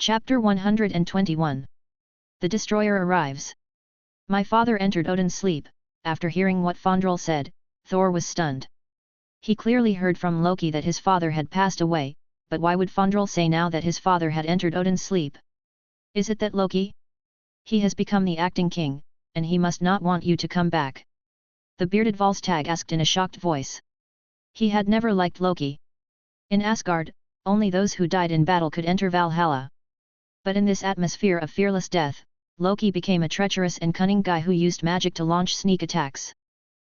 Chapter 121. The Destroyer arrives. My father entered Odin's sleep. After hearing what Fandral said, Thor was stunned. He clearly heard from Loki that his father had passed away, but why would Fandral say now that his father had entered Odin's sleep? Is it that Loki? He has become the acting king, and he must not want you to come back. The bearded Volstagg asked in a shocked voice. He had never liked Loki. In Asgard, only those who died in battle could enter Valhalla. But in this atmosphere of fearless death, Loki became a treacherous and cunning guy who used magic to launch sneak attacks.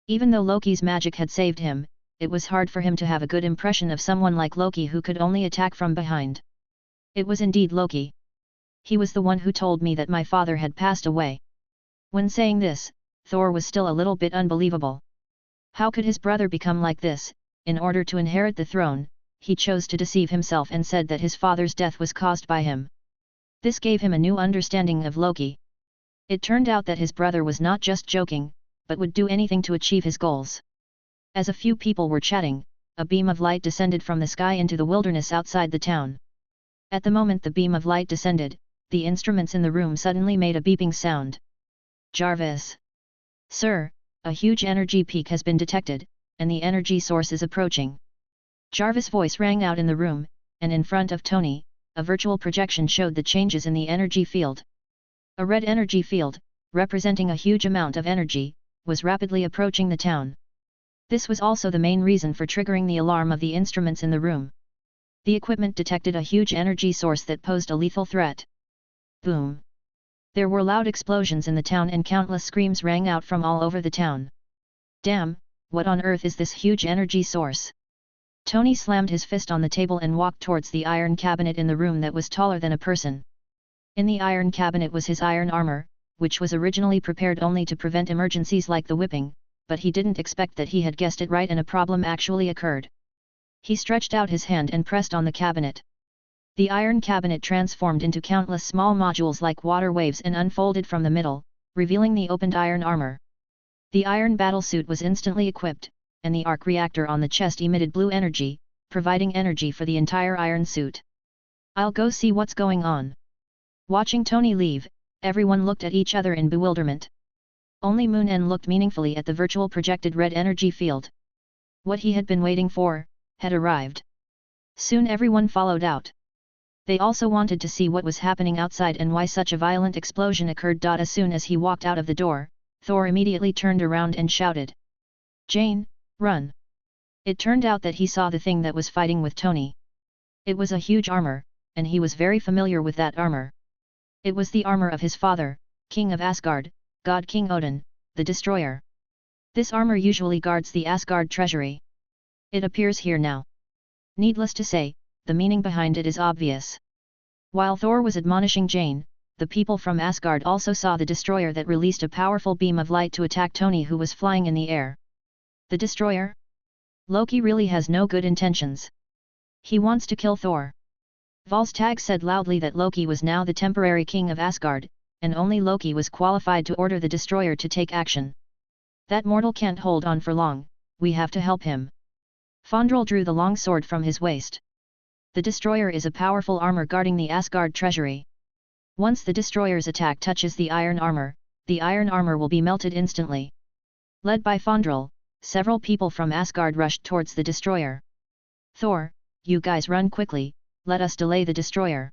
Even though Loki's magic had saved him, it was hard for him to have a good impression of someone like Loki who could only attack from behind. It was indeed Loki. He was the one who told me that my father had passed away. When saying this, Thor was still a little bit unbelievable. How could his brother become like this? In order to inherit the throne, he chose to deceive himself and said that his father's death was caused by him. This gave him a new understanding of Loki. It turned out that his brother was not just joking, but would do anything to achieve his goals. As a few people were chatting, a beam of light descended from the sky into the wilderness outside the town. At the moment the beam of light descended, the instruments in the room suddenly made a beeping sound. Jarvis! Sir, a huge energy peak has been detected, and the energy source is approaching. Jarvis' voice rang out in the room, and in front of Tony, a virtual projection showed the changes in the energy field. A red energy field, representing a huge amount of energy, was rapidly approaching the town. This was also the main reason for triggering the alarm of the instruments in the room. The equipment detected a huge energy source that posed a lethal threat. Boom! There were loud explosions in the town and countless screams rang out from all over the town. Damn, what on earth is this huge energy source? Tony slammed his fist on the table and walked towards the iron cabinet in the room that was taller than a person. In the iron cabinet was his iron armor, which was originally prepared only to prevent emergencies like the whipping, but he didn't expect that he had guessed it right and a problem actually occurred. He stretched out his hand and pressed on the cabinet. The iron cabinet transformed into countless small modules like water waves and unfolded from the middle, revealing the opened iron armor. The iron battlesuit was instantly equipped, and the arc reactor on the chest emitted blue energy, providing energy for the entire iron suit. I'll go see what's going on. Watching Tony leave, everyone looked at each other in bewilderment. Only Moon-En looked meaningfully at the virtual projected red energy field. What he had been waiting for, had arrived. Soon everyone followed out. They also wanted to see what was happening outside and why such a violent explosion occurred. As soon as he walked out of the door, Thor immediately turned around and shouted, "Jane, run!" It turned out that he saw the thing that was fighting with Tony. It was a huge armor, and he was very familiar with that armor. It was the armor of his father, King of Asgard, God King Odin, the Destroyer. This armor usually guards the Asgard treasury. It appears here now. Needless to say, the meaning behind it is obvious. While Thor was admonishing Jane, the people from Asgard also saw the Destroyer that released a powerful beam of light to attack Tony, who was flying in the air. The Destroyer? Loki really has no good intentions. He wants to kill Thor. Volstagg said loudly that Loki was now the temporary king of Asgard, and only Loki was qualified to order the Destroyer to take action. That mortal can't hold on for long, we have to help him. Fandral drew the long sword from his waist. The Destroyer is a powerful armor guarding the Asgard treasury. Once the Destroyer's attack touches the iron armor will be melted instantly. Led by Fandral, several people from Asgard rushed towards the Destroyer. Thor, you guys run quickly, let us delay the Destroyer.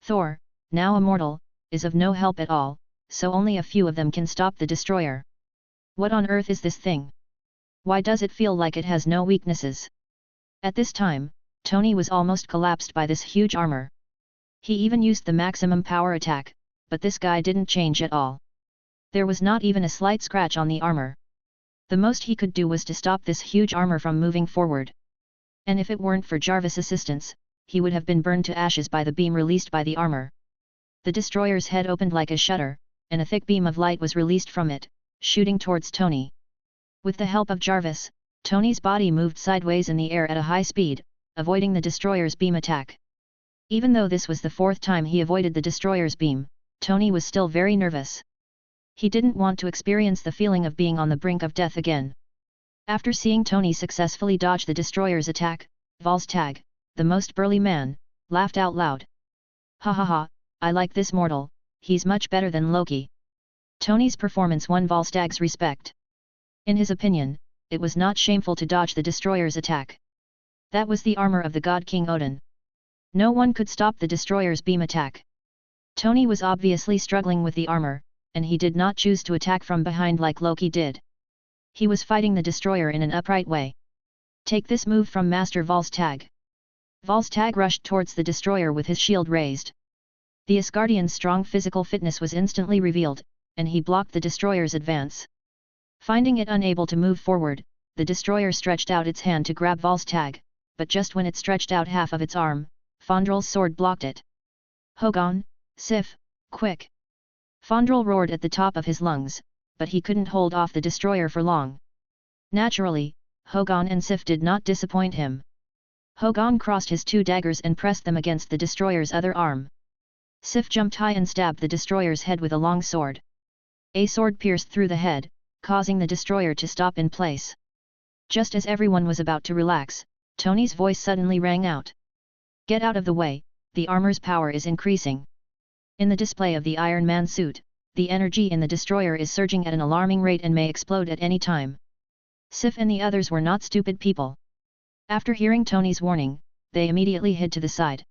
Thor, now immortal, is of no help at all, so only a few of them can stop the Destroyer. What on earth is this thing? Why does it feel like it has no weaknesses? At this time, Tony was almost collapsed by this huge armor. He even used the maximum power attack, but this guy didn't change at all. There was not even a slight scratch on the armor. The most he could do was to stop this huge armor from moving forward. And if it weren't for Jarvis' assistance, he would have been burned to ashes by the beam released by the armor. The Destroyer's head opened like a shutter, and a thick beam of light was released from it, shooting towards Tony. With the help of Jarvis, Tony's body moved sideways in the air at a high speed, avoiding the Destroyer's beam attack. Even though this was the fourth time he avoided the Destroyer's beam, Tony was still very nervous. He didn't want to experience the feeling of being on the brink of death again. After seeing Tony successfully dodge the Destroyer's attack, Volstagg, the most burly man, laughed out loud. Ha ha ha, I like this mortal, he's much better than Loki. Tony's performance won Volstag's respect. In his opinion, it was not shameful to dodge the destroyer's attack. That was the armor of the god King Odin. No one could stop the destroyer's beam attack. Tony was obviously struggling with the armor, and he did not choose to attack from behind like Loki did. He was fighting the destroyer in an upright way. Take this move from Master Volstagg. Volstagg rushed towards the destroyer with his shield raised. The Asgardian's strong physical fitness was instantly revealed, and he blocked the destroyer's advance. Finding it unable to move forward, the destroyer stretched out its hand to grab Volstagg, but just when it stretched out half of its arm, Fandrel's sword blocked it. Hogun, Sif, quick! Fandrel roared at the top of his lungs, but he couldn't hold off the destroyer for long. Naturally, Hogun and Sif did not disappoint him. Hogun crossed his two daggers and pressed them against the destroyer's other arm. Sif jumped high and stabbed the destroyer's head with a long sword. A sword pierced through the head, causing the destroyer to stop in place. Just as everyone was about to relax, Tony's voice suddenly rang out. Get out of the way, the armor's power is increasing. In the display of the Iron Man suit, the energy in the destroyer is surging at an alarming rate and may explode at any time. Sif and the others were not stupid people. After hearing Tony's warning, they immediately hid to the side.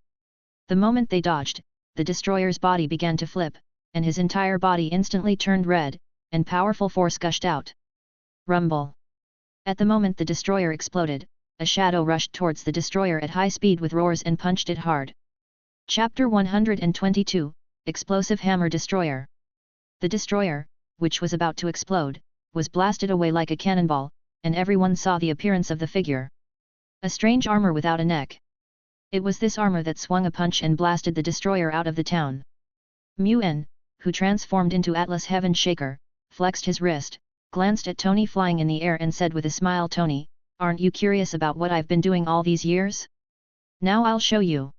The moment they dodged, the destroyer's body began to flip, and his entire body instantly turned red, and powerful force gushed out. Rumble! At the moment the destroyer exploded, a shadow rushed towards the destroyer at high speed with roars and punched it hard. Chapter 122, Explosive Hammer Destroyer. The destroyer, which was about to explode, was blasted away like a cannonball, and everyone saw the appearance of the figure. A strange armor without a neck. It was this armor that swung a punch and blasted the destroyer out of the town. Muen, who transformed into Atlas Heaven Shaker, flexed his wrist, glanced at Tony flying in the air and said with a smile, Tony, aren't you curious about what I've been doing all these years? Now I'll show you.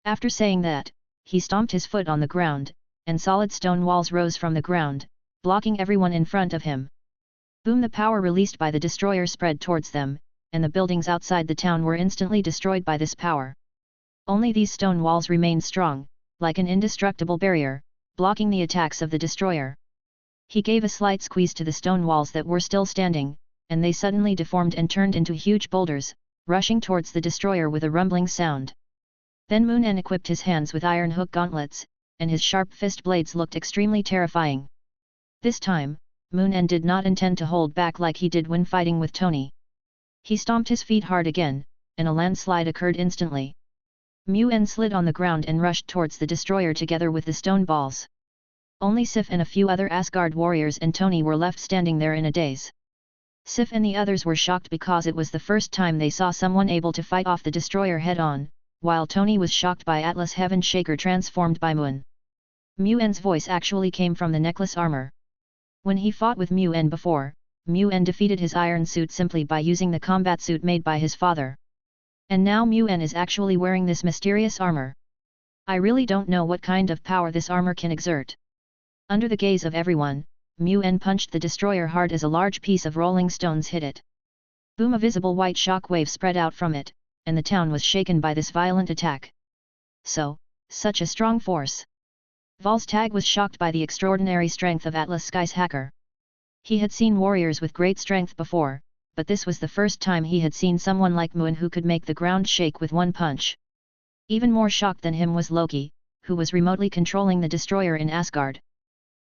After saying that, he stomped his foot on the ground, and solid stone walls rose from the ground, blocking everyone in front of him. Boom! The power released by the destroyer spread towards them, and the buildings outside the town were instantly destroyed by this power. Only these stone walls remained strong, like an indestructible barrier, blocking the attacks of the destroyer. He gave a slight squeeze to the stone walls that were still standing, and they suddenly deformed and turned into huge boulders, rushing towards the destroyer with a rumbling sound. Then Moonen equipped his hands with iron hook gauntlets, and his sharp fist blades looked extremely terrifying. This time, Moonen did not intend to hold back like he did when fighting with Tony. He stomped his feet hard again, and a landslide occurred instantly. Muen slid on the ground and rushed towards the destroyer together with the stone balls. Only Sif and a few other Asgard warriors and Tony were left standing there in a daze. Sif and the others were shocked because it was the first time they saw someone able to fight off the destroyer head-on, while Tony was shocked by Atlas Heaven Shaker transformed by Muen. Muen's voice actually came from the necklace armor. When he fought with Muen before, Muen defeated his iron suit simply by using the combat suit made by his father. And now Muen is actually wearing this mysterious armor. I really don't know what kind of power this armor can exert. Under the gaze of everyone, Muen punched the destroyer hard as a large piece of rolling stones hit it. Boom! A visible white shock wave spread out from it, and the town was shaken by this violent attack. Such a strong force. Volstagg was shocked by the extraordinary strength of Atlas Sky's hacker. He had seen warriors with great strength before, but this was the first time he had seen someone like Muen who could make the ground shake with one punch. Even more shocked than him was Loki, who was remotely controlling the destroyer in Asgard.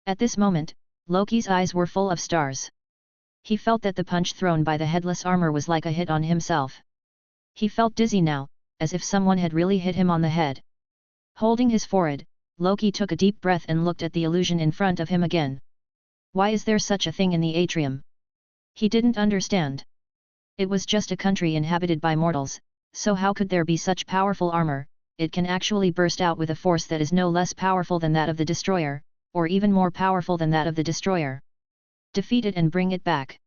At this moment, Loki's eyes were full of stars. He felt that the punch thrown by the headless armor was like a hit on himself. He felt dizzy now, as if someone had really hit him on the head. Holding his forehead, Loki took a deep breath and looked at the illusion in front of him again. Why is there such a thing in the atrium? He didn't understand. It was just a country inhabited by mortals, so how could there be such powerful armor? It can actually burst out with a force that is no less powerful than that of the destroyer, or even more powerful than that of the destroyer. Defeat it and bring it back.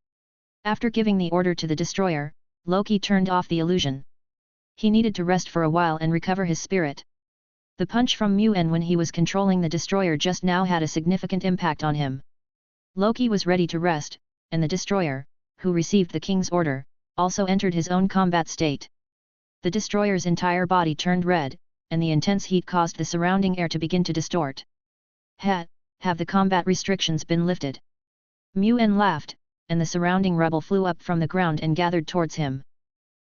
After giving the order to the destroyer, Loki turned off the illusion. He needed to rest for a while and recover his spirit. The punch from Muen when he was controlling the destroyer just now had a significant impact on him. Loki was ready to rest, and the destroyer, who received the king's order, also entered his own combat state. The destroyer's entire body turned red, and the intense heat caused the surrounding air to begin to distort. Have the combat restrictions been lifted? Mu-En laughed, and the surrounding rubble flew up from the ground and gathered towards him.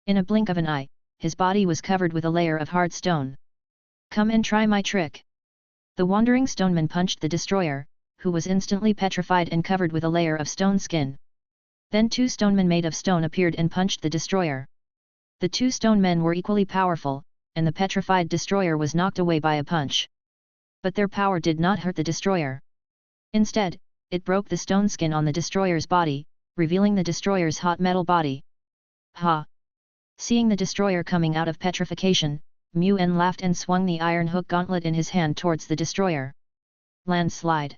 In a blink of an eye, his body was covered with a layer of hard stone. Come and try my trick. The wandering stoneman punched the destroyer, who was instantly petrified and covered with a layer of stone skin. Then 2 stonemen made of stone appeared and punched the destroyer. The 2 stone men were equally powerful, and the petrified destroyer was knocked away by a punch. But their power did not hurt the destroyer. Instead, it broke the stone skin on the destroyer's body, revealing the destroyer's hot metal body. Ha! Seeing the destroyer coming out of petrification, Mu-En laughed and swung the iron hook gauntlet in his hand towards the destroyer. Landslide.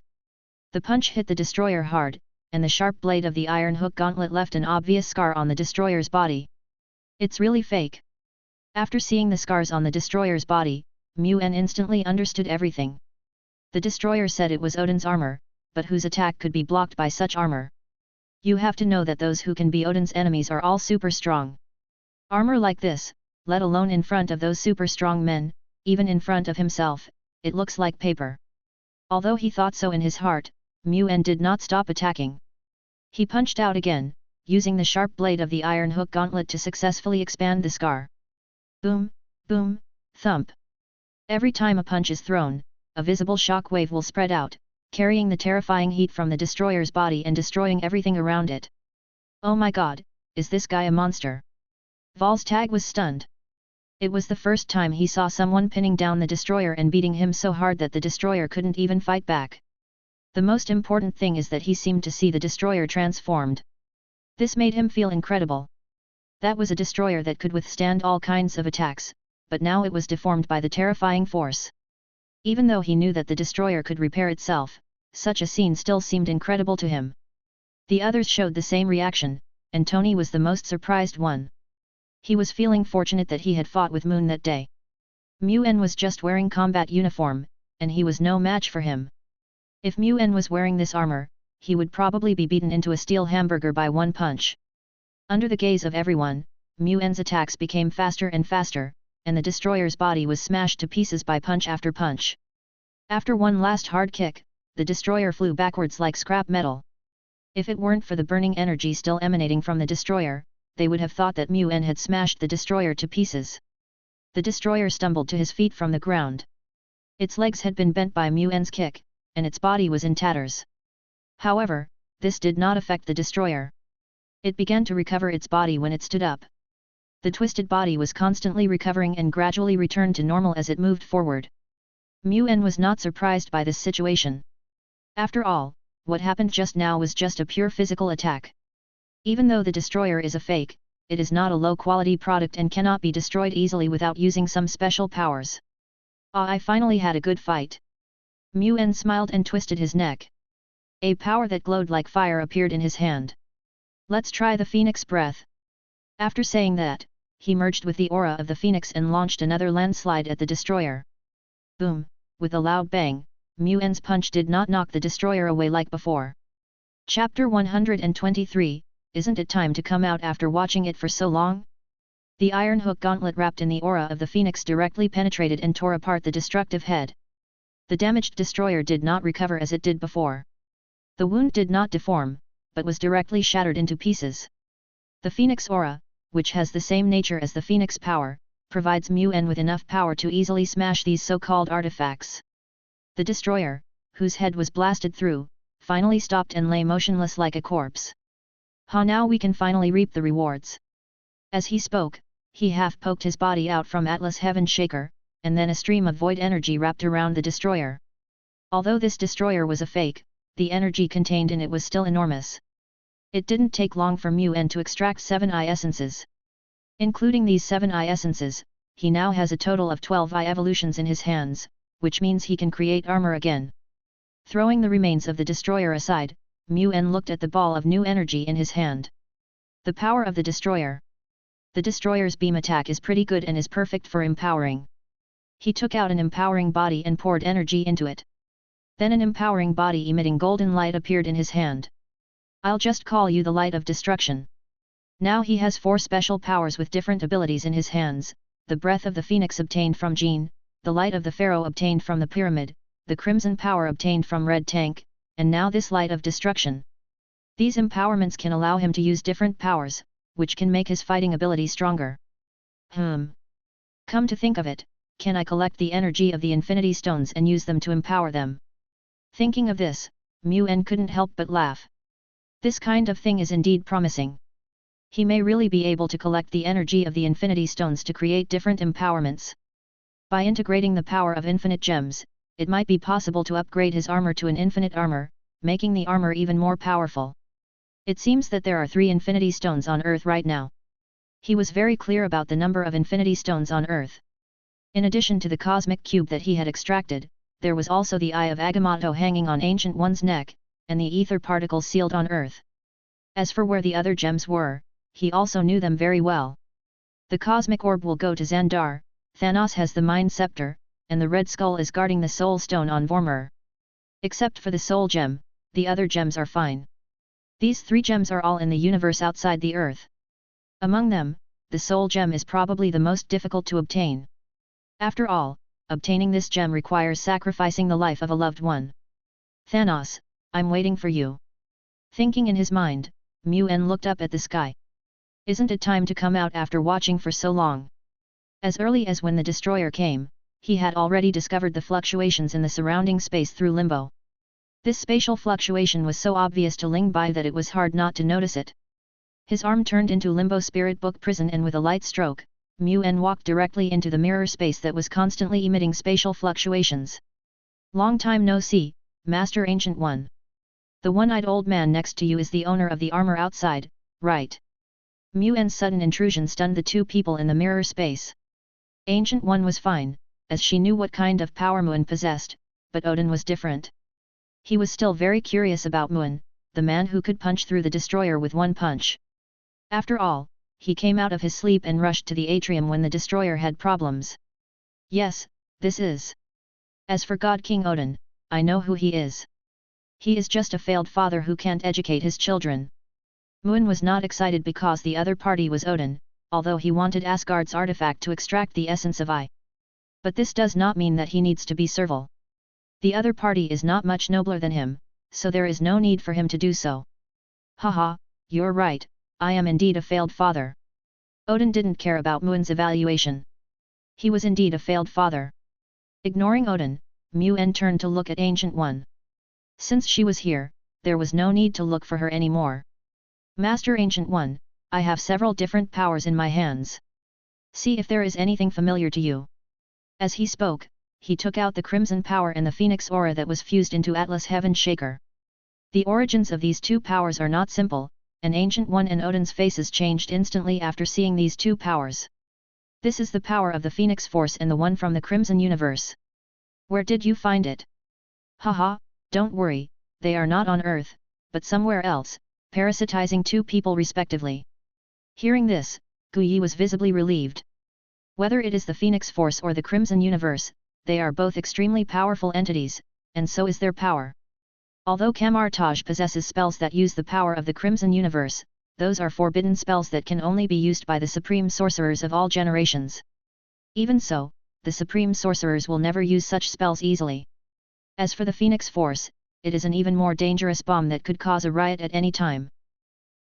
The punch hit the destroyer hard, and the sharp blade of the iron hook gauntlet left an obvious scar on the destroyer's body. It's really fake. After seeing the scars on the destroyer's body, Mu-En instantly understood everything. The destroyer said it was Odin's armor, but whose attack could be blocked by such armor? You have to know that those who can be Odin's enemies are all super strong. Armor like this, let alone in front of those super strong men, even in front of himself, it looks like paper. Although he thought so in his heart, Mu-En did not stop attacking. He punched out again, using the sharp blade of the iron hook gauntlet to successfully expand the scar. Boom, boom, thump. Every time a punch is thrown, a visible shock wave will spread out, carrying the terrifying heat from the destroyer's body and destroying everything around it. Oh my god, is this guy a monster? Volstagg was stunned. It was the first time he saw someone pinning down the destroyer and beating him so hard that the destroyer couldn't even fight back. The most important thing is that he seemed to see the destroyer transformed. This made him feel incredible. That was a destroyer that could withstand all kinds of attacks, but now it was deformed by the terrifying force. Even though he knew that the destroyer could repair itself, such a scene still seemed incredible to him. The others showed the same reaction, and Tony was the most surprised one. He was feeling fortunate that he had fought with Moon that day. Mu-En was just wearing combat uniform, and he was no match for him. If Mu-En was wearing this armor, he would probably be beaten into a steel hamburger by one punch. Under the gaze of everyone, Mu-En's attacks became faster and faster, and the destroyer's body was smashed to pieces by punch after punch. After one last hard kick, the destroyer flew backwards like scrap metal. If it weren't for the burning energy still emanating from the destroyer, they would have thought that Mu-En had smashed the destroyer to pieces. The destroyer stumbled to his feet from the ground. Its legs had been bent by Mu-En's kick, and its body was in tatters. However, this did not affect the destroyer. It began to recover its body when it stood up. The twisted body was constantly recovering and gradually returned to normal as it moved forward. Mu-En was not surprised by this situation. After all, what happened just now was just a pure physical attack. Even though the destroyer is a fake, it is not a low-quality product and cannot be destroyed easily without using some special powers. Ah, I finally had a good fight. Mu-En smiled and twisted his neck. A power that glowed like fire appeared in his hand. Let's try the Phoenix Breath. After saying that, he merged with the aura of the Phoenix and launched another landslide at the destroyer. Boom! With a loud bang, Mu-En's punch did not knock the destroyer away like before. Chapter 123, Isn't it time to come out after watching it for so long? The iron hook gauntlet wrapped in the aura of the Phoenix directly penetrated and tore apart the destructive head. The damaged destroyer did not recover as it did before. The wound did not deform, but was directly shattered into pieces. The Phoenix aura, which has the same nature as the Phoenix power, provides Mu-En with enough power to easily smash these so-called artifacts. The destroyer, whose head was blasted through, finally stopped and lay motionless like a corpse. Now we can finally reap the rewards. As he spoke, he half poked his body out from Atlas Heaven Shaker, and then a stream of void energy wrapped around the destroyer. Although this destroyer was a fake, the energy contained in it was still enormous. It didn't take long for Mu-En to extract 7 eye essences. Including these 7 eye essences, he now has a total of 12 eye evolutions in his hands, which means he can create armor again. Throwing the remains of the destroyer aside, Mu-En looked at the ball of new energy in his hand. The power of the destroyer. The destroyer's beam attack is pretty good and is perfect for empowering. He took out an empowering body and poured energy into it. Then an empowering body emitting golden light appeared in his hand. I'll just call you the Light of Destruction. Now he has 4 special powers with different abilities in his hands: the Breath of the Phoenix obtained from Jean, the light of the pharaoh obtained from the pyramid, the crimson power obtained from red tank, and now this light of destruction. These empowerments can allow him to use different powers, which can make his fighting ability stronger. Come to think of it, can I collect the energy of the Infinity Stones and use them to empower them? Thinking of this, Mu-En couldn't help but laugh. This kind of thing is indeed promising. He may really be able to collect the energy of the Infinity Stones to create different empowerments. By integrating the power of infinite gems, it might be possible to upgrade his armor to an infinite armor, making the armor even more powerful. It seems that there are 3 Infinity Stones on Earth right now. He was very clear about the number of Infinity Stones on Earth. In addition to the cosmic cube that he had extracted, there was also the Eye of Agamotto hanging on Ancient One's neck, and the ether particles sealed on Earth. As for where the other gems were, he also knew them very well. The cosmic orb will go to Xandar, Thanos has the Mind Scepter, and the Red Skull is guarding the Soul Stone on Vormir. Except for the Soul Gem, the other gems are fine. These 3 gems are all in the universe outside the Earth. Among them, the Soul Gem is probably the most difficult to obtain. After all, obtaining this gem requires sacrificing the life of a loved one. Thanos, I'm waiting for you. Thinking in his mind, Mu-En looked up at the sky. Isn't it time to come out after watching for so long? As early as when the destroyer came, he had already discovered the fluctuations in the surrounding space through limbo. This spatial fluctuation was so obvious to Ling Bai that it was hard not to notice it. His arm turned into Limbo Spirit Book Prison and with a light stroke, Mu-En walked directly into the mirror space that was constantly emitting spatial fluctuations. Long time no see, Master Ancient One. The one-eyed old man next to you is the owner of the armor outside, right? Mu-En's sudden intrusion stunned the 2 people in the mirror space. Ancient One was fine, as she knew what kind of power Mu-En possessed, but Odin was different. He was still very curious about Mu-En, the man who could punch through the destroyer with one punch. After all, he came out of his sleep and rushed to the atrium when the destroyer had problems. Yes, this is. As for God King Odin, I know who he is. He is just a failed father who can't educate his children. Mu-En was not excited because the other party was Odin, although he wanted Asgard's artifact to extract the essence of I. But this does not mean that he needs to be servile. The other party is not much nobler than him, so there is no need for him to do so. Haha, you're right, I am indeed a failed father. Odin didn't care about Mu-En's evaluation. He was indeed a failed father. Ignoring Odin, Mu-En turned to look at Ancient One. Since she was here, there was no need to look for her anymore. Master Ancient One, I have several different powers in my hands. See if there is anything familiar to you. As he spoke, he took out the crimson power and the phoenix aura that was fused into Atlas Heaven Shaker. The origins of these 2 powers are not simple, and Ancient One and Odin's faces changed instantly after seeing these 2 powers. This is the power of the Phoenix Force and the one from the Crimson Universe. Where did you find it? Haha, don't worry, they are not on Earth, but somewhere else, parasitizing 2 people respectively. Hearing this, Gu Yi was visibly relieved. Whether it is the Phoenix Force or the Crimson Universe, they are both extremely powerful entities, and so is their power. Although Kamar-Taj possesses spells that use the power of the Crimson Universe, those are forbidden spells that can only be used by the supreme sorcerers of all generations. Even so, the supreme sorcerers will never use such spells easily. As for the Phoenix Force, it is an even more dangerous bomb that could cause a riot at any time.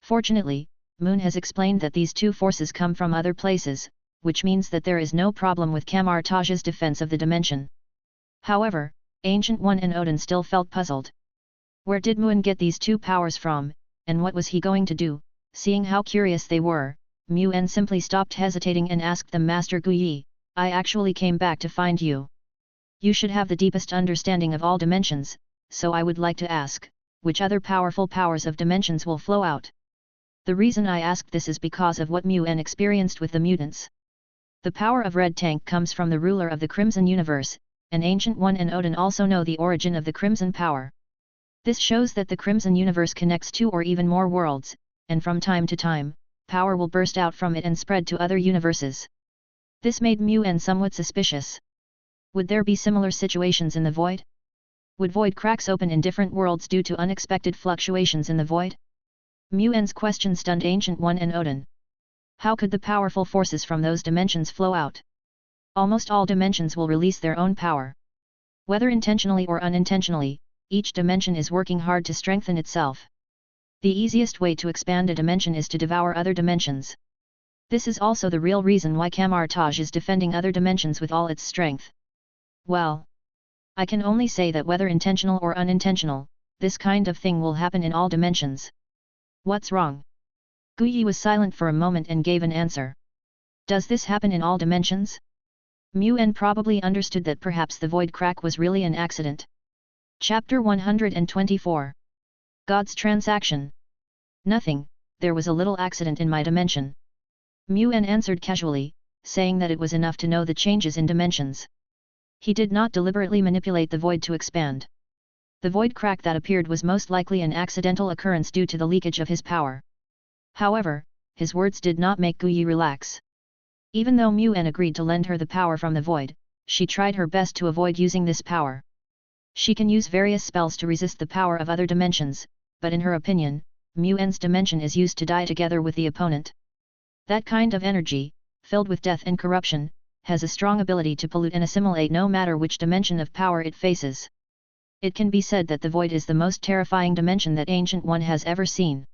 Fortunately, Moon has explained that these 2 forces come from other places, which means that there is no problem with Kamar-Taj's defense of the dimension. However, Ancient One and Odin still felt puzzled. Where did Mu-En get these 2 powers from, and what was he going to do? Seeing how curious they were, Mu-En simply stopped hesitating and asked them, Master Gu Yi, I actually came back to find you. You should have the deepest understanding of all dimensions, so I would like to ask, which other powerful powers of dimensions will flow out? The reason I asked this is because of what Mu-En experienced with the mutants. The power of Red Tank comes from the ruler of the Crimson Universe, and Ancient One and Odin also know the origin of the Crimson power. This shows that the Crimson Universe connects 2 or even more worlds, and from time to time, power will burst out from it and spread to other universes. This made Mu-En somewhat suspicious. Would there be similar situations in the void? Would void cracks open in different worlds due to unexpected fluctuations in the void? Mu-En's question stunned Ancient One and Odin. How could the powerful forces from those dimensions flow out? Almost all dimensions will release their own power. Whether intentionally or unintentionally, each dimension is working hard to strengthen itself. The easiest way to expand a dimension is to devour other dimensions. This is also the real reason why Kamar-Taj is defending other dimensions with all its strength. Well, I can only say that whether intentional or unintentional, this kind of thing will happen in all dimensions. What's wrong? Guyi was silent for a moment and gave an answer. Does this happen in all dimensions? Mu-En probably understood that perhaps the void crack was really an accident. Chapter 124. God's Transaction. Nothing, there was a little accident in my dimension. Mu-En answered casually, saying that it was enough to know the changes in dimensions. He did not deliberately manipulate the void to expand. The void crack that appeared was most likely an accidental occurrence due to the leakage of his power. However, his words did not make Guyi relax. Even though Mu-En agreed to lend her the power from the void, she tried her best to avoid using this power. She can use various spells to resist the power of other dimensions, but in her opinion, Mu-En's dimension is used to die together with the opponent. That kind of energy, filled with death and corruption, has a strong ability to pollute and assimilate no matter which dimension of power it faces. It can be said that the void is the most terrifying dimension that Ancient One has ever seen.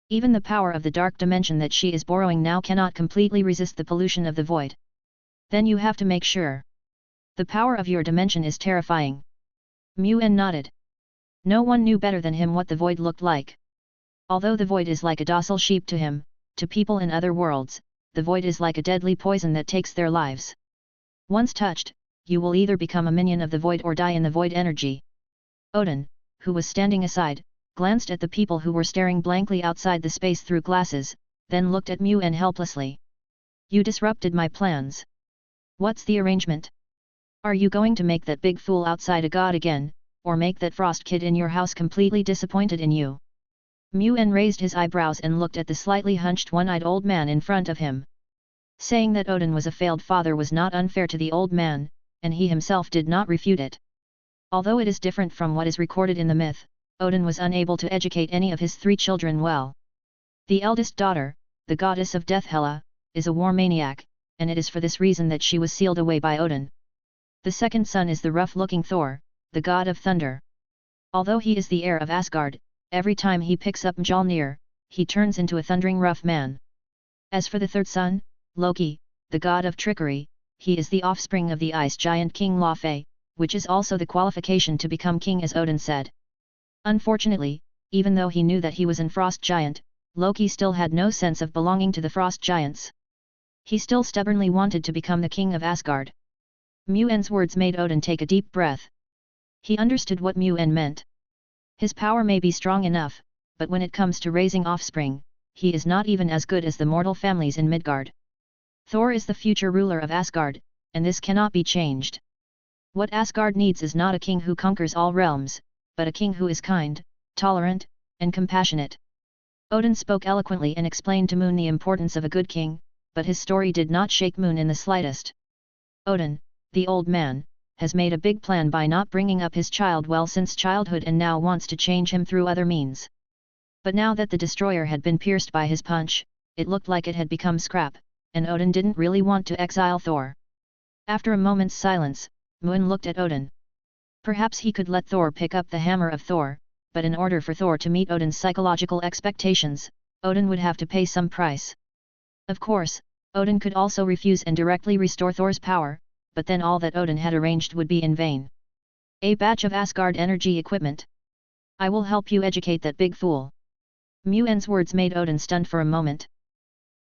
Even the power of the dark dimension that she is borrowing now cannot completely resist the pollution of the void. Then you have to make sure. The power of your dimension is terrifying. Mu-En nodded. No one knew better than him what the void looked like. Although the void is like a docile sheep to him, to people in other worlds, the void is like a deadly poison that takes their lives. Once touched, you will either become a minion of the void or die in the void energy. Odin, who was standing aside, glanced at the people who were staring blankly outside the space through glasses, then looked at Mu-En helplessly. You disrupted my plans. What's the arrangement? Are you going to make that big fool outside a god again, or make that frost kid in your house completely disappointed in you? Mu-En raised his eyebrows and looked at the slightly hunched one-eyed old man in front of him. Saying that Odin was a failed father was not unfair to the old man, and he himself did not refute it. Although it is different from what is recorded in the myth, Odin was unable to educate any of his 3 children well. The eldest daughter, the goddess of death Hela, is a war maniac, and it is for this reason that she was sealed away by Odin. The second son is the rough-looking Thor, the god of thunder. Although he is the heir of Asgard, every time he picks up Mjolnir, he turns into a thundering rough man. As for the third son, Loki, the god of trickery, he is the offspring of the ice giant King Laufey, which is also the qualification to become king as Odin said. Unfortunately, even though he knew that he was an frost giant, Loki still had no sense of belonging to the frost giants. He still stubbornly wanted to become the king of Asgard. Mu-En's words made Odin take a deep breath. He understood what Mu-En meant. His power may be strong enough, but when it comes to raising offspring, he is not even as good as the mortal families in Midgard. Thor is the future ruler of Asgard, and this cannot be changed. What Asgard needs is not a king who conquers all realms, but a king who is kind, tolerant, and compassionate. Odin spoke eloquently and explained to Moon the importance of a good king, but his story did not shake Moon in the slightest. Odin, the old man, has made a big plan by not bringing up his child well since childhood and now wants to change him through other means. But now that the destroyer had been pierced by his punch, it looked like it had become scrap, and Odin didn't really want to exile Thor. After a moment's silence, Moon looked at Odin. Perhaps he could let Thor pick up the hammer of Thor, but in order for Thor to meet Odin's psychological expectations, Odin would have to pay some price. Of course, Odin could also refuse and directly restore Thor's power, but then all that Odin had arranged would be in vain. A batch of Asgard energy equipment. I will help you educate that big fool. Mu-En's words made Odin stunned for a moment.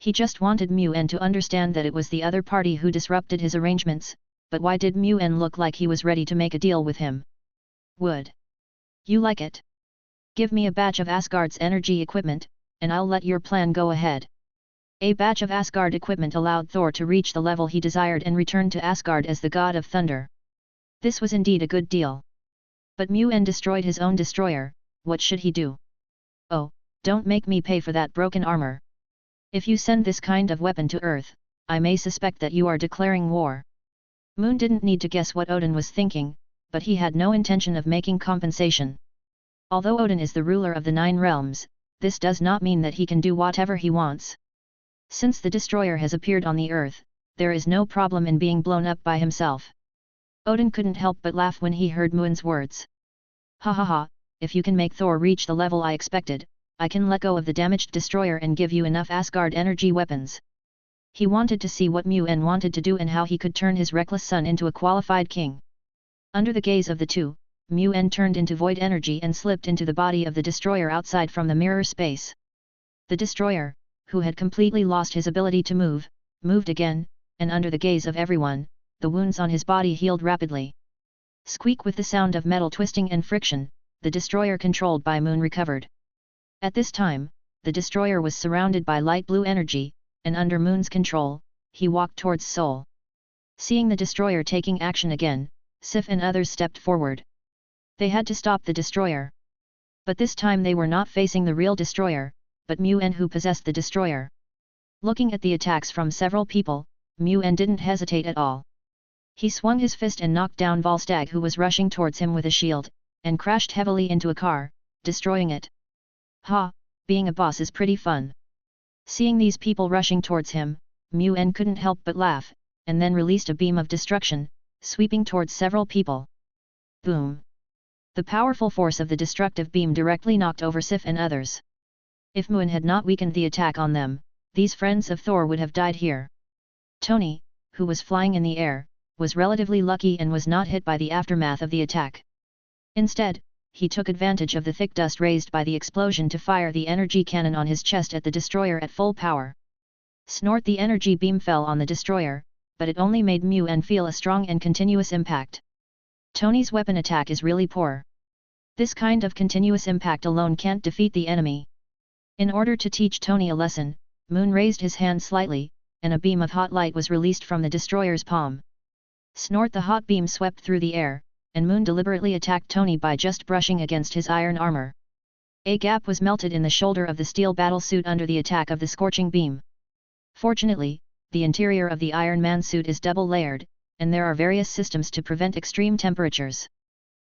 He just wanted Mu-En to understand that it was the other party who disrupted his arrangements, but why did Mu-En look like he was ready to make a deal with him? Would you like it? Give me a batch of Asgard's energy equipment, and I'll let your plan go ahead. A batch of Asgard equipment allowed Thor to reach the level he desired and return to Asgard as the god of thunder. This was indeed a good deal. But Mu-En destroyed his own destroyer, what should he do? Oh, don't make me pay for that broken armor. If you send this kind of weapon to Earth, I may suspect that you are declaring war. Moon didn't need to guess what Odin was thinking, but he had no intention of making compensation. Although Odin is the ruler of the 9 realms, this does not mean that he can do whatever he wants. Since the destroyer has appeared on the Earth, there is no problem in being blown up by himself. Odin couldn't help but laugh when he heard Muin's words. Ha ha ha, if you can make Thor reach the level I expected, I can let go of the damaged destroyer and give you enough Asgard energy weapons. He wanted to see what Muin wanted to do and how he could turn his reckless son into a qualified king. Under the gaze of the two, Muin turned into void energy and slipped into the body of the destroyer outside from the mirror space. The destroyer, who had completely lost his ability to move, moved again, and under the gaze of everyone, the wounds on his body healed rapidly. Squeak with the sound of metal twisting and friction, the destroyer controlled by Muin recovered. At this time, the destroyer was surrounded by light blue energy, and under Muin's control, he walked towards Seoul. Seeing the destroyer taking action again, Sif and others stepped forward. They had to stop the destroyer. But this time they were not facing the real destroyer, but Muin who possessed the destroyer. Looking at the attacks from several people, Muin didn't hesitate at all. He swung his fist and knocked down Volstagg who was rushing towards him with a shield, and crashed heavily into a car, destroying it. Ha, being a boss is pretty fun. Seeing these people rushing towards him, Muin couldn't help but laugh, and then released a beam of destruction, sweeping towards several people. Boom! The powerful force of the destructive beam directly knocked over Sif and others. If Muin had not weakened the attack on them, these friends of Thor would have died here. Tony, who was flying in the air, was relatively lucky and was not hit by the aftermath of the attack. Instead, he took advantage of the thick dust raised by the explosion to fire the energy cannon on his chest at the destroyer at full power. Snort! The energy beam fell on the destroyer, but it only made Muin feel a strong and continuous impact. Tony's weapon attack is really poor. This kind of continuous impact alone can't defeat the enemy. In order to teach Tony a lesson, Muin raised his hand slightly, and a beam of hot light was released from the destroyer's palm. Snort! The hot beam swept through the air, and Muin deliberately attacked Tony by just brushing against his iron armor. A gap was melted in the shoulder of the steel battle suit under the attack of the scorching beam. Fortunately, the interior of the Iron Man suit is double-layered, and there are various systems to prevent extreme temperatures.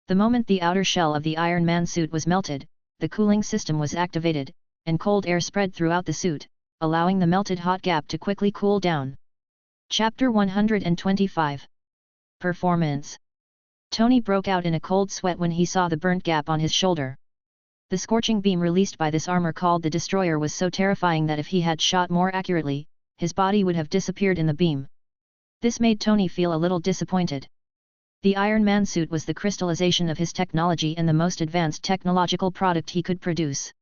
The moment the outer shell of the Iron Man suit was melted, the cooling system was activated, and cold air spread throughout the suit, allowing the melted hot gap to quickly cool down. Chapter 125. Performance. Tony broke out in a cold sweat when he saw the burnt gap on his shoulder. The scorching beam released by this armor called the Destroyer was so terrifying that if he had shot more accurately, his body would have disappeared in the beam. This made Tony feel a little disappointed. The Iron Man suit was the crystallization of his technology and the most advanced technological product he could produce.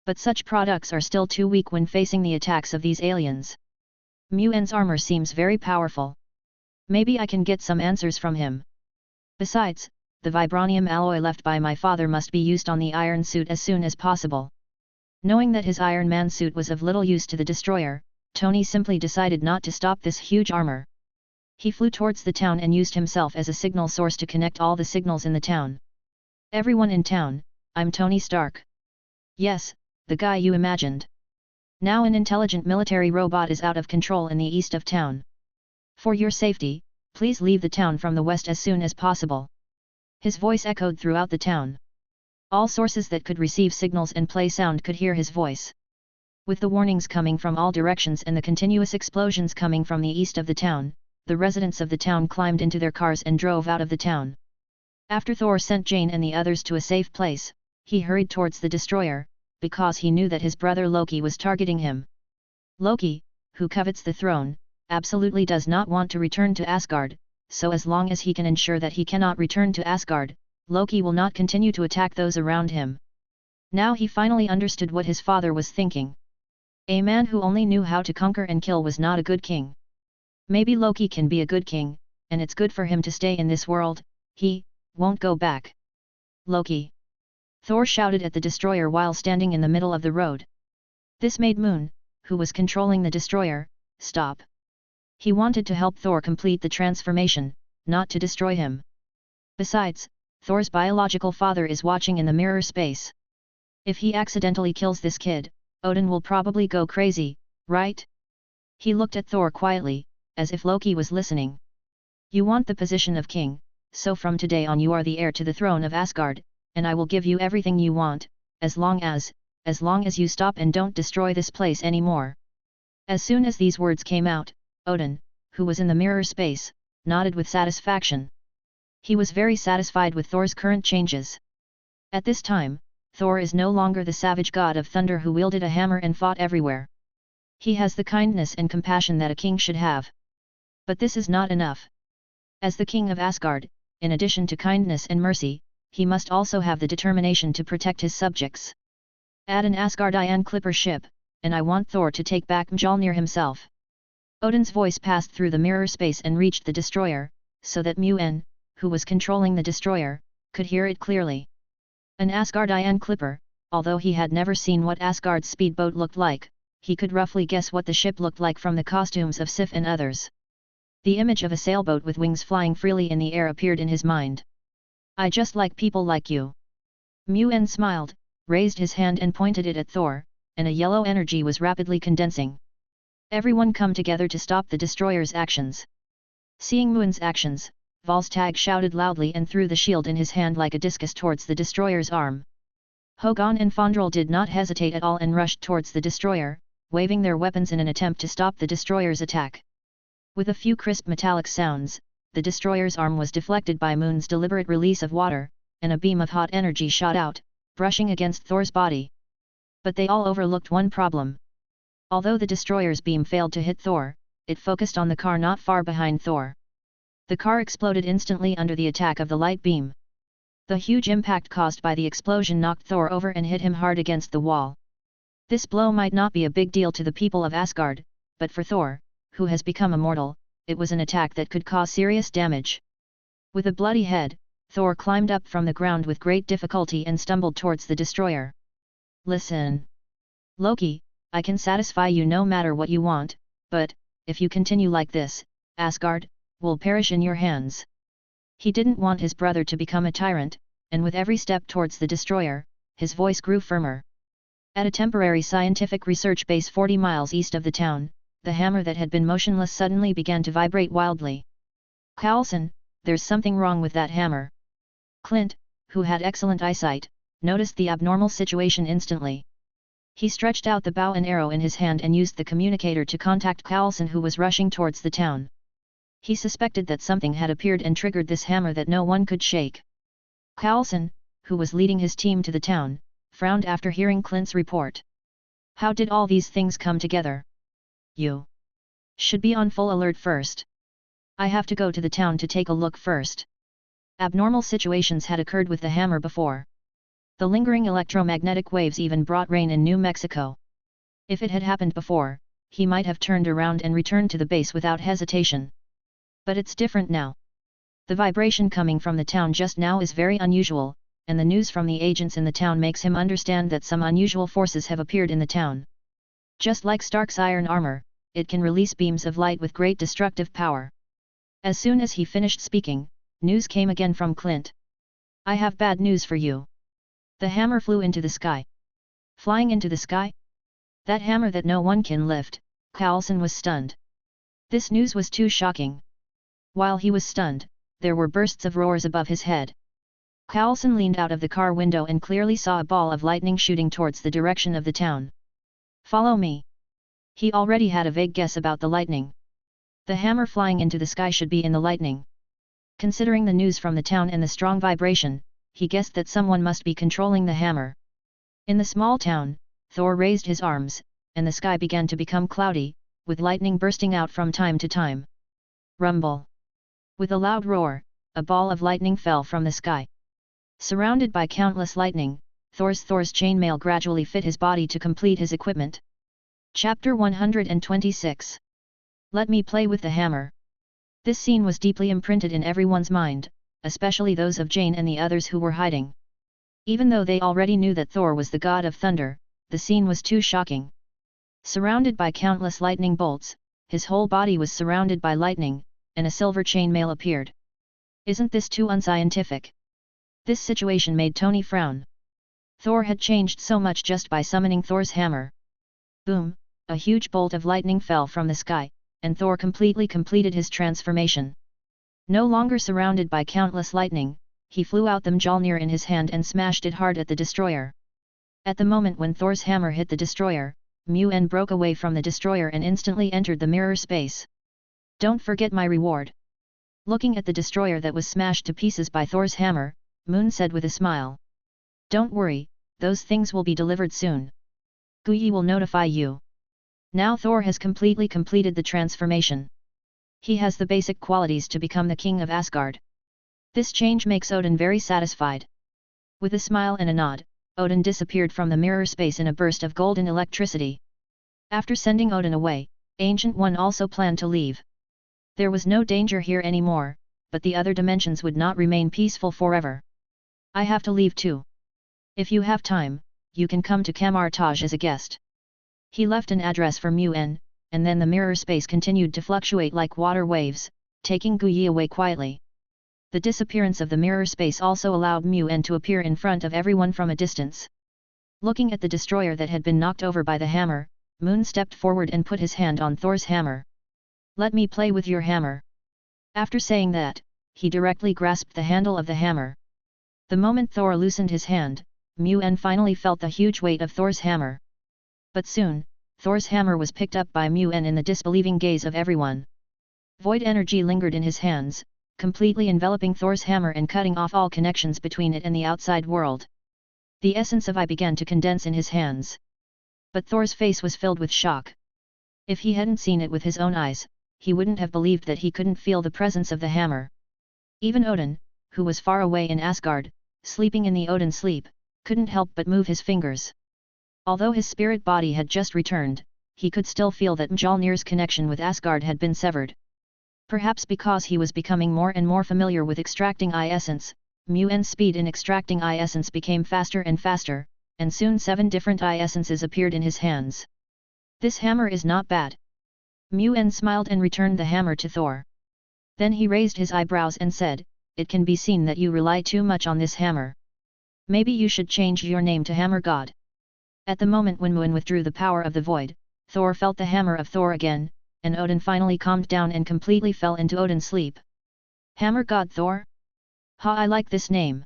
But such products are still too weak when facing the attacks of these aliens. Muin's armor seems very powerful. Maybe I can get some answers from him. Besides, the vibranium alloy left by my father must be used on the iron suit as soon as possible. Knowing that his Iron Man suit was of little use to the destroyer, Tony simply decided not to stop this huge armor. He flew towards the town and used himself as a signal source to connect all the signals in the town. Everyone in town, I'm Tony Stark. Yes, the guy you imagined. Now an intelligent military robot is out of control in the east of town. For your safety, please leave the town from the west as soon as possible. His voice echoed throughout the town. All sources that could receive signals and play sound could hear his voice. With the warnings coming from all directions and the continuous explosions coming from the east of the town, the residents of the town climbed into their cars and drove out of the town. After Thor sent Jane and the others to a safe place, he hurried towards the destroyer, because he knew that his brother Loki was targeting him. Loki, who covets the throne, absolutely does not want to return to Asgard, so as long as he can ensure that he cannot return to Asgard, Loki will not continue to attack those around him. Now he finally understood what his father was thinking. A man who only knew how to conquer and kill was not a good king. Maybe Loki can be a good king, and it's good for him to stay in this world, he won't go back. Loki! Thor shouted at the destroyer while standing in the middle of the road. This made Muin, who was controlling the destroyer, stop. He wanted to help Thor complete the transformation, not to destroy him. Besides, Thor's biological father is watching in the mirror space. If he accidentally kills this kid, Odin will probably go crazy, right? He looked at Thor quietly, as if Loki was listening. You want the position of king, so from today on you are the heir to the throne of Asgard, and I will give you everything you want, as long as you stop and don't destroy this place anymore. As soon as these words came out, Odin, who was in the mirror space, nodded with satisfaction. He was very satisfied with Thor's current changes. At this time, Thor is no longer the savage god of thunder who wielded a hammer and fought everywhere. He has the kindness and compassion that a king should have. But this is not enough. As the king of Asgard, in addition to kindness and mercy, he must also have the determination to protect his subjects. Add an Asgardian clipper ship, and I want Thor to take back Mjolnir himself. Odin's voice passed through the mirror space and reached the destroyer, so that Mjolnir, who was controlling the destroyer, could hear it clearly. An Asgardian clipper, although he had never seen what Asgard's speedboat looked like, he could roughly guess what the ship looked like from the costumes of Sif and others. The image of a sailboat with wings flying freely in the air appeared in his mind. I just like people like you. Mjolnir smiled, raised his hand and pointed it at Thor, and a yellow energy was rapidly condensing. Everyone come together to stop the destroyer's actions. Seeing Mjolnir's actions, Volstagg shouted loudly and threw the shield in his hand like a discus towards the destroyer's arm. Hogun and Fandral did not hesitate at all and rushed towards the destroyer, waving their weapons in an attempt to stop the destroyer's attack. With a few crisp metallic sounds, the destroyer's arm was deflected by Mjolnir's deliberate release of water, and a beam of hot energy shot out, brushing against Thor's body. But they all overlooked one problem. Although the destroyer's beam failed to hit Thor, it focused on the car not far behind Thor. The car exploded instantly under the attack of the light beam. The huge impact caused by the explosion knocked Thor over and hit him hard against the wall. This blow might not be a big deal to the people of Asgard, but for Thor, who has become immortal, it was an attack that could cause serious damage. With a bloody head, Thor climbed up from the ground with great difficulty and stumbled towards the destroyer. Listen. Loki, I can satisfy you no matter what you want, but, if you continue like this, Asgard will perish in your hands. He didn't want his brother to become a tyrant, and with every step towards the destroyer, his voice grew firmer. At a temporary scientific research base 40 miles east of the town, the hammer that had been motionless suddenly began to vibrate wildly. Coulson, there's something wrong with that hammer. Clint, who had excellent eyesight, noticed the abnormal situation instantly. He stretched out the bow and arrow in his hand and used the communicator to contact Coulson, who was rushing towards the town. He suspected that something had appeared and triggered this hammer that no one could shake. Coulson, who was leading his team to the town, frowned after hearing Clint's report. How did all these things come together? You should be on full alert first. I have to go to the town to take a look first. Abnormal situations had occurred with the hammer before. The lingering electromagnetic waves even brought rain in New Mexico. If it had happened before, he might have turned around and returned to the base without hesitation. But it's different now. The vibration coming from the town just now is very unusual, and the news from the agents in the town makes him understand that some unusual forces have appeared in the town. Just like Stark's iron armor, it can release beams of light with great destructive power. As soon as he finished speaking, news came again from Clint. I have bad news for you. The hammer flew into the sky. Flying into the sky? That hammer that no one can lift. Coulson was stunned. This news was too shocking. While he was stunned, there were bursts of roars above his head. Coulson leaned out of the car window and clearly saw a ball of lightning shooting towards the direction of the town. Follow me. He already had a vague guess about the lightning. The hammer flying into the sky should be in the lightning. Considering the news from the town and the strong vibration, he guessed that someone must be controlling the hammer. In the small town, Thor raised his arms, and the sky began to become cloudy, with lightning bursting out from time to time. Rumble. With a loud roar, a ball of lightning fell from the sky. Surrounded by countless lightning, Thor's chainmail gradually fit his body to complete his equipment. Chapter 126. Let me play with the hammer. This scene was deeply imprinted in everyone's mind, especially those of Jane and the others who were hiding. Even though they already knew that Thor was the god of thunder, the scene was too shocking. Surrounded by countless lightning bolts, his whole body was surrounded by lightning, and a silver chainmail appeared. Isn't this too unscientific? This situation made Tony frown. Thor had changed so much just by summoning Thor's hammer. Boom, a huge bolt of lightning fell from the sky, and Thor completed his transformation. No longer surrounded by countless lightning, he flew out the Mjolnir in his hand and smashed it hard at the destroyer. At the moment when Thor's hammer hit the destroyer, Mjolnir broke away from the destroyer and instantly entered the mirror space. Don't forget my reward. Looking at the destroyer that was smashed to pieces by Thor's hammer, Moon said with a smile. Don't worry, those things will be delivered soon. Guyi will notify you. Now Thor has completely completed the transformation. He has the basic qualities to become the king of Asgard. This change makes Odin very satisfied. With a smile and a nod, Odin disappeared from the mirror space in a burst of golden electricity. After sending Odin away, Ancient One also planned to leave. There was no danger here anymore, but the other dimensions would not remain peaceful forever. I have to leave too. If you have time, you can come to Kamartaj as a guest. He left an address for Mu-En, and then the mirror space continued to fluctuate like water waves, taking Guyi away quietly. The disappearance of the mirror space also allowed Mu-En to appear in front of everyone from a distance. Looking at the destroyer that had been knocked over by the hammer, Moon stepped forward and put his hand on Thor's hammer. Let me play with your hammer. After saying that, he directly grasped the handle of the hammer. The moment Thor loosened his hand, Mu-En finally felt the huge weight of Thor's hammer. But soon, Thor's hammer was picked up by Mu-En in the disbelieving gaze of everyone. Void energy lingered in his hands, completely enveloping Thor's hammer and cutting off all connections between it and the outside world. The essence of I began to condense in his hands. But Thor's face was filled with shock. If he hadn't seen it with his own eyes, he wouldn't have believed that he couldn't feel the presence of the hammer. Even Odin, who was far away in Asgard, sleeping in the Odin sleep, couldn't help but move his fingers. Although his spirit body had just returned, he could still feel that Mjolnir's connection with Asgard had been severed. Perhaps because he was becoming more and more familiar with extracting I-Essence, Mu-En's speed in extracting I-Essence became faster and faster, and soon 7 different I-Essences appeared in his hands. This hammer is not bad. Mu-En smiled and returned the hammer to Thor. Then he raised his eyebrows and said, it can be seen that you rely too much on this hammer. Maybe you should change your name to Hammer God. At the moment when Mu-En withdrew the power of the void, Thor felt the hammer of Thor again, and Odin finally calmed down and completely fell into Odin's sleep. Hammer God Thor? Ha, I like this name.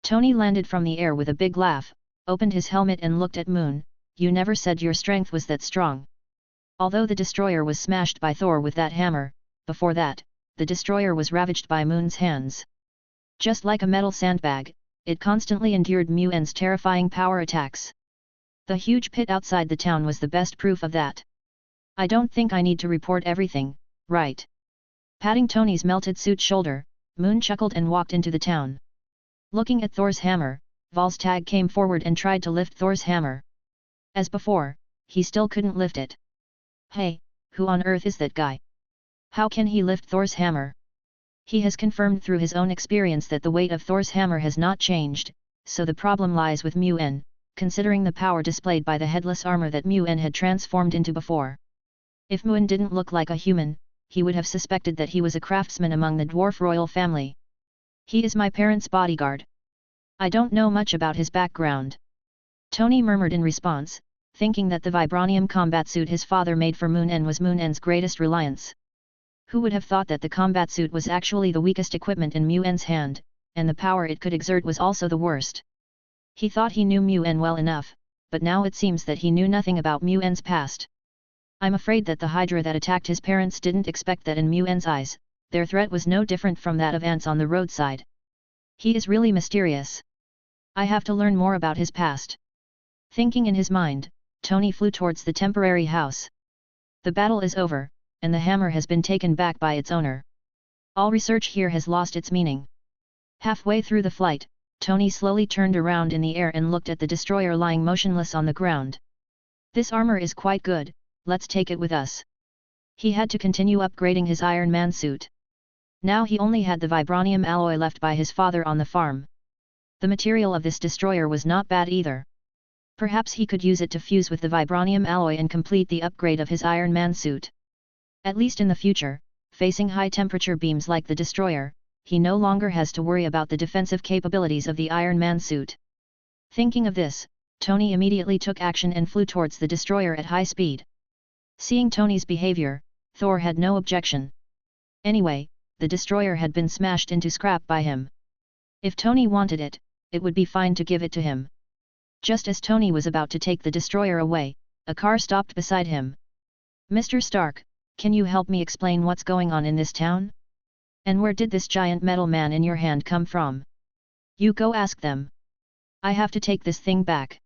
Tony landed from the air with a big laugh, opened his helmet and looked at Moon. You never said your strength was that strong. Although the destroyer was smashed by Thor with that hammer, before that, the destroyer was ravaged by Moon's hands. Just like a metal sandbag, it constantly endured Mu-En's terrifying power attacks. The huge pit outside the town was the best proof of that. I don't think I need to report everything, right? Patting Tony's melted suit shoulder, Moon chuckled and walked into the town. Looking at Thor's hammer, Volstagg came forward and tried to lift Thor's hammer. As before, he still couldn't lift it. Hey, who on earth is that guy? How can he lift Thor's hammer? He has confirmed through his own experience that the weight of Thor's hammer has not changed, so the problem lies with Mu-En, considering the power displayed by the headless armor that Mu-En had transformed into before. If Mu-En didn't look like a human, he would have suspected that he was a craftsman among the dwarf royal family. He is my parents' bodyguard. I don't know much about his background. Tony murmured in response, thinking that the vibranium combat suit his father made for Mu-En was Mu-En's greatest reliance. Who would have thought that the combat suit was actually the weakest equipment in Mu-En's hand, and the power it could exert was also the worst. He thought he knew Mu-En well enough, but now it seems that he knew nothing about Mu-En's past. I'm afraid that the Hydra that attacked his parents didn't expect that in Mu-En's eyes, their threat was no different from that of ants on the roadside. He is really mysterious. I have to learn more about his past. Thinking in his mind, Tony flew towards the temporary house. The battle is over, and the hammer has been taken back by its owner. All research here has lost its meaning. Halfway through the flight, Tony slowly turned around in the air and looked at the destroyer lying motionless on the ground. This armor is quite good, let's take it with us. He had to continue upgrading his Iron Man suit. Now he only had the vibranium alloy left by his father on the farm. The material of this destroyer was not bad either. Perhaps he could use it to fuse with the vibranium alloy and complete the upgrade of his Iron Man suit. At least in the future, facing high-temperature beams like the destroyer, he no longer has to worry about the defensive capabilities of the Iron Man suit. Thinking of this, Tony immediately took action and flew towards the destroyer at high speed. Seeing Tony's behavior, Thor had no objection. Anyway, the destroyer had been smashed into scrap by him. If Tony wanted it, it would be fine to give it to him. Just as Tony was about to take the destroyer away, a car stopped beside him. Mr. Stark, Can you help me explain what's going on in this town? And where did this giant metal man in your hand come from? You go ask them. I have to take this thing back.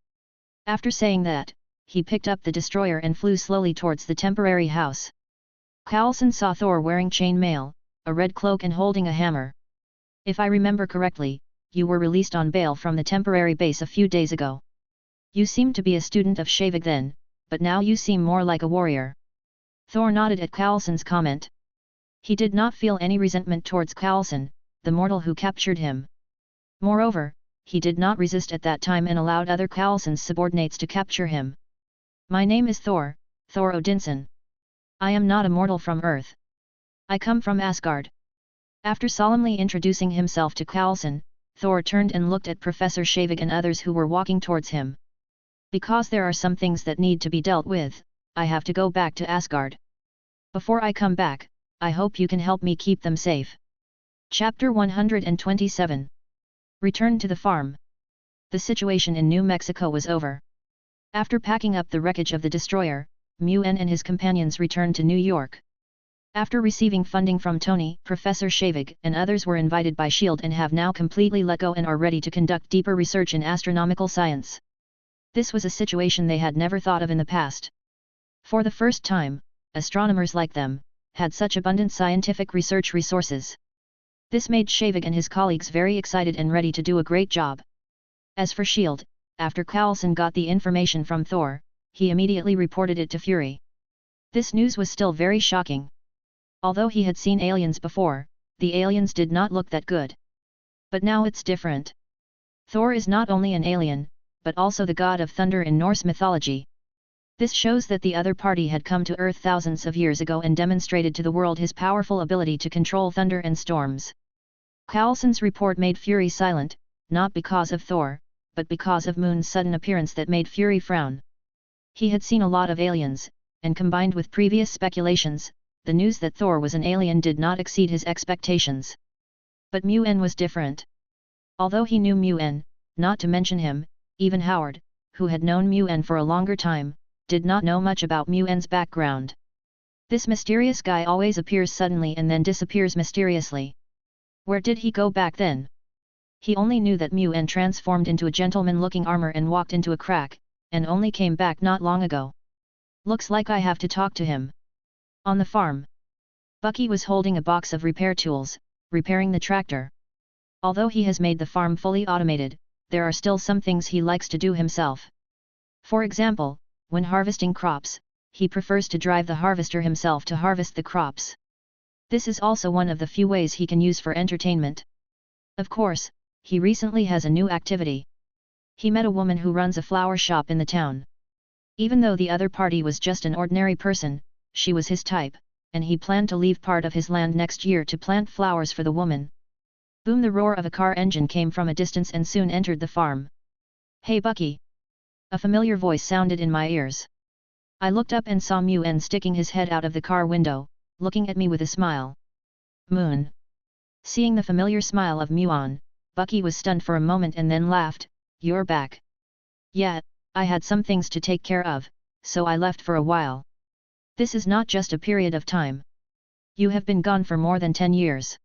After saying that, he picked up the destroyer and flew slowly towards the temporary house. Coulson saw Thor wearing chainmail, a red cloak and holding a hammer. If I remember correctly, you were released on bail from the temporary base a few days ago. You seemed to be a student of Shavik then, but now you seem more like a warrior. Thor nodded at Coulson's comment. He did not feel any resentment towards Coulson, the mortal who captured him. Moreover, he did not resist at that time and allowed other Coulson's subordinates to capture him. My name is Thor, Thor Odinson. I am not a mortal from Earth. I come from Asgard. After solemnly introducing himself to Coulson, Thor turned and looked at Professor Shavik and others who were walking towards him. Because there are some things that need to be dealt with, I have to go back to Asgard. Before I come back, I hope you can help me keep them safe. Chapter 127. Return to the farm. The situation in New Mexico was over. After packing up the wreckage of the destroyer, Muen and his companions returned to New York. After receiving funding from Tony, Professor Shavik and others were invited by SHIELD and have now completely let go and are ready to conduct deeper research in astronomical science. This was a situation they had never thought of in the past. For the first time, astronomers like them had such abundant scientific research resources. This made Shavik and his colleagues very excited and ready to do a great job. As for SHIELD, after Coulson got the information from Thor, he immediately reported it to Fury. This news was still very shocking. Although he had seen aliens before, the aliens did not look that good. But now it's different. Thor is not only an alien, but also the god of thunder in Norse mythology. This shows that the other party had come to Earth thousands of years ago and demonstrated to the world his powerful ability to control thunder and storms. Coulson's report made Fury silent, not because of Thor, but because of Moon's sudden appearance that made Fury frown. He had seen a lot of aliens, and combined with previous speculations, the news that Thor was an alien did not exceed his expectations. But Muen was different. Although he knew Muen, not to mention him, even Howard, who had known Muen for a longer time, did not know much about Muen's background. This mysterious guy always appears suddenly and then disappears mysteriously. Where did he go back then? He only knew that Muen transformed into a gentleman-looking armor and walked into a crack, and only came back not long ago. Looks like I have to talk to him. On the farm, Bucky was holding a box of repair tools, repairing the tractor. Although he has made the farm fully automated, there are still some things he likes to do himself. For example, when harvesting crops, he prefers to drive the harvester himself to harvest the crops. This is also one of the few ways he can use for entertainment. Of course, he recently has a new activity. He met a woman who runs a flower shop in the town. Even though the other party was just an ordinary person, she was his type, and he planned to leave part of his land next year to plant flowers for the woman. Boom! The roar of a car engine came from a distance and soon entered the farm. Hey Bucky! A familiar voice sounded in my ears. I looked up and saw Muen sticking his head out of the car window, looking at me with a smile. Moon! Seeing the familiar smile of Muen, Bucky was stunned for a moment and then laughed. You're back. Yeah, I had some things to take care of, so I left for a while. This is not just a period of time. You have been gone for more than 10 years.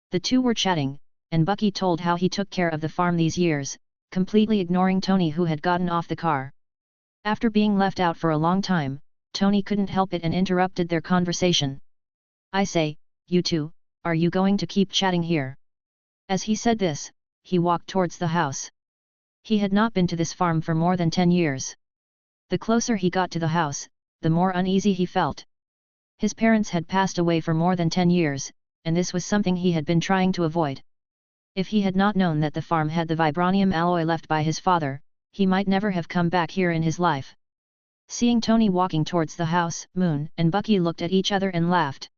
The two were chatting, and Bucky told how he took care of the farm these years, completely ignoring Tony who had gotten off the car. After being left out for a long time, Tony couldn't help it and interrupted their conversation. I say, you two, are you going to keep chatting here? As he said this, he walked towards the house. He had not been to this farm for more than 10 years. The closer he got to the house, the more uneasy he felt. His parents had passed away for more than 10 years, and this was something he had been trying to avoid. If he had not known that the farm had the vibranium alloy left by his father, he might never have come back here in his life. Seeing Tony walking towards the house, Moon and Bucky looked at each other and laughed.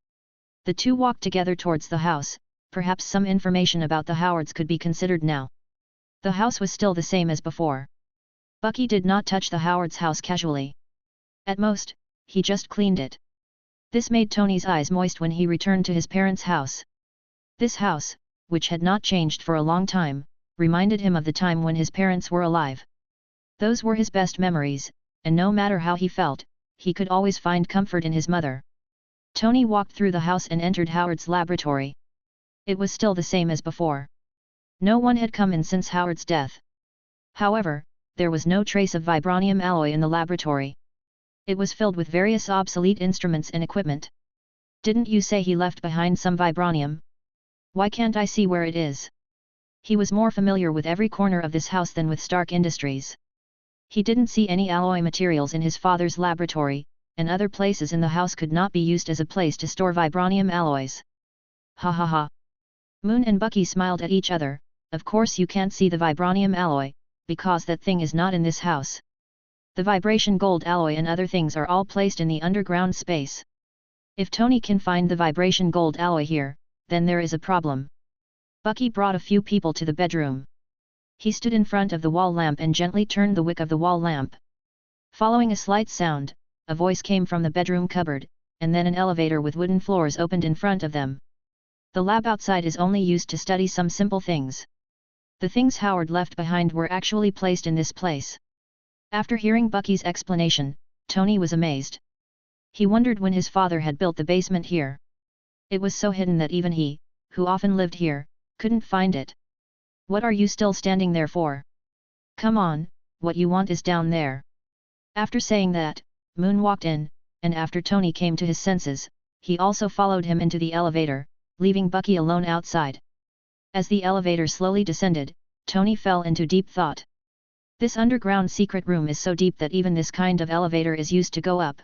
The two walked together towards the house. Perhaps some information about the Howards could be considered now. The house was still the same as before. Bucky did not touch the Howards' house casually. At most, he just cleaned it. This made Tony's eyes moist when he returned to his parents' house. This house, which had not changed for a long time, reminded him of the time when his parents were alive. Those were his best memories, and no matter how he felt, he could always find comfort in his mother. Tony walked through the house and entered Howard's laboratory. It was still the same as before. No one had come in since Howard's death. However, there was no trace of vibranium alloy in the laboratory. It was filled with various obsolete instruments and equipment. Didn't you say he left behind some vibranium? Why can't I see where it is? He was more familiar with every corner of this house than with Stark Industries. He didn't see any alloy materials in his father's laboratory, and other places in the house could not be used as a place to store vibranium alloys. Ha ha ha. Moon and Bucky smiled at each other. Of course you can't see the vibranium alloy, because that thing is not in this house. The vibration gold alloy and other things are all placed in the underground space. If Tony can find the vibration gold alloy here, then there is a problem. Bucky brought a few people to the bedroom. He stood in front of the wall lamp and gently turned the wick of the wall lamp. Following a slight sound, a voice came from the bedroom cupboard, and then an elevator with wooden floors opened in front of them. The lab outside is only used to study some simple things. The things Howard left behind were actually placed in this place. After hearing Bucky's explanation, Tony was amazed. He wondered when his father had built the basement here. It was so hidden that even he, who often lived here, couldn't find it. What are you still standing there for? Come on, what you want is down there. After saying that, Moon walked in, and after Tony came to his senses, he also followed him into the elevator, leaving Bucky alone outside. As the elevator slowly descended, Tony fell into deep thought. This underground secret room is so deep that even this kind of elevator is used to go up.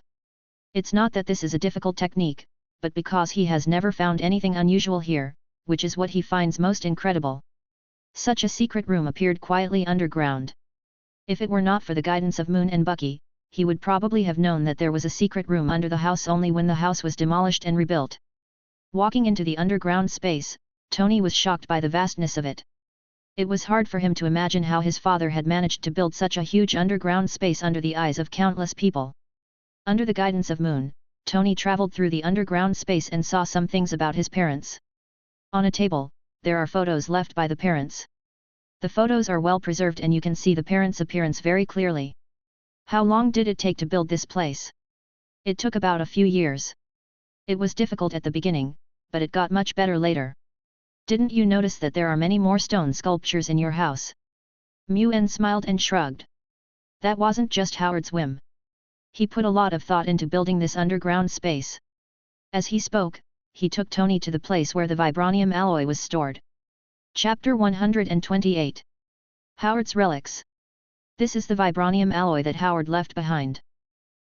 It's not that this is a difficult technique, but because he has never found anything unusual here, which is what he finds most incredible. Such a secret room appeared quietly underground. If it were not for the guidance of Moon and Bucky, he would probably have known that there was a secret room under the house only when the house was demolished and rebuilt. Walking into the underground space, Tony was shocked by the vastness of it. It was hard for him to imagine how his father had managed to build such a huge underground space under the eyes of countless people. Under the guidance of Moon, Tony traveled through the underground space and saw some things about his parents. On a table, there are photos left by the parents. The photos are well preserved and you can see the parents' appearance very clearly. How long did it take to build this place? It took about a few years. It was difficult at the beginning, but it got much better later. Didn't you notice that there are many more stone sculptures in your house? Muen smiled and shrugged. That wasn't just Howard's whim. He put a lot of thought into building this underground space. As he spoke, he took Tony to the place where the vibranium alloy was stored. Chapter 128. Howard's Relics. This is the vibranium alloy that Howard left behind.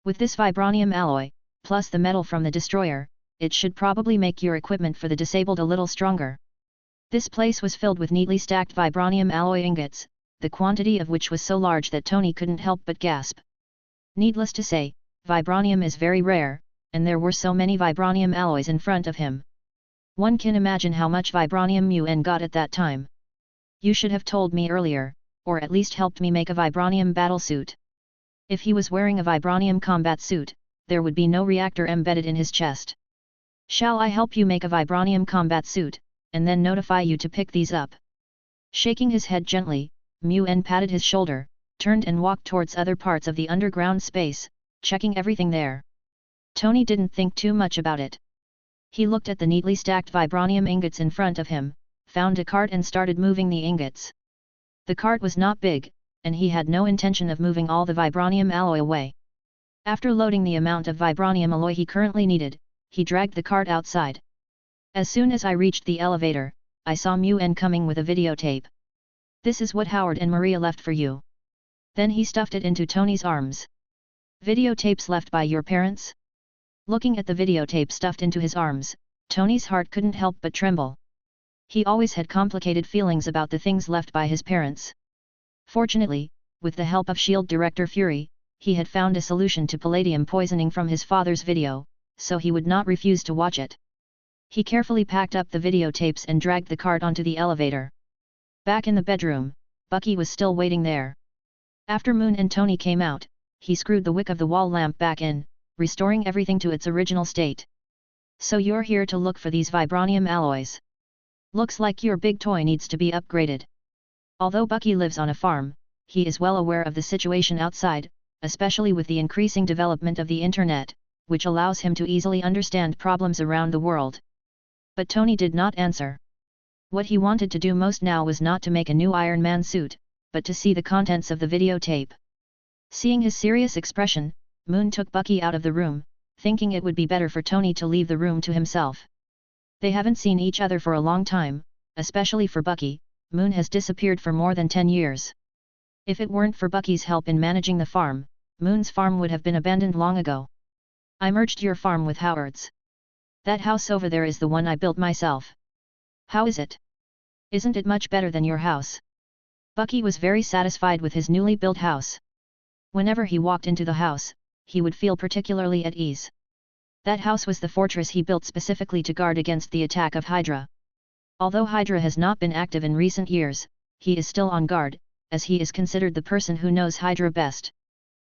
With this vibranium alloy, plus the metal from the destroyer, it should probably make your equipment for the disabled a little stronger. This place was filled with neatly stacked vibranium alloy ingots, the quantity of which was so large that Tony couldn't help but gasp. Needless to say, vibranium is very rare, and there were so many vibranium alloys in front of him. One can imagine how much vibranium Muen got at that time. You should have told me earlier, or at least helped me make a vibranium battlesuit. If he was wearing a vibranium combat suit, there would be no reactor embedded in his chest. Shall I help you make a vibranium combat suit, and then notify you to pick these up? Shaking his head gently, Muen patted his shoulder, turned and walked towards other parts of the underground space, checking everything there. Tony didn't think too much about it. He looked at the neatly stacked vibranium ingots in front of him, found a cart and started moving the ingots. The cart was not big, and he had no intention of moving all the vibranium alloy away. After loading the amount of vibranium alloy he currently needed, he dragged the cart outside. As soon as I reached the elevator, I saw Muen coming with a videotape. This is what Howard and Maria left for you. Then he stuffed it into Tony's arms. Videotapes left by your parents? Looking at the videotape stuffed into his arms, Tony's heart couldn't help but tremble. He always had complicated feelings about the things left by his parents. Fortunately, with the help of S.H.I.E.L.D. Director Fury, he had found a solution to palladium poisoning from his father's video, so he would not refuse to watch it. He carefully packed up the videotapes and dragged the cart onto the elevator. Back in the bedroom, Bucky was still waiting there. After Moon and Tony came out, he screwed the wick of the wall lamp back in, restoring everything to its original state. So you're here to look for these vibranium alloys. Looks like your big toy needs to be upgraded. Although Bucky lives on a farm, he is well aware of the situation outside, especially with the increasing development of the internet, which allows him to easily understand problems around the world. But Tony did not answer. What he wanted to do most now was not to make a new Iron Man suit, but to see the contents of the videotape. Seeing his serious expression, Moon took Bucky out of the room, thinking it would be better for Tony to leave the room to himself. They haven't seen each other for a long time, especially for Bucky. Moon has disappeared for more than 10 years. If it weren't for Bucky's help in managing the farm, Moon's farm would have been abandoned long ago. I merged your farm with Howard's. That house over there is the one I built myself. How is it? Isn't it much better than your house? Bucky was very satisfied with his newly built house. Whenever he walked into the house, he would feel particularly at ease. That house was the fortress he built specifically to guard against the attack of Hydra. Although Hydra has not been active in recent years, he is still on guard, as he is considered the person who knows Hydra best.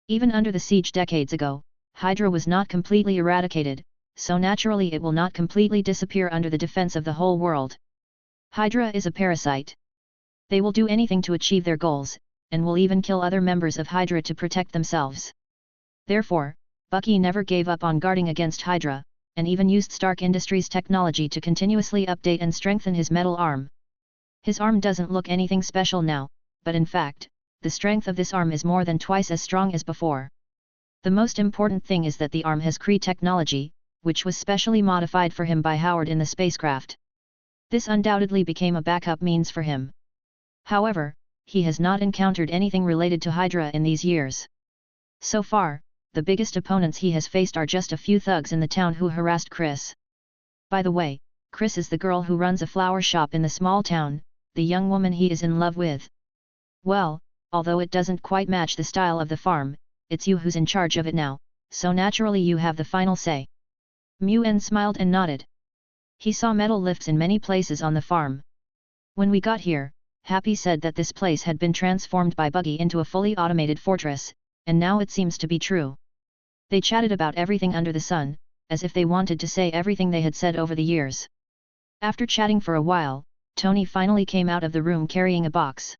Even under the siege decades ago, Hydra was not completely eradicated, so naturally it will not completely disappear under the defense of the whole world. Hydra is a parasite. They will do anything to achieve their goals, and will even kill other members of Hydra to protect themselves. Therefore, Bucky never gave up on guarding against Hydra, and even used Stark Industries technology to continuously update and strengthen his metal arm. His arm doesn't look anything special now, but in fact, the strength of this arm is more than twice as strong as before. The most important thing is that the arm has Kree technology, which was specially modified for him by Howard in the spacecraft. This undoubtedly became a backup means for him. However, he has not encountered anything related to Hydra in these years. So far, the biggest opponents he has faced are just a few thugs in the town who harassed Chris. By the way, Chris is the girl who runs a flower shop in the small town, the young woman he is in love with. Well, although it doesn't quite match the style of the farm, it's you who's in charge of it now, so naturally you have the final say. Muen smiled and nodded. He saw metal lifts in many places on the farm. When we got here, Happy said that this place had been transformed by Buggy into a fully automated fortress, and now it seems to be true. They chatted about everything under the sun, as if they wanted to say everything they had said over the years. After chatting for a while, Tony finally came out of the room carrying a box.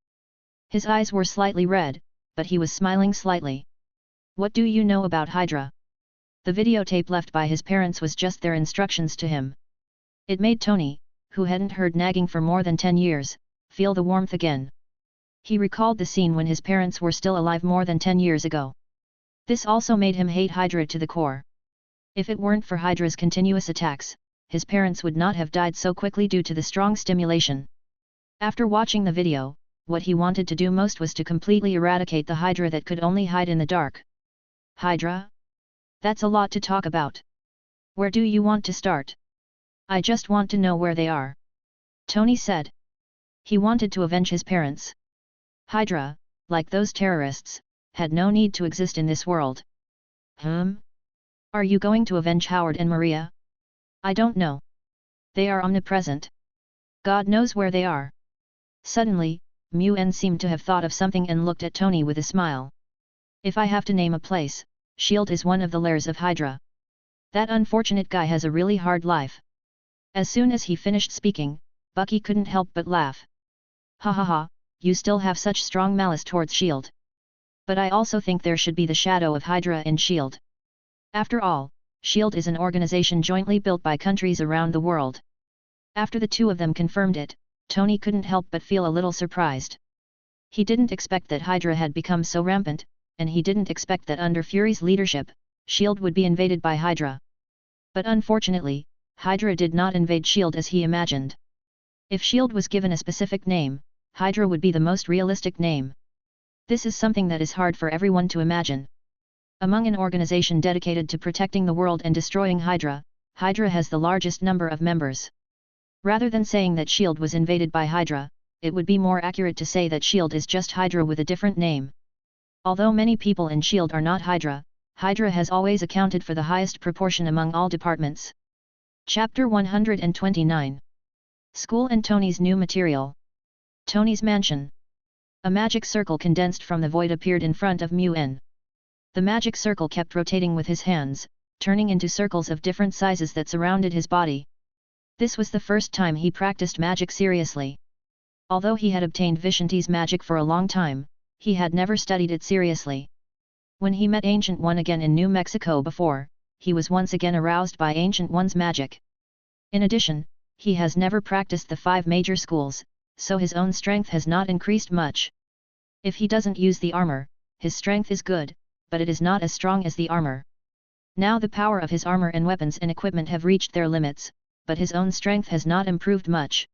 His eyes were slightly red, but he was smiling slightly. What do you know about Hydra? The videotape left by his parents was just their instructions to him. It made Tony, who hadn't heard nagging for more than 10 years, feel the warmth again. He recalled the scene when his parents were still alive more than 10 years ago. This also made him hate Hydra to the core. If it weren't for Hydra's continuous attacks, his parents would not have died so quickly due to the strong stimulation. After watching the video, what he wanted to do most was to completely eradicate the Hydra that could only hide in the dark. Hydra? That's a lot to talk about. Where do you want to start? I just want to know where they are. Tony said. He wanted to avenge his parents. Hydra, like those terrorists, had no need to exist in this world. Are you going to avenge Howard and Maria? I don't know. They are omnipresent. God knows where they are. Suddenly, Muen seemed to have thought of something and looked at Tony with a smile. If I have to name a place, S.H.I.E.L.D. is one of the lairs of Hydra. That unfortunate guy has a really hard life. As soon as he finished speaking, Bucky couldn't help but laugh. Ha ha ha, you still have such strong malice towards S.H.I.E.L.D. But I also think there should be the shadow of Hydra in S.H.I.E.L.D. After all, S.H.I.E.L.D. is an organization jointly built by countries around the world. After the two of them confirmed it, Tony couldn't help but feel a little surprised. He didn't expect that Hydra had become so rampant, and he didn't expect that under Fury's leadership, S.H.I.E.L.D. would be invaded by Hydra. But unfortunately, Hydra did not invade S.H.I.E.L.D. as he imagined. If S.H.I.E.L.D. was given a specific name, Hydra would be the most realistic name. This is something that is hard for everyone to imagine. Among an organization dedicated to protecting the world and destroying Hydra, Hydra has the largest number of members. Rather than saying that S.H.I.E.L.D. was invaded by Hydra, it would be more accurate to say that S.H.I.E.L.D. is just Hydra with a different name. Although many people in S.H.I.E.L.D. are not Hydra, Hydra has always accounted for the highest proportion among all departments. Chapter 129. School and Tony's new material. Tony's mansion. A magic circle condensed from the void appeared in front of Muen. The magic circle kept rotating with his hands, turning into circles of different sizes that surrounded his body. This was the first time he practiced magic seriously. Although he had obtained Vishanti's magic for a long time, he had never studied it seriously. When he met Ancient One again in New Mexico before, he was once again aroused by Ancient One's magic. In addition, he has never practiced the 5 major schools, so his own strength has not increased much. If he doesn't use the armor, his strength is good, but it is not as strong as the armor. Now the power of his armor and weapons and equipment have reached their limits, but his own strength has not improved much.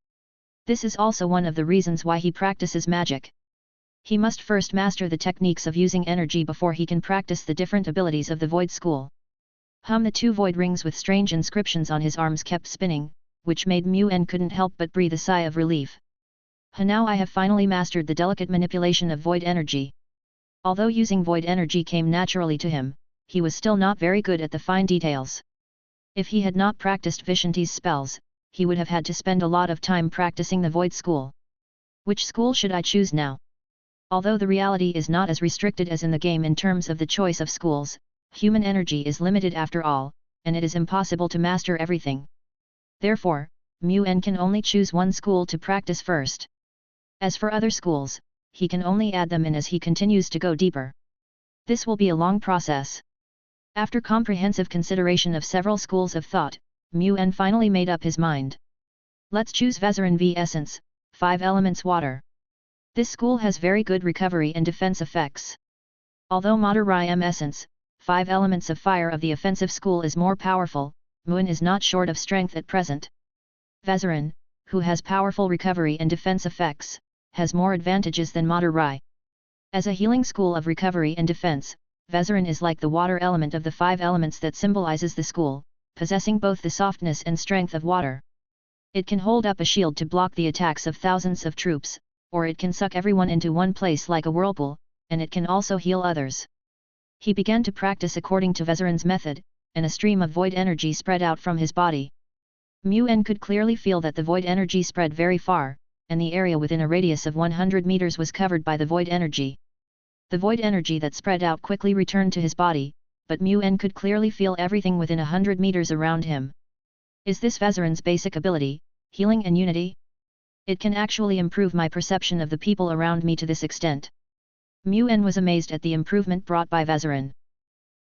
This is also one of the reasons why he practices magic. He must first master the techniques of using energy before he can practice the different abilities of the Void School. The 2 void rings with strange inscriptions on his arms kept spinning, which made Mu-En couldn't help but breathe a sigh of relief. Now I have finally mastered the delicate manipulation of void energy. Although using void energy came naturally to him, he was still not very good at the fine details. If he had not practiced Vishanti's spells, he would have had to spend a lot of time practicing the Void School. Which school should I choose now? Although the reality is not as restricted as in the game in terms of the choice of schools, human energy is limited after all, and it is impossible to master everything. Therefore, Mu-En can only choose one school to practice first. As for other schools, he can only add them in as he continues to go deeper. This will be a long process. After comprehensive consideration of several schools of thought, Mu-En finally made up his mind. Let's choose Vezarin V Essence, 5 elements water. This school has very good recovery and defense effects. Although Madurai M Essence, 5 elements of fire of the offensive school is more powerful, Mu-En is not short of strength at present. Vezarin, who has powerful recovery and defense effects, has more advantages than Madurai. As a healing school of recovery and defense, Vezarin is like the water element of the 5 elements that symbolizes the school, possessing both the softness and strength of water. It can hold up a shield to block the attacks of thousands of troops, or it can suck everyone into one place like a whirlpool, and it can also heal others. He began to practice according to Vezarin's method, and a stream of void energy spread out from his body. Mu-En could clearly feel that the void energy spread very far, and the area within a radius of 100 meters was covered by the void energy. The void energy that spread out quickly returned to his body, but Mu-En could clearly feel everything within 100 meters around him. Is this Vezarin's basic ability, healing and unity? It can actually improve my perception of the people around me to this extent. Mu-En was amazed at the improvement brought by Vezarin.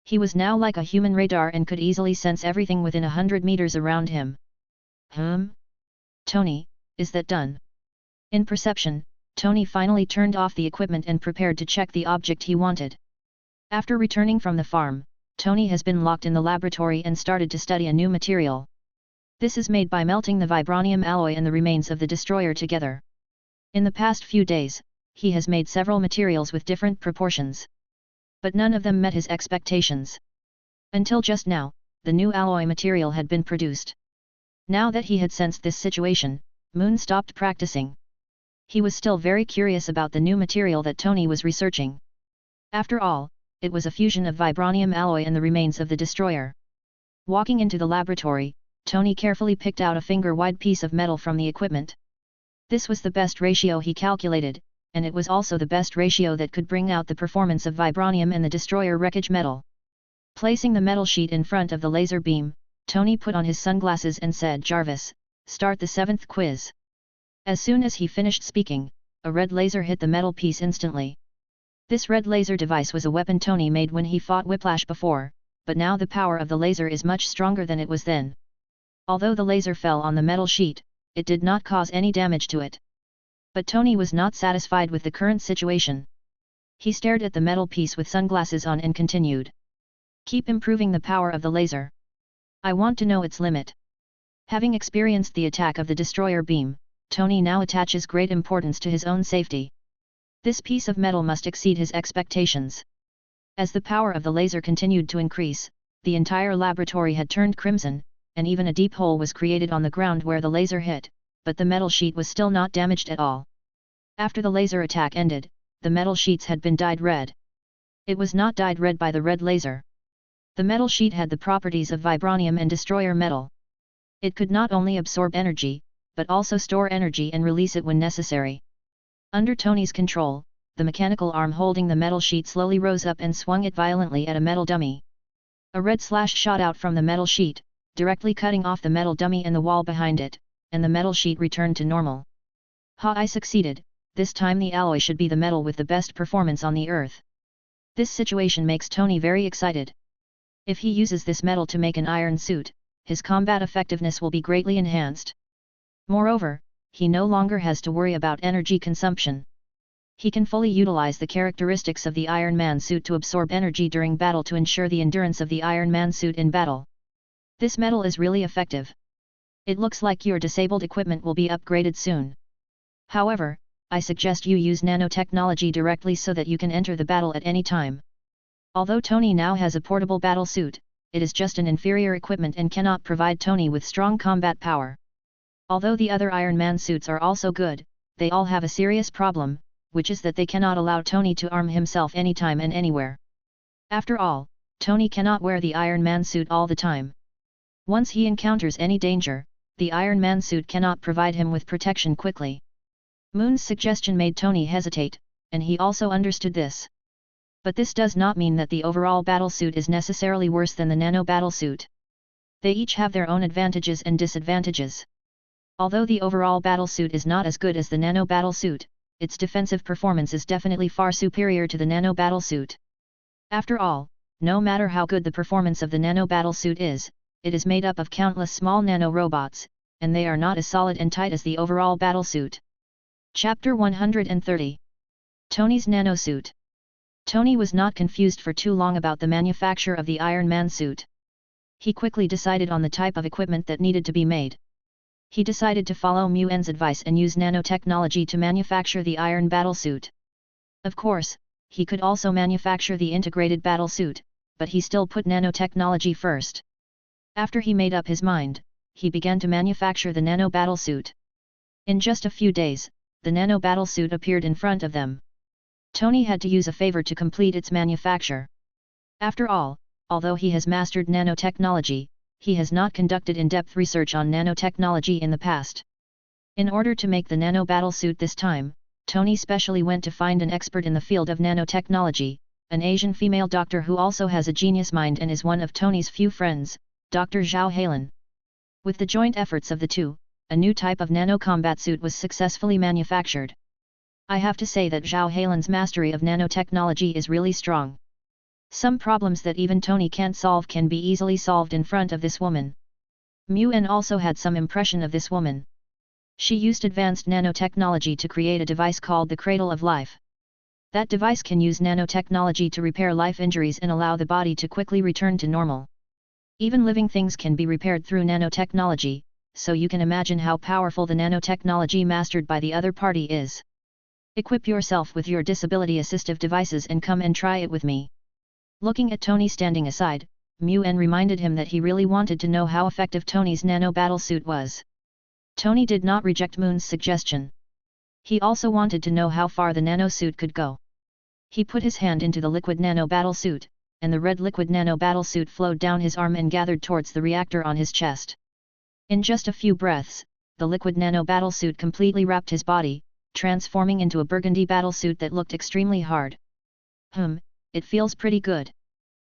He was now like a human radar and could easily sense everything within 100 meters around him. Tony, is that done? In perception, Tony finally turned off the equipment and prepared to check the object he wanted. After returning from the farm, Tony has been locked in the laboratory and started to study a new material. This is made by melting the vibranium alloy and the remains of the destroyer together. In the past few days, he has made several materials with different proportions. But none of them met his expectations. Until just now, the new alloy material had been produced. Now that he had sensed this situation, Moon stopped practicing. He was still very curious about the new material that Tony was researching. After all, it was a fusion of vibranium alloy and the remains of the destroyer. Walking into the laboratory, Tony carefully picked out a finger-wide piece of metal from the equipment. This was the best ratio he calculated, and it was also the best ratio that could bring out the performance of vibranium and the destroyer wreckage metal. Placing the metal sheet in front of the laser beam, Tony put on his sunglasses and said, "Jarvis, start the 7th quiz." As soon as he finished speaking, a red laser hit the metal piece instantly. This red laser device was a weapon Tony made when he fought Whiplash before, but now the power of the laser is much stronger than it was then. Although the laser fell on the metal sheet, it did not cause any damage to it. But Tony was not satisfied with the current situation. He stared at the metal piece with sunglasses on and continued. "Keep improving the power of the laser. I want to know its limit." Having experienced the attack of the destroyer beam, Tony now attaches great importance to his own safety. This piece of metal must exceed his expectations. As the power of the laser continued to increase, the entire laboratory had turned crimson, and even a deep hole was created on the ground where the laser hit, but the metal sheet was still not damaged at all. After the laser attack ended, the metal sheets had been dyed red. It was not dyed red by the red laser. The metal sheet had the properties of vibranium and destroyer metal. It could not only absorb energy, but also store energy and release it when necessary. Under Tony's control, the mechanical arm holding the metal sheet slowly rose up and swung it violently at a metal dummy. A red slash shot out from the metal sheet, directly cutting off the metal dummy and the wall behind it, and the metal sheet returned to normal. I succeeded, this time the alloy should be the metal with the best performance on the earth. This situation makes Tony very excited. If he uses this metal to make an iron suit, his combat effectiveness will be greatly enhanced. Moreover, he no longer has to worry about energy consumption. He can fully utilize the characteristics of the Iron Man suit to absorb energy during battle to ensure the endurance of the Iron Man suit in battle. This metal is really effective. It looks like your disabled equipment will be upgraded soon. However, I suggest you use nanotechnology directly so that you can enter the battle at any time. Although Tony now has a portable battle suit, it is just an inferior equipment and cannot provide Tony with strong combat power. Although the other Iron Man suits are also good, they all have a serious problem, which is that they cannot allow Tony to arm himself anytime and anywhere. After all, Tony cannot wear the Iron Man suit all the time. Once he encounters any danger, the Iron Man suit cannot provide him with protection quickly. Moon's suggestion made Tony hesitate, and he also understood this. But this does not mean that the overall battlesuit is necessarily worse than the nano battlesuit. They each have their own advantages and disadvantages. Although the overall battlesuit is not as good as the nano battlesuit, its defensive performance is definitely far superior to the nano battlesuit. After all, no matter how good the performance of the nano battlesuit is, it is made up of countless small nano robots, and they are not as solid and tight as the overall battlesuit. Chapter 130. Tony's nanosuit. Tony was not confused for too long about the manufacture of the Iron Man suit. He quickly decided on the type of equipment that needed to be made. He decided to follow Muen's advice and use nanotechnology to manufacture the Iron Battlesuit. Of course, he could also manufacture the integrated battlesuit, but he still put nanotechnology first. After he made up his mind, he began to manufacture the nano battlesuit. In just a few days, the nano battlesuit appeared in front of them. Tony had to use a favor to complete its manufacture. After all, although he has mastered nanotechnology, he has not conducted in-depth research on nanotechnology in the past. In order to make the nano battlesuit this time, Tony specially went to find an expert in the field of nanotechnology, an Asian female doctor who also has a genius mind and is one of Tony's few friends, Dr. Zhao Hailan. With the joint efforts of the two, a new type of nano-combat suit was successfully manufactured. I have to say that Zhao Hailan's mastery of nanotechnology is really strong. Some problems that even Tony can't solve can be easily solved in front of this woman. Muen also had some impression of this woman. She used advanced nanotechnology to create a device called the Cradle of Life. That device can use nanotechnology to repair life injuries and allow the body to quickly return to normal. Even living things can be repaired through nanotechnology, so you can imagine how powerful the nanotechnology mastered by the other party is. Equip yourself with your disability assistive devices and come and try it with me. Looking at Tony standing aside, Muen reminded him that he really wanted to know how effective Tony's nano battlesuit was. Tony did not reject Moon's suggestion. He also wanted to know how far the nanosuit could go. He put his hand into the liquid nano battlesuit, and the red liquid nano battlesuit flowed down his arm and gathered towards the reactor on his chest. In just a few breaths, the liquid nano battlesuit completely wrapped his body, transforming into a burgundy battlesuit that looked extremely hard. It feels pretty good.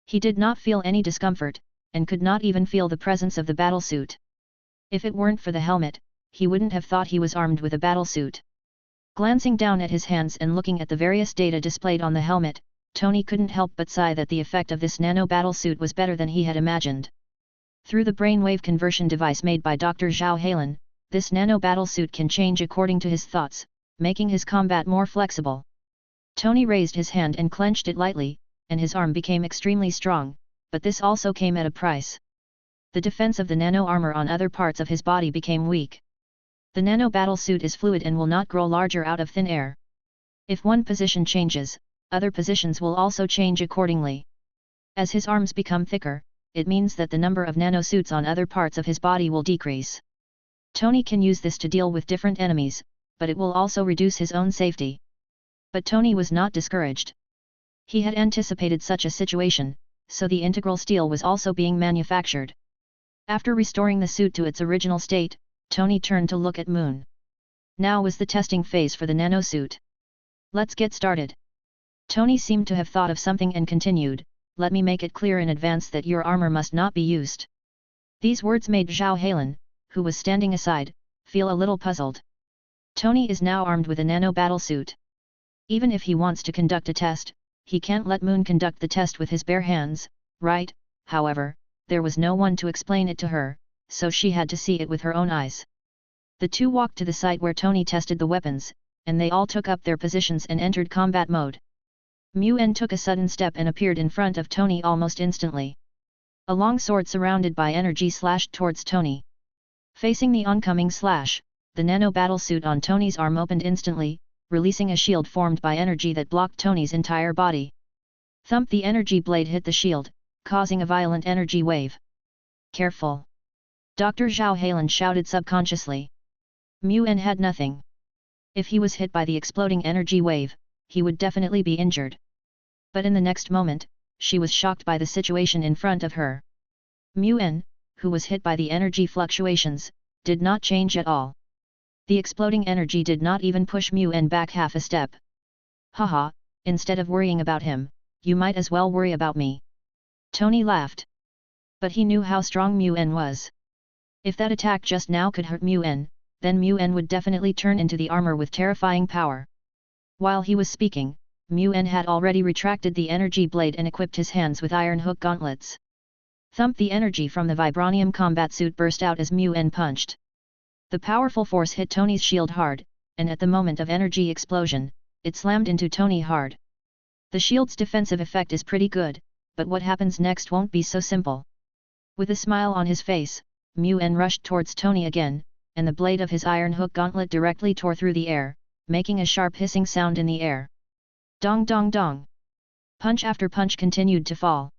He did not feel any discomfort, and could not even feel the presence of the battlesuit. If it weren't for the helmet, he wouldn't have thought he was armed with a battlesuit. Glancing down at his hands and looking at the various data displayed on the helmet, Tony couldn't help but sigh that the effect of this nano battlesuit was better than he had imagined. Through the brainwave conversion device made by Dr. Zhao Hailan, this nano battlesuit can change according to his thoughts, making his combat more flexible. Tony raised his hand and clenched it lightly, and his arm became extremely strong, but this also came at a price. The defense of the nano armor on other parts of his body became weak. The nano battlesuit is fluid and will not grow larger out of thin air. If one position changes, other positions will also change accordingly. As his arms become thicker, it means that the number of nanosuits on other parts of his body will decrease. Tony can use this to deal with different enemies, but it will also reduce his own safety. But Tony was not discouraged. He had anticipated such a situation, so the integral steel was also being manufactured. After restoring the suit to its original state, Tony turned to look at Moon. Now was the testing phase for the nanosuit. Let's get started. Tony seemed to have thought of something and continued, let me make it clear in advance that your armor must not be used. These words made Zhao Hailan, who was standing aside, feel a little puzzled. Tony is now armed with a nano battlesuit. Even if he wants to conduct a test, he can't let Moon conduct the test with his bare hands, right? however, there was no one to explain it to her, so she had to see it with her own eyes. The two walked to the site where Tony tested the weapons, and they all took up their positions and entered combat mode. Mu-En took a sudden step and appeared in front of Tony almost instantly. A long sword surrounded by energy slashed towards Tony. Facing the oncoming slash, the nano battlesuit on Tony's arm opened instantly, releasing a shield formed by energy that blocked Tony's entire body. Thump! The energy blade hit the shield, causing a violent energy wave. Careful! Dr. Zhao Hailan shouted subconsciously. Mu-En had nothing. If he was hit by the exploding energy wave, he would definitely be injured. But in the next moment, she was shocked by the situation in front of her. Mu-En, who was hit by the energy fluctuations, did not change at all. The exploding energy did not even push Mu-En back half a step. Haha, instead of worrying about him, you might as well worry about me. Tony laughed. But he knew how strong Mu-En was. If that attack just now could hurt Mu-En, then Mu-En would definitely turn into the armor with terrifying power. While he was speaking, Mu-En had already retracted the energy blade and equipped his hands with iron hook gauntlets. Thump! The energy from the vibranium combat suit burst out as Mu-En punched. The powerful force hit Tony's shield hard, and at the moment of energy explosion, it slammed into Tony hard. The shield's defensive effect is pretty good, but what happens next won't be so simple. With a smile on his face, Mu-En rushed towards Tony again, and the blade of his iron hook gauntlet directly tore through the air, making a sharp hissing sound in the air. Dong dong dong! Punch after punch continued to fall.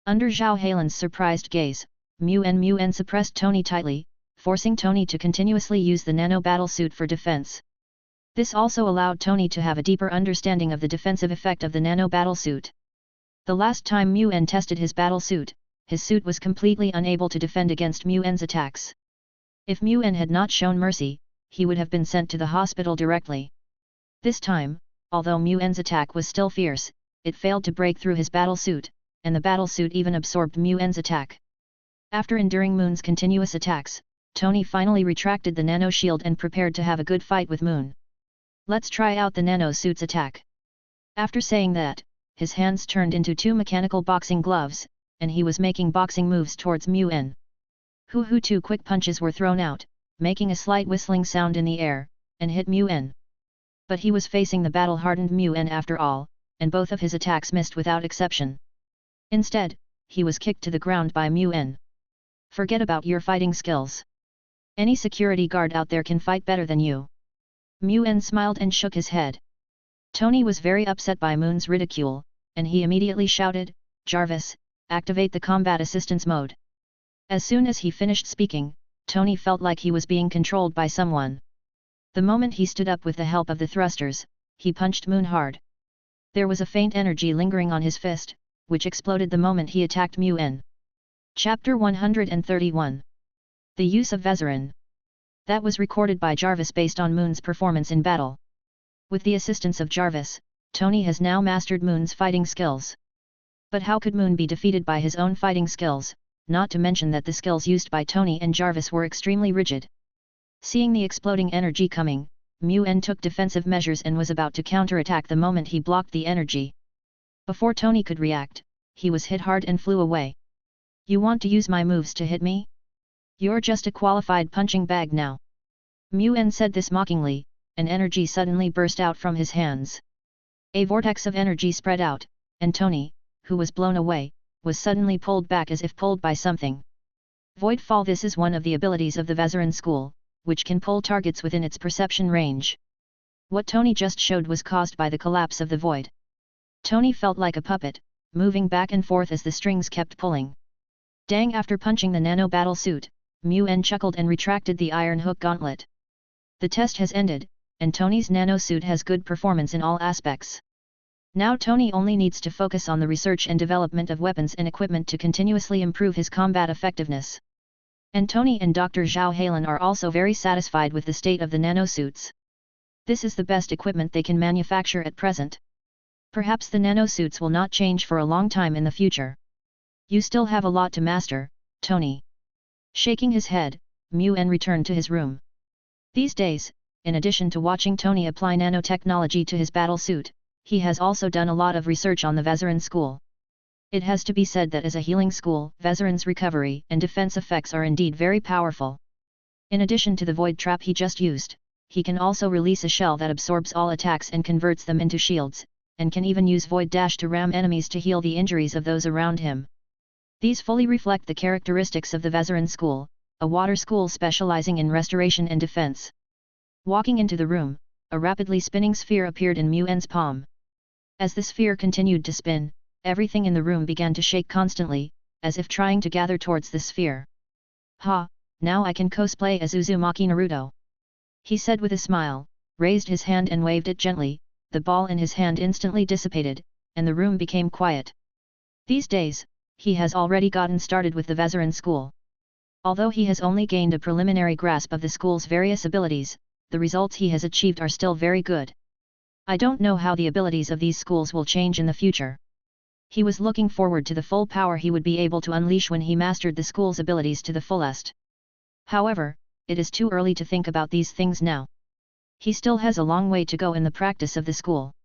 Under Zhao Hailan's surprised gaze, Mu-En suppressed Tony tightly, forcing Tony to continuously use the nano battlesuit for defense. This also allowed Tony to have a deeper understanding of the defensive effect of the nano battlesuit. The last time Mu-En tested his battlesuit, his suit was completely unable to defend against Mu-En's attacks. If Mu-En had not shown mercy, he would have been sent to the hospital directly. This time, although Mu-En's attack was still fierce, it failed to break through his battlesuit, and the battlesuit even absorbed Mu-En's attack. After enduring Moon's continuous attacks, Tony finally retracted the nano shield and prepared to have a good fight with Moon. Let's try out the nano suit's attack. After saying that, his hands turned into two mechanical boxing gloves, and he was making boxing moves towards Mu-En. Hoo-hoo! Two quick punches were thrown out, making a slight whistling sound in the air, and hit Mu-En. But he was facing the battle-hardened Mu-En after all, and both of his attacks missed without exception. Instead, he was kicked to the ground by Mu-En. Forget about your fighting skills. Any security guard out there can fight better than you. Mu-En smiled and shook his head. Tony was very upset by Moon's ridicule, and he immediately shouted, "Jarvis, activate the combat assistance mode." As soon as he finished speaking, Tony felt like he was being controlled by someone. The moment he stood up with the help of the thrusters, he punched Moon hard. There was a faint energy lingering on his fist, which exploded the moment he attacked Mu-En. Chapter 131. The Use of Vezarin. That was recorded by Jarvis based on Moon's performance in battle. With the assistance of Jarvis, Tony has now mastered Moon's fighting skills. But how could Moon be defeated by his own fighting skills, not to mention that the skills used by Tony and Jarvis were extremely rigid. Seeing the exploding energy coming, Mu-En took defensive measures and was about to counterattack the moment he blocked the energy. Before Tony could react, he was hit hard and flew away. You want to use my moves to hit me? You're just a qualified punching bag now. Mu-En said this mockingly, and energy suddenly burst out from his hands. A vortex of energy spread out, and Tony, who was blown away, was suddenly pulled back as if pulled by something. Void Fall. This is one of the abilities of the Vezarin school, which can pull targets within its perception range. What Tony just showed was caused by the collapse of the void. Tony felt like a puppet, moving back and forth as the strings kept pulling. Dang! After punching the nano battle suit, Mu-En chuckled and retracted the iron hook gauntlet. The test has ended, and Tony's nano suit has good performance in all aspects. Now Tony only needs to focus on the research and development of weapons and equipment to continuously improve his combat effectiveness. And Tony and Dr. Zhao Hailan are also very satisfied with the state of the nanosuits. This is the best equipment they can manufacture at present. Perhaps the nanosuits will not change for a long time in the future. You still have a lot to master, Tony. Shaking his head, Mu-En returned to his room. These days, in addition to watching Tony apply nanotechnology to his battle suit, he has also done a lot of research on the Vezarin school. It has to be said that as a healing school, Vezeran's recovery and defense effects are indeed very powerful. In addition to the void trap he just used, he can also release a shell that absorbs all attacks and converts them into shields, and can even use void dash to ram enemies to heal the injuries of those around him. These fully reflect the characteristics of the Vezeran school, a water school specializing in restoration and defense. Walking into the room, a rapidly spinning sphere appeared in Muen's palm. As the sphere continued to spin, everything in the room began to shake constantly, as if trying to gather towards the sphere. "Ha, now I can cosplay as Uzumaki Naruto," he said with a smile, raised his hand and waved it gently. The ball in his hand instantly dissipated, and the room became quiet. These days, he has already gotten started with the Vezeran school. Although he has only gained a preliminary grasp of the school's various abilities, the results he has achieved are still very good. I don't know how the abilities of these schools will change in the future. He was looking forward to the full power he would be able to unleash when he mastered the school's abilities to the fullest. However, it is too early to think about these things now. He still has a long way to go in the practice of the school.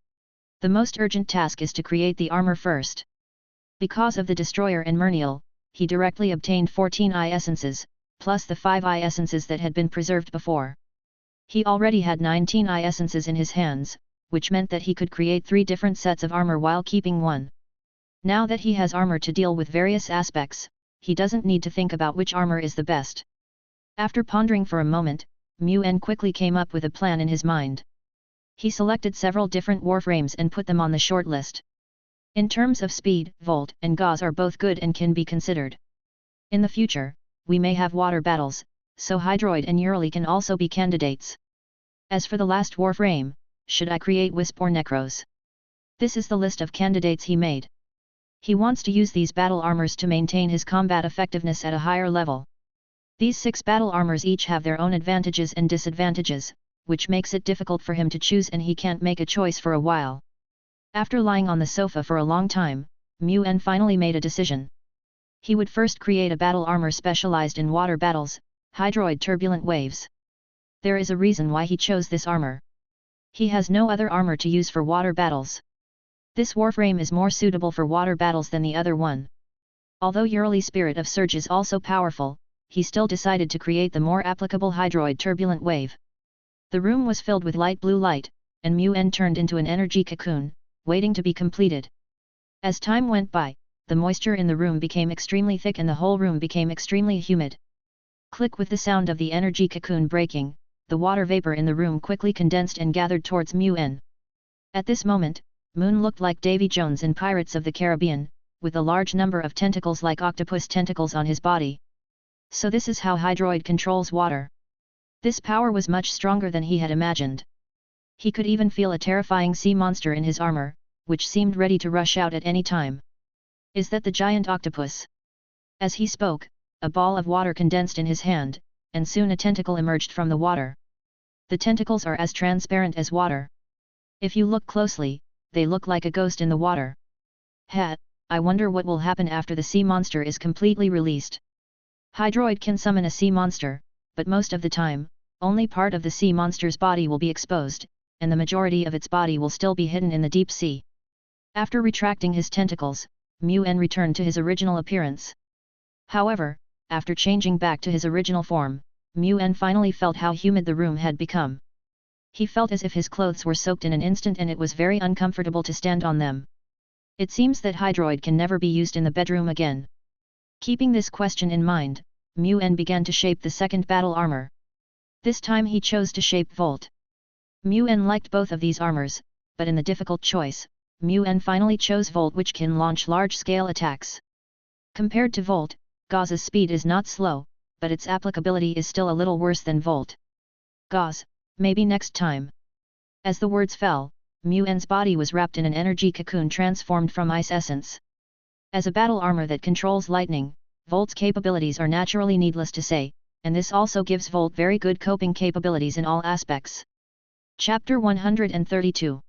The most urgent task is to create the armor first. Because of the Destroyer and Myrniel, he directly obtained 14 eye essences, plus the 5 eye essences that had been preserved before. He already had 19 eye essences in his hands, which meant that he could create 3 different sets of armor while keeping one. Now that he has armor to deal with various aspects, he doesn't need to think about which armor is the best. After pondering for a moment, Muen quickly came up with a plan in his mind. He selected several different warframes and put them on the short list. In terms of speed, Volt and Gauze are both good and can be considered. In the future, we may have water battles, so Hydroid and Urli can also be candidates. As for the last warframe, should I create Wisp or Necros? This is the list of candidates he made. He wants to use these battle armors to maintain his combat effectiveness at a higher level. These 6 battle armors each have their own advantages and disadvantages, which makes it difficult for him to choose, and he can't make a choice for a while. After lying on the sofa for a long time, Muen finally made a decision. He would first create a battle armor specialized in water battles, Hydroid Turbulent Waves. There is a reason why he chose this armor. He has no other armor to use for water battles. This warframe is more suitable for water battles than the other one. Although Urli Spirit of Surge is also powerful, he still decided to create the more applicable Hydroid Turbulent Wave. The room was filled with light blue light, and Muen turned into an energy cocoon, waiting to be completed. As time went by, the moisture in the room became extremely thick and the whole room became extremely humid. Click with the sound of the energy cocoon breaking, the water vapor in the room quickly condensed and gathered towards Muen. At this moment, Moon looked like Davy Jones in Pirates of the Caribbean, with a large number of tentacles like octopus tentacles on his body. So this is how Hydroid controls water. This power was much stronger than he had imagined. He could even feel a terrifying sea monster in his armor, which seemed ready to rush out at any time. Is that the giant octopus? As he spoke, a ball of water condensed in his hand, and soon a tentacle emerged from the water. The tentacles are as transparent as water. If you look closely, they look like a ghost in the water. I wonder what will happen after the sea monster is completely released. Hydroid can summon a sea monster, but most of the time, only part of the sea monster's body will be exposed, and the majority of its body will still be hidden in the deep sea. After retracting his tentacles, Muen returned to his original appearance. However, after changing back to his original form, Muen finally felt how humid the room had become. He felt as if his clothes were soaked in an instant and it was very uncomfortable to stand on them. It seems that Hydroid can never be used in the bedroom again. Keeping this question in mind, Muen began to shape the second battle armor. This time he chose to shape Volt. Muen liked both of these armors, but in the difficult choice, Muen finally chose Volt, which can launch large-scale attacks. Compared to Volt, Gauze's speed is not slow, but its applicability is still a little worse than Volt. Gauze, maybe next time. As the words fell, Muen's body was wrapped in an energy cocoon transformed from ice essence. As a battle armor that controls lightning, Volt's capabilities are naturally needless to say, and this also gives Volt very good coping capabilities in all aspects. Chapter 132.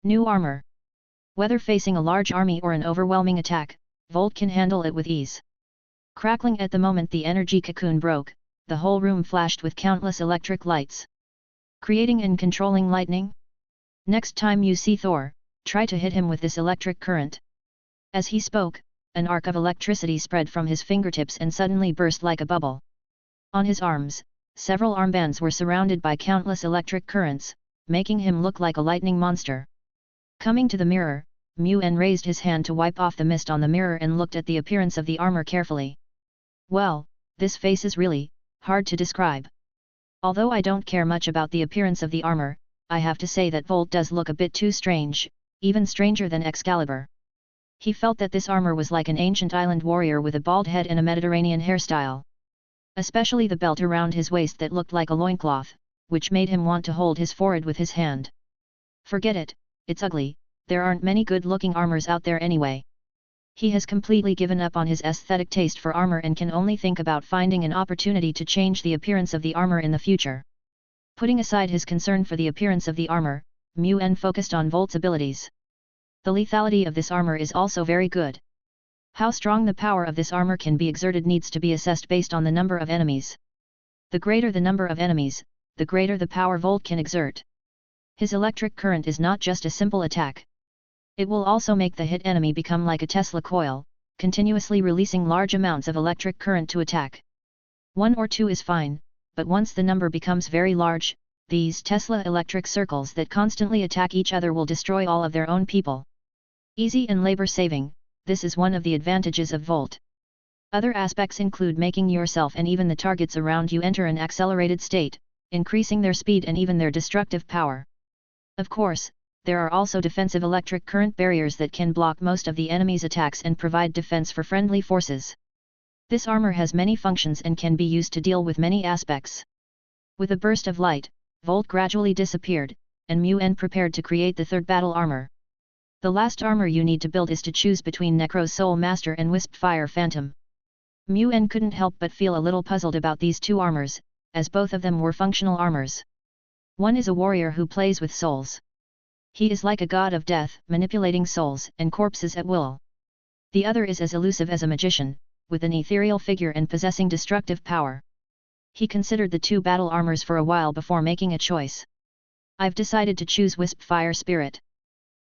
New Armor. Whether facing a large army or an overwhelming attack, Volt can handle it with ease. Crackling at the moment the energy cocoon broke, the whole room flashed with countless electric lights. Creating and controlling lightning? Next time you see Thor, try to hit him with this electric current. As he spoke, an arc of electricity spread from his fingertips and suddenly burst like a bubble. On his arms, several armbands were surrounded by countless electric currents, making him look like a lightning monster. Coming to the mirror, Muen raised his hand to wipe off the mist on the mirror and looked at the appearance of the armor carefully. Well, this face is really hard to describe. Although I don't care much about the appearance of the armor, I have to say that Volt does look a bit too strange, even stranger than Excalibur. He felt that this armor was like an ancient island warrior with a bald head and a Mediterranean hairstyle. Especially the belt around his waist that looked like a loincloth, which made him want to hold his forehead with his hand. Forget it, it's ugly, there aren't many good-looking armors out there anyway. He has completely given up on his aesthetic taste for armor and can only think about finding an opportunity to change the appearance of the armor in the future. Putting aside his concern for the appearance of the armor, Muen focused on Volt's abilities. The lethality of this armor is also very good. How strong the power of this armor can be exerted needs to be assessed based on the number of enemies. The greater the number of enemies, the greater the power Volt can exert. His electric current is not just a simple attack. It will also make the hit enemy become like a Tesla coil, continuously releasing large amounts of electric current to attack. 1 or 2 is fine, but once the number becomes very large, these Tesla electric circles that constantly attack each other will destroy all of their own people. Easy and labor-saving, this is one of the advantages of Volt. Other aspects include making yourself and even the targets around you enter an accelerated state, increasing their speed and even their destructive power. Of course, there are also defensive electric current barriers that can block most of the enemy's attacks and provide defense for friendly forces. This armor has many functions and can be used to deal with many aspects. With a burst of light, Volt gradually disappeared, and Muen prepared to create the third battle armor. The last armor you need to build is to choose between Necro's Soul Master and Wispfire Phantom. Muen couldn't help but feel a little puzzled about these two armors, as both of them were functional armors. One is a warrior who plays with souls. He is like a god of death, manipulating souls and corpses at will. The other is as elusive as a magician, with an ethereal figure and possessing destructive power. He considered the two battle armors for a while before making a choice. I've decided to choose Wispfire Spirit.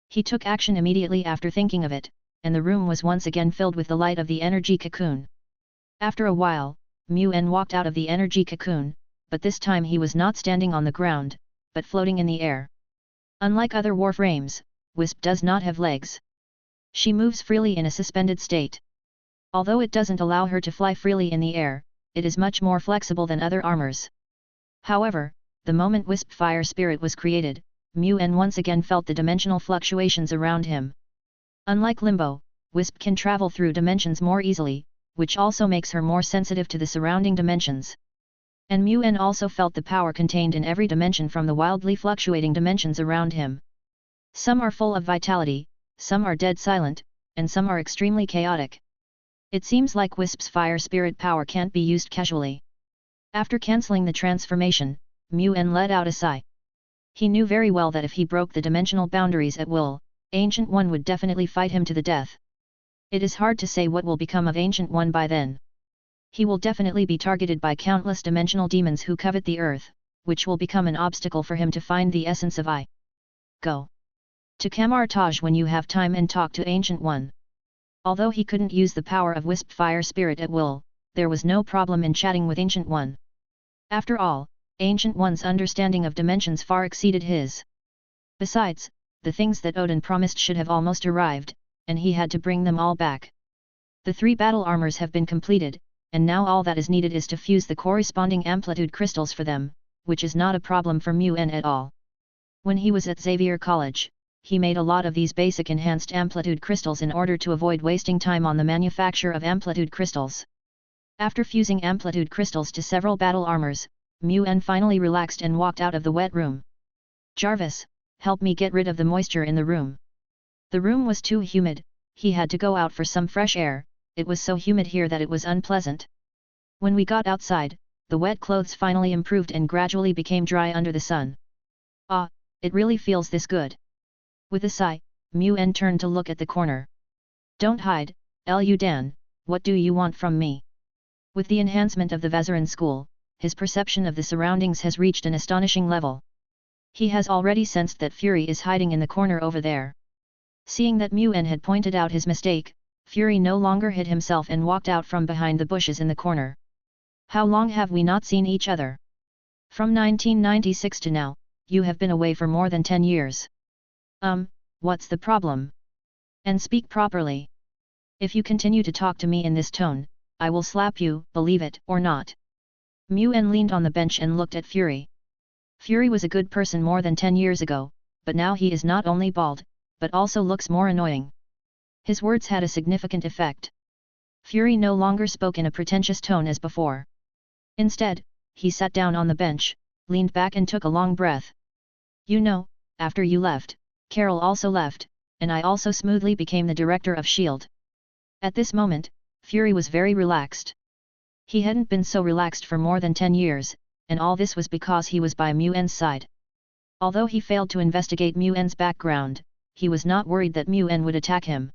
He took action immediately after thinking of it, and the room was once again filled with the light of the energy cocoon. After a while, Muen walked out of the energy cocoon, but this time he was not standing on the ground, but floating in the air. Unlike other warframes, Wisp does not have legs. She moves freely in a suspended state. Although it doesn't allow her to fly freely in the air, it is much more flexible than other armors. However, the moment Wispfire Spirit was created, Muen once again felt the dimensional fluctuations around him. Unlike Limbo, Wisp can travel through dimensions more easily, which also makes her more sensitive to the surrounding dimensions. And Muen also felt the power contained in every dimension from the wildly fluctuating dimensions around him. Some are full of vitality, some are dead silent, and some are extremely chaotic. It seems like Wisp's fire spirit power can't be used casually. After cancelling the transformation, Muen let out a sigh. He knew very well that if he broke the dimensional boundaries at will, Ancient One would definitely fight him to the death. It is hard to say what will become of Ancient One by then. He will definitely be targeted by countless dimensional demons who covet the earth, which will become an obstacle for him to find the essence of I. Go to Camartage when you have time and talk to Ancient One. Although he couldn't use the power of Wispfire Spirit at will, there was no problem in chatting with Ancient One. After all, Ancient One's understanding of dimensions far exceeded his. Besides, the things that Odin promised should have almost arrived, and he had to bring them all back. The 3 battle armors have been completed, and now all that is needed is to fuse the corresponding amplitude crystals for them, which is not a problem for Muen at all. When he was at Xavier College, he made a lot of these basic enhanced amplitude crystals in order to avoid wasting time on the manufacture of amplitude crystals. After fusing amplitude crystals to several battle armors, Muen finally relaxed and walked out of the wet room. Jarvis, help me get rid of the moisture in the room. The room was too humid, he had to go out for some fresh air, it was so humid here that it was unpleasant. When we got outside, the wet clothes finally improved and gradually became dry under the sun. Ah, it really feels this good. With a sigh, Muen turned to look at the corner. Don't hide, Lu Dan, what do you want from me? With the enhancement of the Vazarin school, his perception of the surroundings has reached an astonishing level. He has already sensed that Fury is hiding in the corner over there. Seeing that Muen had pointed out his mistake, Fury no longer hid himself and walked out from behind the bushes in the corner. How long have we not seen each other? From 1996 to now, you have been away for more than 10 years. What's the problem? And speak properly. If you continue to talk to me in this tone, I will slap you, believe it or not. Muen leaned on the bench and looked at Fury. Fury was a good person more than 10 years ago, but now he is not only bald, but also looks more annoying. His words had a significant effect. Fury no longer spoke in a pretentious tone as before. Instead, he sat down on the bench, leaned back and took a long breath. You know, after you left, Carol also left, and I also smoothly became the director of S.H.I.E.L.D. At this moment, Fury was very relaxed. He hadn't been so relaxed for more than 10 years, and all this was because he was by Muen's side. Although he failed to investigate Muen's background, he was not worried that Muen would attack him.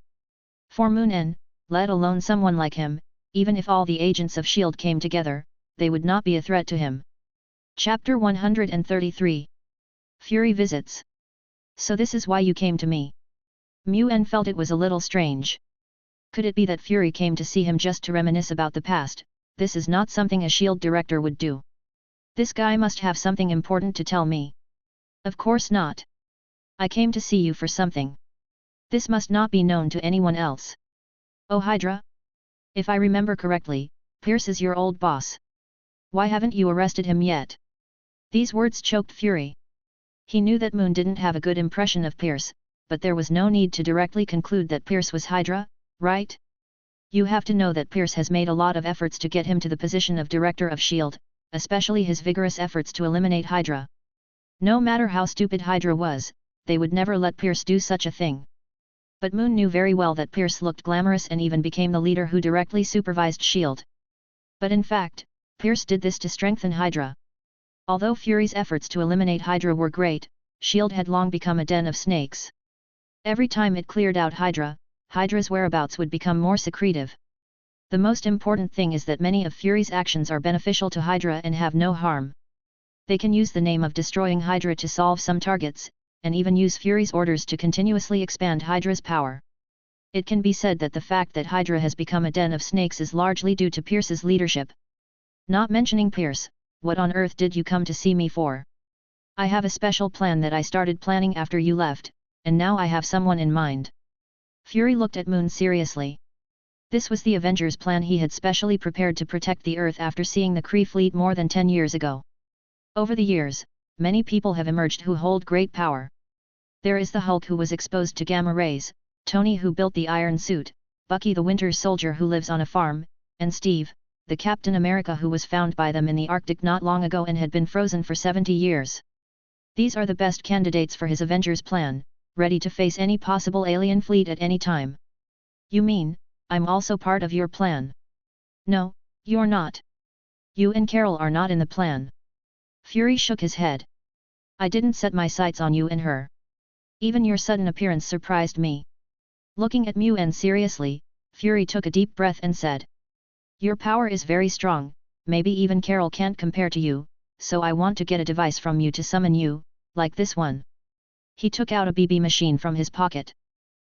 For Muen, let alone someone like him, even if all the agents of S.H.I.E.L.D. came together, they would not be a threat to him. Chapter 133. Fury visits. So this is why you came to me. Muen felt it was a little strange. Could it be that Fury came to see him just to reminisce about the past? This is not something a S.H.I.E.L.D. director would do. This guy must have something important to tell me. Of course not. I came to see you for something. This must not be known to anyone else. Oh Hydra? If I remember correctly, Pierce is your old boss. Why haven't you arrested him yet? These words choked Fury. He knew that Moon didn't have a good impression of Pierce, but there was no need to directly conclude that Pierce was Hydra, right? You have to know that Pierce has made a lot of efforts to get him to the position of director of S.H.I.E.L.D., especially his vigorous efforts to eliminate Hydra. No matter how stupid Hydra was, they would never let Pierce do such a thing. But Moon knew very well that Pierce looked glamorous and even became the leader who directly supervised S.H.I.E.L.D. But in fact, Pierce did this to strengthen Hydra. Although Fury's efforts to eliminate Hydra were great, S.H.I.E.L.D. had long become a den of snakes. Every time it cleared out Hydra, Hydra's whereabouts would become more secretive. The most important thing is that many of Fury's actions are beneficial to Hydra and have no harm. They can use the name of destroying Hydra to solve some targets, and even use Fury's orders to continuously expand Hydra's power. It can be said that the fact that Hydra has become a den of snakes is largely due to Pierce's leadership. Not mentioning Pierce, what on earth did you come to see me for? I have a special plan that I started planning after you left, and now I have someone in mind. Fury looked at Moon seriously. This was the Avengers' plan he had specially prepared to protect the Earth after seeing the Kree fleet more than 10 years ago. Over the years, many people have emerged who hold great power. There is the Hulk who was exposed to gamma rays, Tony who built the Iron Suit, Bucky the Winter Soldier who lives on a farm, and Steve, the Captain America who was found by them in the Arctic not long ago and had been frozen for 70 years. These are the best candidates for his Avengers plan, ready to face any possible alien fleet at any time. You mean, I'm also part of your plan? No, you're not. You and Carol are not in the plan. Fury shook his head. I didn't set my sights on you and her. Even your sudden appearance surprised me. Looking at Muen seriously, Fury took a deep breath and said. Your power is very strong, maybe even Carol can't compare to you, so I want to get a device from you to summon you, like this one. He took out a BB machine from his pocket.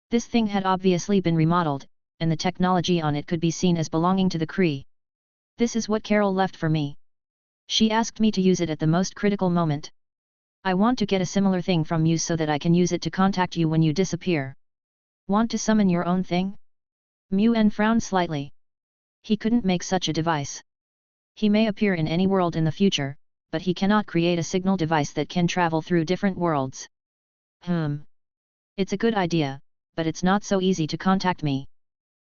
This thing had obviously been remodeled, and the technology on it could be seen as belonging to the Kree. This is what Carol left for me. She asked me to use it at the most critical moment. I want to get a similar thing from you so that I can use it to contact you when you disappear. Want to summon your own thing? Muen frowned slightly. He couldn't make such a device. He may appear in any world in the future, but he cannot create a signal device that can travel through different worlds. It's a good idea, but it's not so easy to contact me.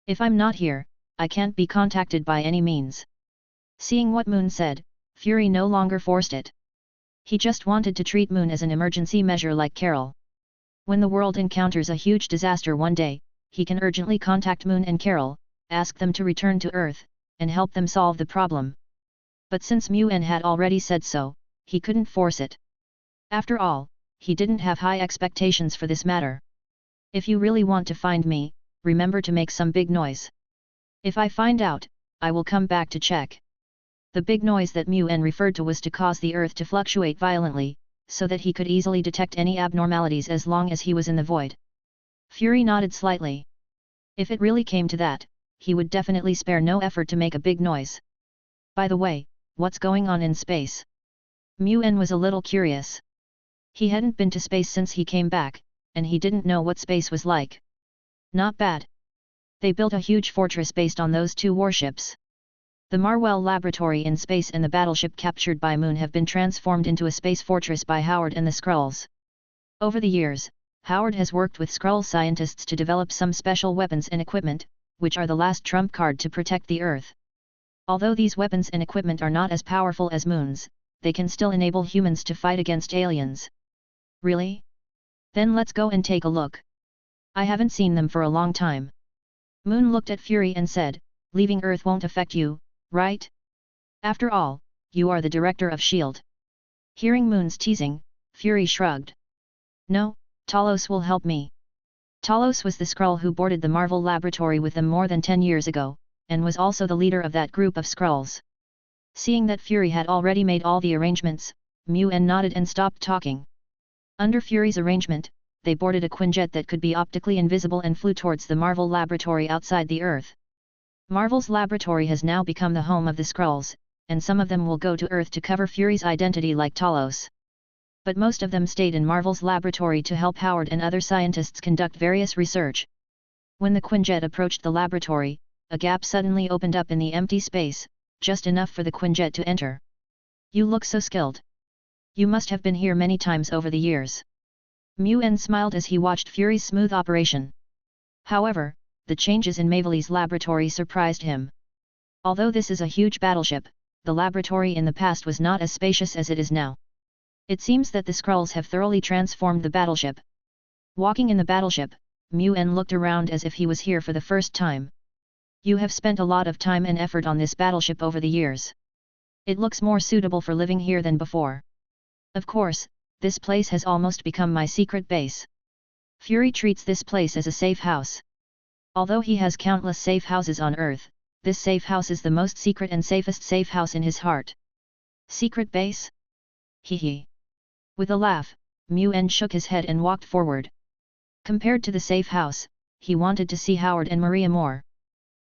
If I'm not here, I can't be contacted by any means. Seeing what Moon said, Fury no longer forced it. He just wanted to treat Moon as an emergency measure like Carol. When the world encounters a huge disaster one day, he can urgently contact Moon and Carol, ask them to return to Earth, and help them solve the problem. But since Muen had already said so, he couldn't force it. After all, he didn't have high expectations for this matter. If you really want to find me, remember to make some big noise. If I find out, I will come back to check. The big noise that Muen referred to was to cause the Earth to fluctuate violently, so that he could easily detect any abnormalities as long as he was in the void. Fury nodded slightly. If it really came to that, he would definitely spare no effort to make a big noise. By the way, what's going on in space? Mu-En was a little curious. He hadn't been to space since he came back, and he didn't know what space was like. Not bad. They built a huge fortress based on those two warships. The Marwell laboratory in space and the battleship captured by Moon have been transformed into a space fortress by Howard and the Skrulls. Over the years, Howard has worked with Skrull scientists to develop some special weapons and equipment, which are the last trump card to protect the Earth. Although these weapons and equipment are not as powerful as Moon's, they can still enable humans to fight against aliens. Really? Then let's go and take a look. I haven't seen them for a long time. Moon looked at Fury and said, leaving Earth won't affect you, right? After all, you are the director of S.H.I.E.L.D. Hearing Moon's teasing, Fury shrugged. No, Talos will help me. Talos was the Skrull who boarded the Marvel laboratory with them more than 10 years ago, and was also the leader of that group of Skrulls. Seeing that Fury had already made all the arrangements, Mu-En nodded and stopped talking. Under Fury's arrangement, they boarded a Quinjet that could be optically invisible and flew towards the Marvel laboratory outside the Earth. Marvel's laboratory has now become the home of the Skrulls, and some of them will go to Earth to cover Fury's identity like Talos. But most of them stayed in Marvel's laboratory to help Howard and other scientists conduct various research. When the Quinjet approached the laboratory, a gap suddenly opened up in the empty space, just enough for the Quinjet to enter. You look so skilled. You must have been here many times over the years. Mu-En smiled as he watched Fury's smooth operation. However, the changes in Mavely's laboratory surprised him. Although this is a huge battleship, the laboratory in the past was not as spacious as it is now. It seems that the Skrulls have thoroughly transformed the battleship. Walking in the battleship, Mu-En looked around as if he was here for the first time. You have spent a lot of time and effort on this battleship over the years. It looks more suitable for living here than before. Of course, this place has almost become my secret base. Fury treats this place as a safe house. Although he has countless safe houses on Earth, this safe house is the most secret and safest safe house in his heart. Secret base? Hee hee. With a laugh, Mu-En shook his head and walked forward. Compared to the safe house, he wanted to see Howard and Maria more.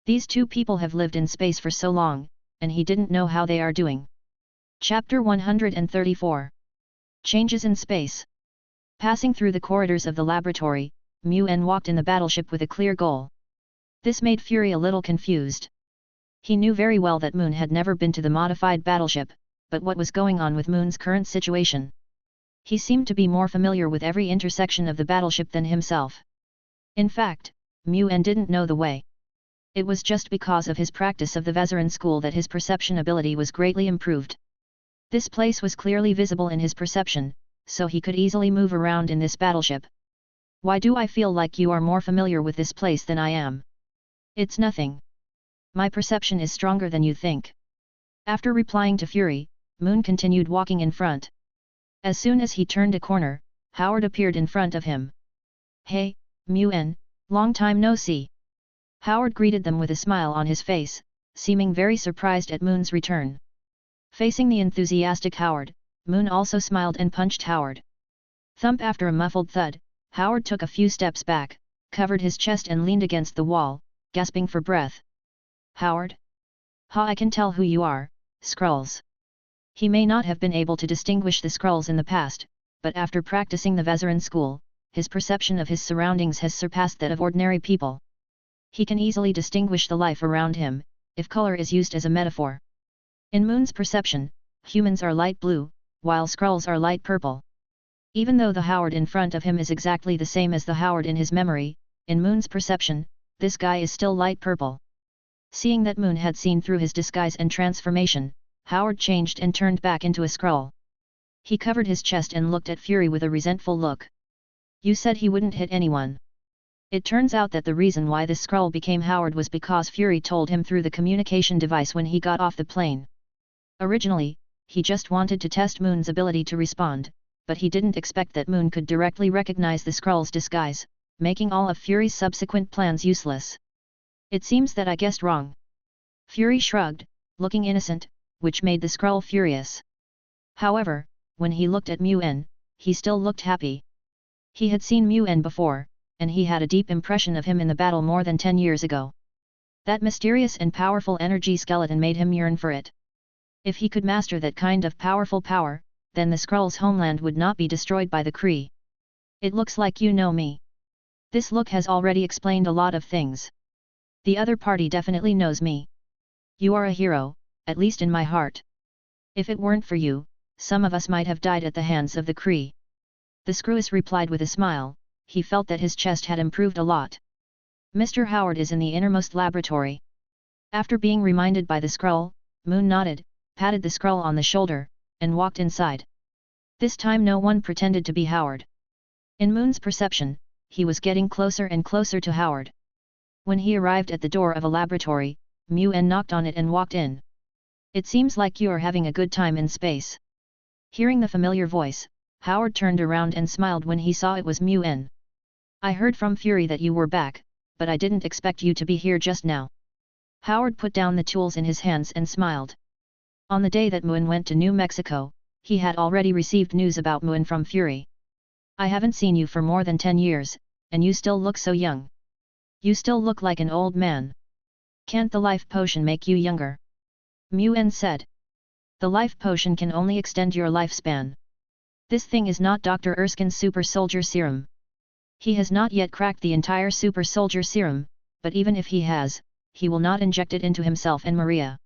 These two people have lived in space for so long, and he didn't know how they are doing. Chapter 134. Changes in Space. Passing through the corridors of the laboratory, Mu-En walked in the battleship with a clear goal. This made Fury a little confused. He knew very well that Moon had never been to the modified battleship, but what was going on with Moon's current situation? He seemed to be more familiar with every intersection of the battleship than himself. In fact, Mu-En didn't know the way. It was just because of his practice of the Vezeran school that his perception ability was greatly improved. This place was clearly visible in his perception, so he could easily move around in this battleship. Why do I feel like you are more familiar with this place than I am? It's nothing. My perception is stronger than you think. After replying to Fury, Moon continued walking in front. As soon as he turned a corner, Howard appeared in front of him. Hey, Mu-En, long time no see. Howard greeted them with a smile on his face, seeming very surprised at Moon's return. Facing the enthusiastic Howard, Moon also smiled and punched Howard. Thump. After a muffled thud, Howard took a few steps back, covered his chest and leaned against the wall, gasping for breath. Howard? Ha, I can tell who you are, Skrulls. He may not have been able to distinguish the Skrulls in the past, but after practicing the Vezeran school, his perception of his surroundings has surpassed that of ordinary people. He can easily distinguish the life around him, if color is used as a metaphor. In Moon's perception, humans are light blue, while Skrulls are light purple. Even though the Howard in front of him is exactly the same as the Howard in his memory, in Moon's perception, this guy is still light purple. Seeing that Moon had seen through his disguise and transformation, Howard changed and turned back into a Skrull. He covered his chest and looked at Fury with a resentful look. You said he wouldn't hit anyone. It turns out that the reason why this Skrull became Howard was because Fury told him through the communication device when he got off the plane. Originally, he just wanted to test Moon's ability to respond, but he didn't expect that Moon could directly recognize the Skrull's disguise, making all of Fury's subsequent plans useless. It seems that I guessed wrong. Fury shrugged, looking innocent, which made the Skrull furious. However, when he looked at Mu-En, he still looked happy. He had seen Mu-En before, and he had a deep impression of him in the battle more than 10 years ago. That mysterious and powerful energy skeleton made him yearn for it. If he could master that kind of powerful power, then the Skrull's homeland would not be destroyed by the Kree. It looks like you know me. This look has already explained a lot of things. The other party definitely knows me. You are a hero, at least in my heart. If it weren't for you, some of us might have died at the hands of the Kree. The Skrull replied with a smile. He felt that his chest had improved a lot. Mr. Howard is in the innermost laboratory. After being reminded by the Skrull, Moon nodded, patted the Skrull on the shoulder, and walked inside. This time no one pretended to be Howard. In Moon's perception, he was getting closer and closer to Howard. When he arrived at the door of a laboratory, Moon knocked on it and walked in. It seems like you are having a good time in space. Hearing the familiar voice, Howard turned around and smiled when he saw it was Moon. I heard from Fury that you were back, but I didn't expect you to be here just now. Howard put down the tools in his hands and smiled. On the day that Moon went to New Mexico, he had already received news about Moon from Fury. I haven't seen you for more than 10 years, and you still look so young. You still look like an old man. Can't the life potion make you younger? Moon said. The life potion can only extend your lifespan. This thing is not Dr. Erskine's super soldier serum. He has not yet cracked the entire super soldier serum, but even if he has, he will not inject it into himself and Maria.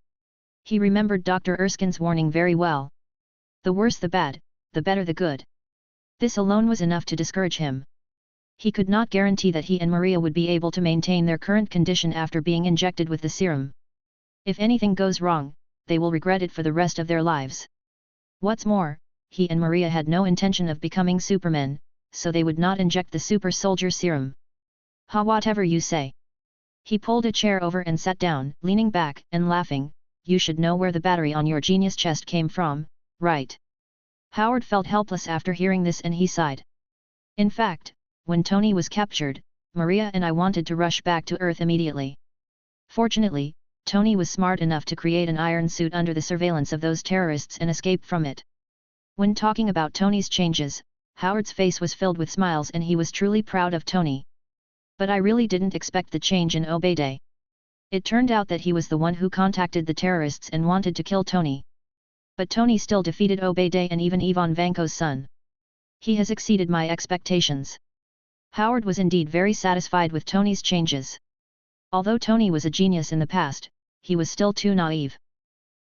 He remembered Dr. Erskine's warning very well. The worse the bad, the better the good. This alone was enough to discourage him. He could not guarantee that he and Maria would be able to maintain their current condition after being injected with the serum. If anything goes wrong, they will regret it for the rest of their lives. What's more, he and Maria had no intention of becoming supermen, so they would not inject the super soldier serum. Whatever you say. He pulled a chair over and sat down, leaning back and laughing. You should know where the battery on your genius chest came from, right? Howard felt helpless after hearing this and he sighed. In fact, when Tony was captured, Maria and I wanted to rush back to Earth immediately. Fortunately, Tony was smart enough to create an iron suit under the surveillance of those terrorists and escape from it. When talking about Tony's changes, Howard's face was filled with smiles and he was truly proud of Tony. But I really didn't expect the change in Obey. It turned out that he was the one who contacted the terrorists and wanted to kill Tony. But Tony still defeated Obey and even Ivan Vanko's son. He has exceeded my expectations. Howard was indeed very satisfied with Tony's changes. Although Tony was a genius in the past, he was still too naive.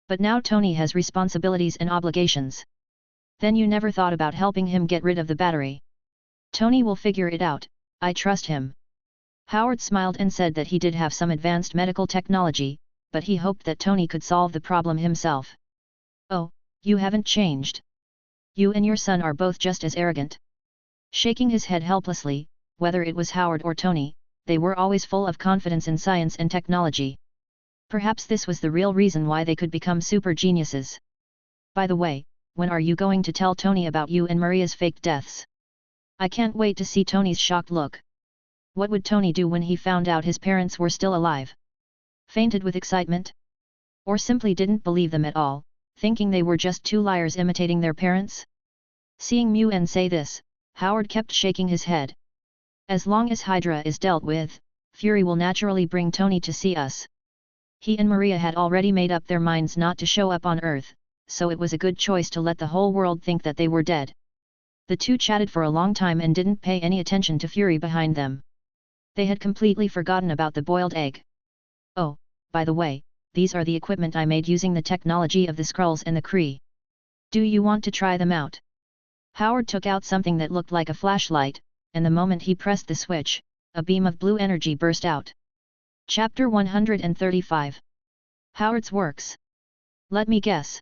But now Tony has responsibilities and obligations. Then you never thought about helping him get rid of the battery. Tony will figure it out, I trust him. Howard smiled and said that he did have some advanced medical technology, but he hoped that Tony could solve the problem himself. Oh, you haven't changed. You and your son are both just as arrogant. Shaking his head helplessly, whether it was Howard or Tony, they were always full of confidence in science and technology. Perhaps this was the real reason why they could become super geniuses. By the way, when are you going to tell Tony about you and Maria's faked deaths? I can't wait to see Tony's shocked look. What would Tony do when he found out his parents were still alive? Fainted with excitement? Or simply didn't believe them at all, thinking they were just two liars imitating their parents? Seeing Moon say this, Howard kept shaking his head. As long as Hydra is dealt with, Fury will naturally bring Tony to see us. He and Maria had already made up their minds not to show up on Earth, so it was a good choice to let the whole world think that they were dead. The two chatted for a long time and didn't pay any attention to Fury behind them. They had completely forgotten about the boiled egg. Oh, by the way, these are the equipment I made using the technology of the Skrulls and the Kree. Do you want to try them out? Howard took out something that looked like a flashlight, and the moment he pressed the switch, a beam of blue energy burst out. Chapter 135. Howard's Works. Let me guess.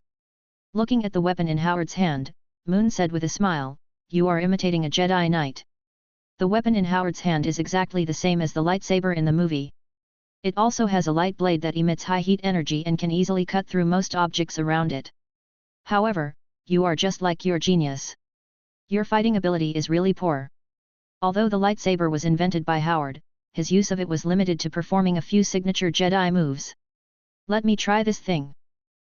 Looking at the weapon in Howard's hand, Moon said with a smile, you are imitating a Jedi Knight. The weapon in Howard's hand is exactly the same as the lightsaber in the movie. It also has a light blade that emits high heat energy and can easily cut through most objects around it. However, you are just like your genius. Your fighting ability is really poor. Although the lightsaber was invented by Howard, his use of it was limited to performing a few signature Jedi moves. Let me try this thing.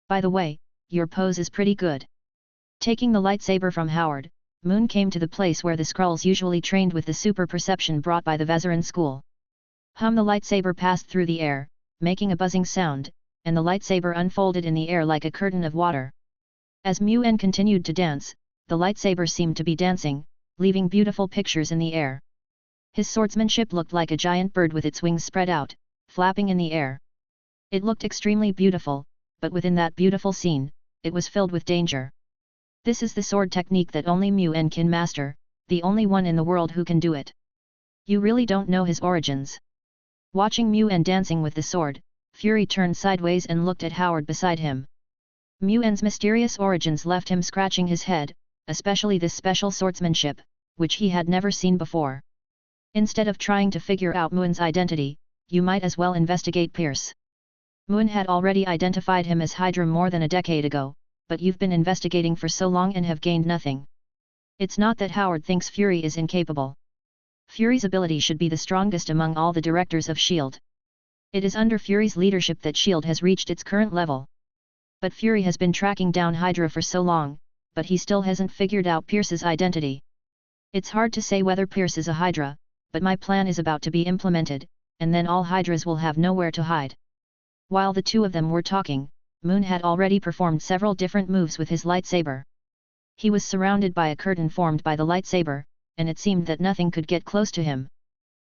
By the way, your pose is pretty good. Taking the lightsaber from Howard, Moon came to the place where the Skrulls usually trained with the super perception brought by the Vazaran school. The lightsaber passed through the air, making a buzzing sound, and the lightsaber unfolded in the air like a curtain of water. As Muen continued to dance, the lightsaber seemed to be dancing, leaving beautiful pictures in the air. His swordsmanship looked like a giant bird with its wings spread out, flapping in the air. It looked extremely beautiful, but within that beautiful scene, it was filled with danger. This is the sword technique that only Muen can master, the only one in the world who can do it. You really don't know his origins. Watching Muen dancing with the sword, Fury turned sideways and looked at Howard beside him. Muen's mysterious origins left him scratching his head, especially this special swordsmanship, which he had never seen before. Instead of trying to figure out Muen's identity, you might as well investigate Pierce. Muen had already identified him as Hydra more than a decade ago, but you've been investigating for so long and have gained nothing. It's not that Howard thinks Fury is incapable. Fury's ability should be the strongest among all the directors of S.H.I.E.L.D. It is under Fury's leadership that S.H.I.E.L.D. has reached its current level. But Fury has been tracking down Hydra for so long, but he still hasn't figured out Pierce's identity. It's hard to say whether Pierce is a Hydra, but my plan is about to be implemented, and then all Hydras will have nowhere to hide. While the two of them were talking, Moon had already performed several different moves with his lightsaber. He was surrounded by a curtain formed by the lightsaber, and it seemed that nothing could get close to him.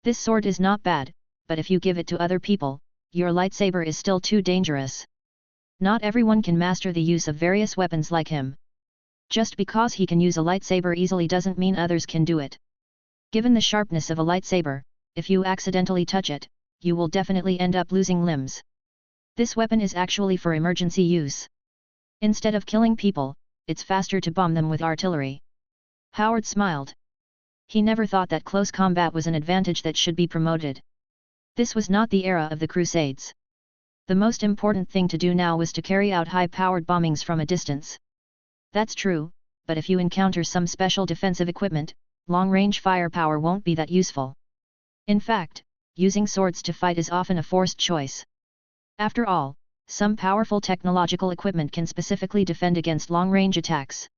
This sword is not bad, but if you give it to other people, your lightsaber is still too dangerous. Not everyone can master the use of various weapons like him. Just because he can use a lightsaber easily doesn't mean others can do it. Given the sharpness of a lightsaber, if you accidentally touch it, you will definitely end up losing limbs. This weapon is actually for emergency use. Instead of killing people, it's faster to bomb them with artillery. Howard smiled. He never thought that close combat was an advantage that should be promoted. This was not the era of the Crusades. The most important thing to do now was to carry out high-powered bombings from a distance. That's true, but if you encounter some special defensive equipment, long-range firepower won't be that useful. In fact, using swords to fight is often a forced choice. After all, some powerful technological equipment can specifically defend against long-range attacks.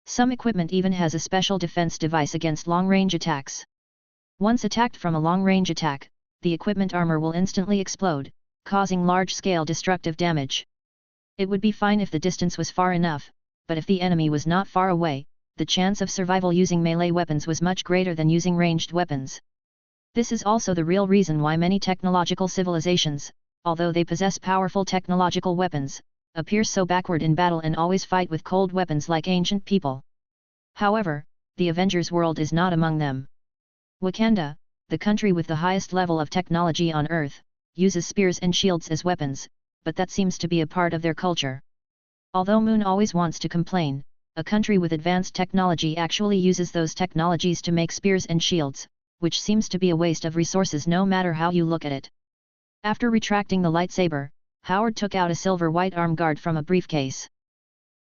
Some equipment even has a special defense device against long-range attacks. Once attacked from a long-range attack, the equipment armor will instantly explode, causing large-scale destructive damage. It would be fine if the distance was far enough, but if the enemy was not far away, the chance of survival using melee weapons was much greater than using ranged weapons. This is also the real reason why many technological civilizations, although they possess powerful technological weapons, appear so backward in battle and always fight with cold weapons like ancient people. However, the Avengers world is not among them. Wakanda, the country with the highest level of technology on Earth, uses spears and shields as weapons, but that seems to be a part of their culture. Although Moon always wants to complain, a country with advanced technology actually uses those technologies to make spears and shields, which seems to be a waste of resources no matter how you look at it. After retracting the lightsaber, Howard took out a silver-white arm guard from a briefcase.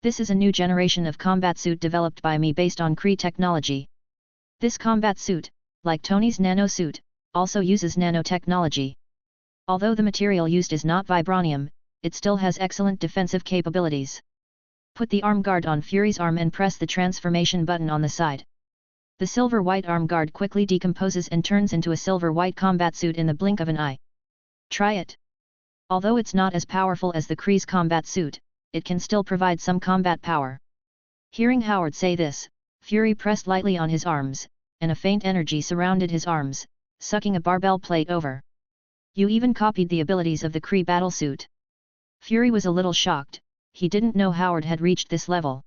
This is a new generation of combat suit developed by me based on Kree technology. This combat suit, like Tony's nano suit, also uses nanotechnology. Although the material used is not vibranium, it still has excellent defensive capabilities. Put the arm guard on Fury's arm and press the transformation button on the side. The silver-white arm guard quickly decomposes and turns into a silver-white combat suit in the blink of an eye. Try it. Although it's not as powerful as the Kree's combat suit, it can still provide some combat power. Hearing Howard say this, Fury pressed lightly on his arms, and a faint energy surrounded his arms, sucking a barbell plate over. You even copied the abilities of the Kree battlesuit. Fury was a little shocked, he didn't know Howard had reached this level.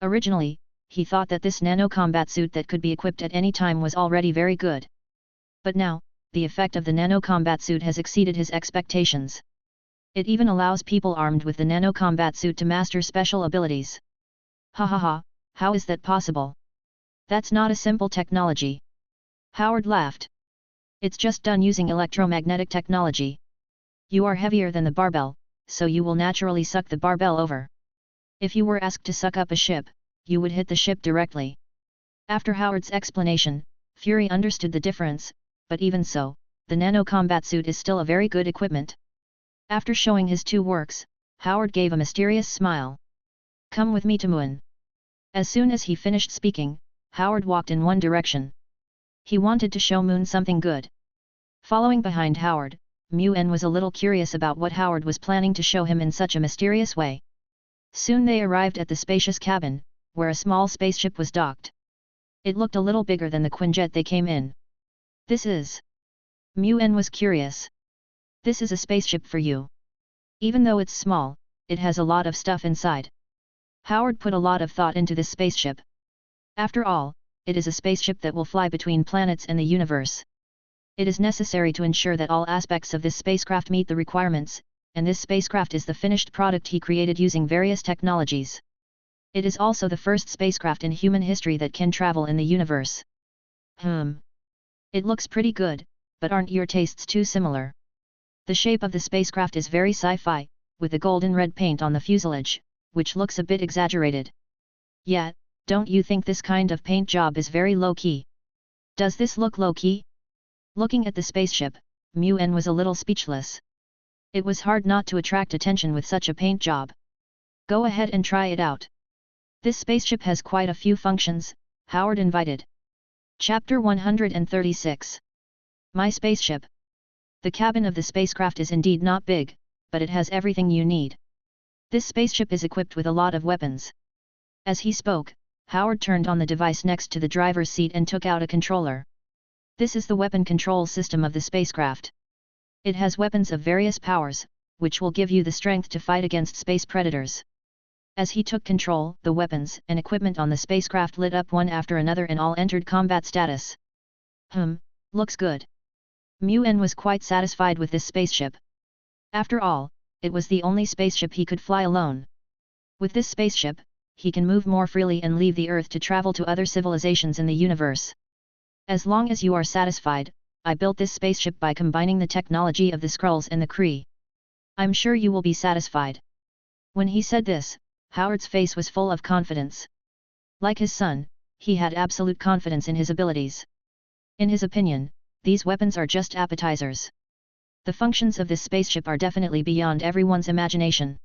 Originally, he thought that this nano-combat suit that could be equipped at any time was already very good. But now, the effect of the nano-combat suit has exceeded his expectations. It even allows people armed with the nano-combat suit to master special abilities. Ha ha ha, how is that possible? That's not a simple technology. Howard laughed. It's just done using electromagnetic technology. You are heavier than the barbell, so you will naturally suck the barbell over. If you were asked to suck up a ship, you would hit the ship directly. After Howard's explanation, Fury understood the difference, but even so, the nano-combat suit is still a very good equipment. After showing his two works, Howard gave a mysterious smile. Come with me to Moon. As soon as he finished speaking, Howard walked in one direction. He wanted to show Moon something good. Following behind Howard, Moon was a little curious about what Howard was planning to show him in such a mysterious way. Soon they arrived at the spacious cabin, where a small spaceship was docked. It looked a little bigger than the Quinjet they came in. "This is..." Moon was curious. "This is a spaceship for you. Even though it's small, it has a lot of stuff inside." Howard put a lot of thought into this spaceship. After all, it is a spaceship that will fly between planets and the universe. It is necessary to ensure that all aspects of this spacecraft meet the requirements, and this spacecraft is the finished product he created using various technologies. It is also the first spacecraft in human history that can travel in the universe. It looks pretty good, but aren't your tastes too similar? The shape of the spacecraft is very sci-fi, with the golden red paint on the fuselage, which looks a bit exaggerated. Yet, don't you think this kind of paint job is very low-key? Does this look low-key? Looking at the spaceship, Moon was a little speechless. It was hard not to attract attention with such a paint job. "Go ahead and try it out. This spaceship has quite a few functions," Howard invited. Chapter 136. My Spaceship. The cabin of the spacecraft is indeed not big, but it has everything you need. This spaceship is equipped with a lot of weapons. As he spoke, Howard turned on the device next to the driver's seat and took out a controller. This is the weapon control system of the spacecraft. It has weapons of various powers, which will give you the strength to fight against space predators. As he took control, the weapons and equipment on the spacecraft lit up one after another and all entered combat status. Looks good. Moon was quite satisfied with this spaceship. After all, it was the only spaceship he could fly alone. With this spaceship, he can move more freely and leave the Earth to travel to other civilizations in the universe. As long as you are satisfied, I built this spaceship by combining the technology of the Skrulls and the Kree. I'm sure you will be satisfied. When he said this, Howard's face was full of confidence. Like his son, he had absolute confidence in his abilities. In his opinion, these weapons are just appetizers. The functions of this spaceship are definitely beyond everyone's imagination.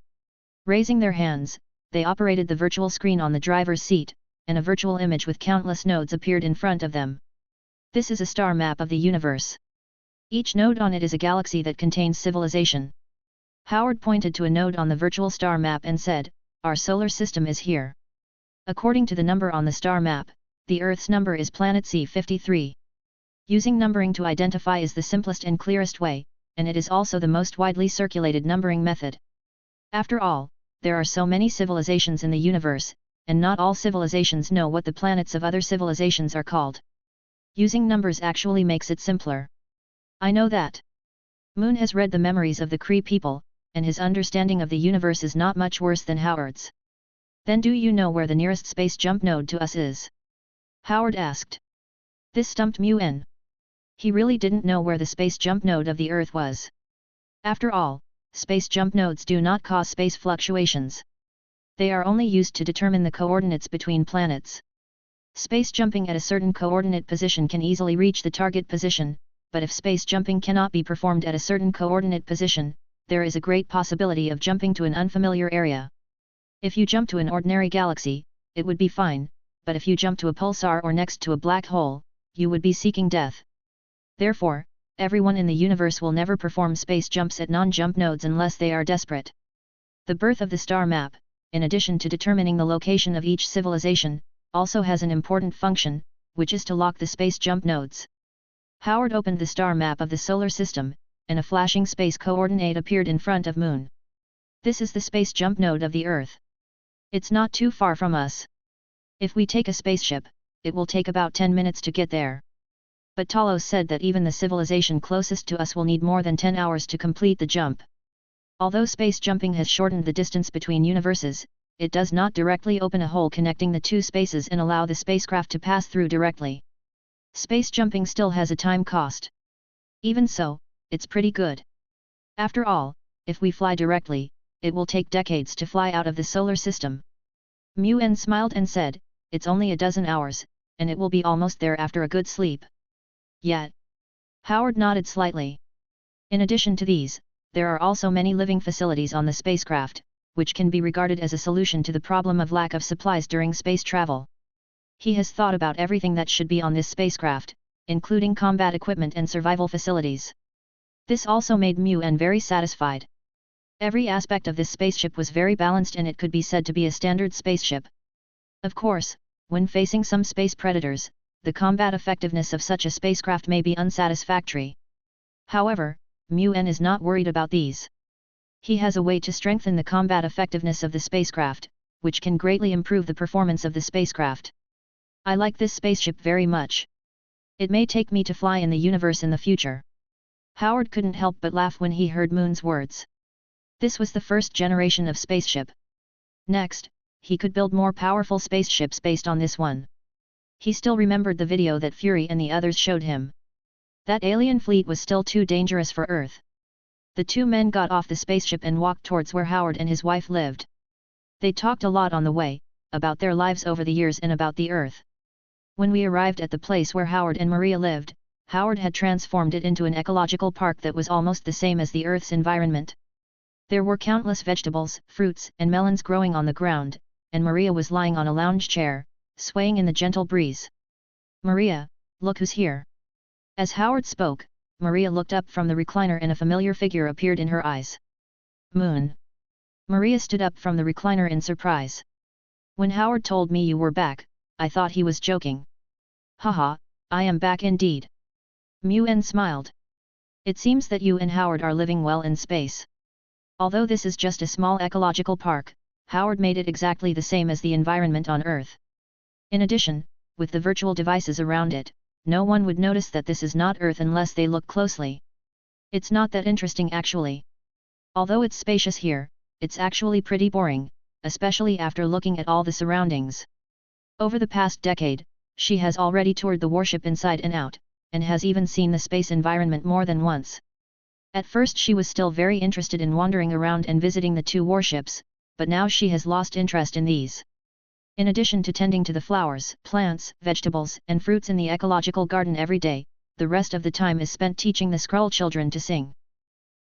Raising their hands, they operated the virtual screen on the driver's seat, and a virtual image with countless nodes appeared in front of them. This is a star map of the universe. Each node on it is a galaxy that contains civilization. Howard pointed to a node on the virtual star map and said, "Our solar system is here. According to the number on the star map, the Earth's number is planet C53. Using numbering to identify is the simplest and clearest way, and it is also the most widely circulated numbering method. After all, there are so many civilizations in the universe, and not all civilizations know what the planets of other civilizations are called. Using numbers actually makes it simpler. I know that." Moon has read the memories of the Kree people, and his understanding of the universe is not much worse than Howard's. "Then do you know where the nearest space jump node to us is?" Howard asked. This stumped Moon. He really didn't know where the space jump node of the Earth was. After all, space jump nodes do not cause space fluctuations. They are only used to determine the coordinates between planets. Space jumping at a certain coordinate position can easily reach the target position, but if space jumping cannot be performed at a certain coordinate position, there is a great possibility of jumping to an unfamiliar area. If you jump to an ordinary galaxy, it would be fine, but if you jump to a pulsar or next to a black hole, you would be seeking death. Therefore, everyone in the universe will never perform space jumps at non-jump nodes unless they are desperate. The birth of the star map, in addition to determining the location of each civilization, also has an important function, which is to lock the space jump nodes. Howard opened the star map of the solar system, and a flashing space coordinate appeared in front of Moon. This is the space jump node of the Earth. It's not too far from us. If we take a spaceship, it will take about 10 minutes to get there. But Talos said that even the civilization closest to us will need more than 10 hours to complete the jump. Although space jumping has shortened the distance between universes, it does not directly open a hole connecting the two spaces and allow the spacecraft to pass through directly. Space jumping still has a time cost. Even so, it's pretty good. After all, if we fly directly, it will take decades to fly out of the solar system. Moon smiled and said, "It's only a dozen hours, and it will be almost there after a good sleep." Yet. Howard nodded slightly. In addition to these, there are also many living facilities on the spacecraft, which can be regarded as a solution to the problem of lack of supplies during space travel. He has thought about everything that should be on this spacecraft, including combat equipment and survival facilities. This also made Mun very satisfied. Every aspect of this spaceship was very balanced and it could be said to be a standard spaceship. Of course, when facing some space predators, the combat effectiveness of such a spacecraft may be unsatisfactory. However, Mun is not worried about these. He has a way to strengthen the combat effectiveness of the spacecraft, which can greatly improve the performance of the spacecraft. I like this spaceship very much. It may take me to fly in the universe in the future. Howard couldn't help but laugh when he heard Mun's words. This was the first generation of spaceship. Next, he could build more powerful spaceships based on this one. He still remembered the video that Fury and the others showed him. That alien fleet was still too dangerous for Earth. The two men got off the spaceship and walked towards where Howard and his wife lived. They talked a lot on the way, about their lives over the years and about the Earth. When we arrived at the place where Howard and Maria lived, Howard had transformed it into an ecological park that was almost the same as the Earth's environment. There were countless vegetables, fruits, and melons growing on the ground, and Maria was lying on a lounge chair, swaying in the gentle breeze. "Maria, look who's here." As Howard spoke, Maria looked up from the recliner and a familiar figure appeared in her eyes. "Mun." Maria stood up from the recliner in surprise. "When Howard told me you were back, I thought he was joking." "Haha, I am back indeed." Mun smiled. "It seems that you and Howard are living well in space. Although this is just a small ecological park, Howard made it exactly the same as the environment on Earth. In addition, with the virtual devices around it, no one would notice that this is not Earth unless they look closely. It's not that interesting actually. Although it's spacious here, it's actually pretty boring, especially after looking at all the surroundings. Over the past decade, she has already toured the warship inside and out, and has even seen the space environment more than once. At first she was still very interested in wandering around and visiting the two warships, but now she has lost interest in these. In addition to tending to the flowers, plants, vegetables, and fruits in the ecological garden every day, the rest of the time is spent teaching the Skrull children to sing.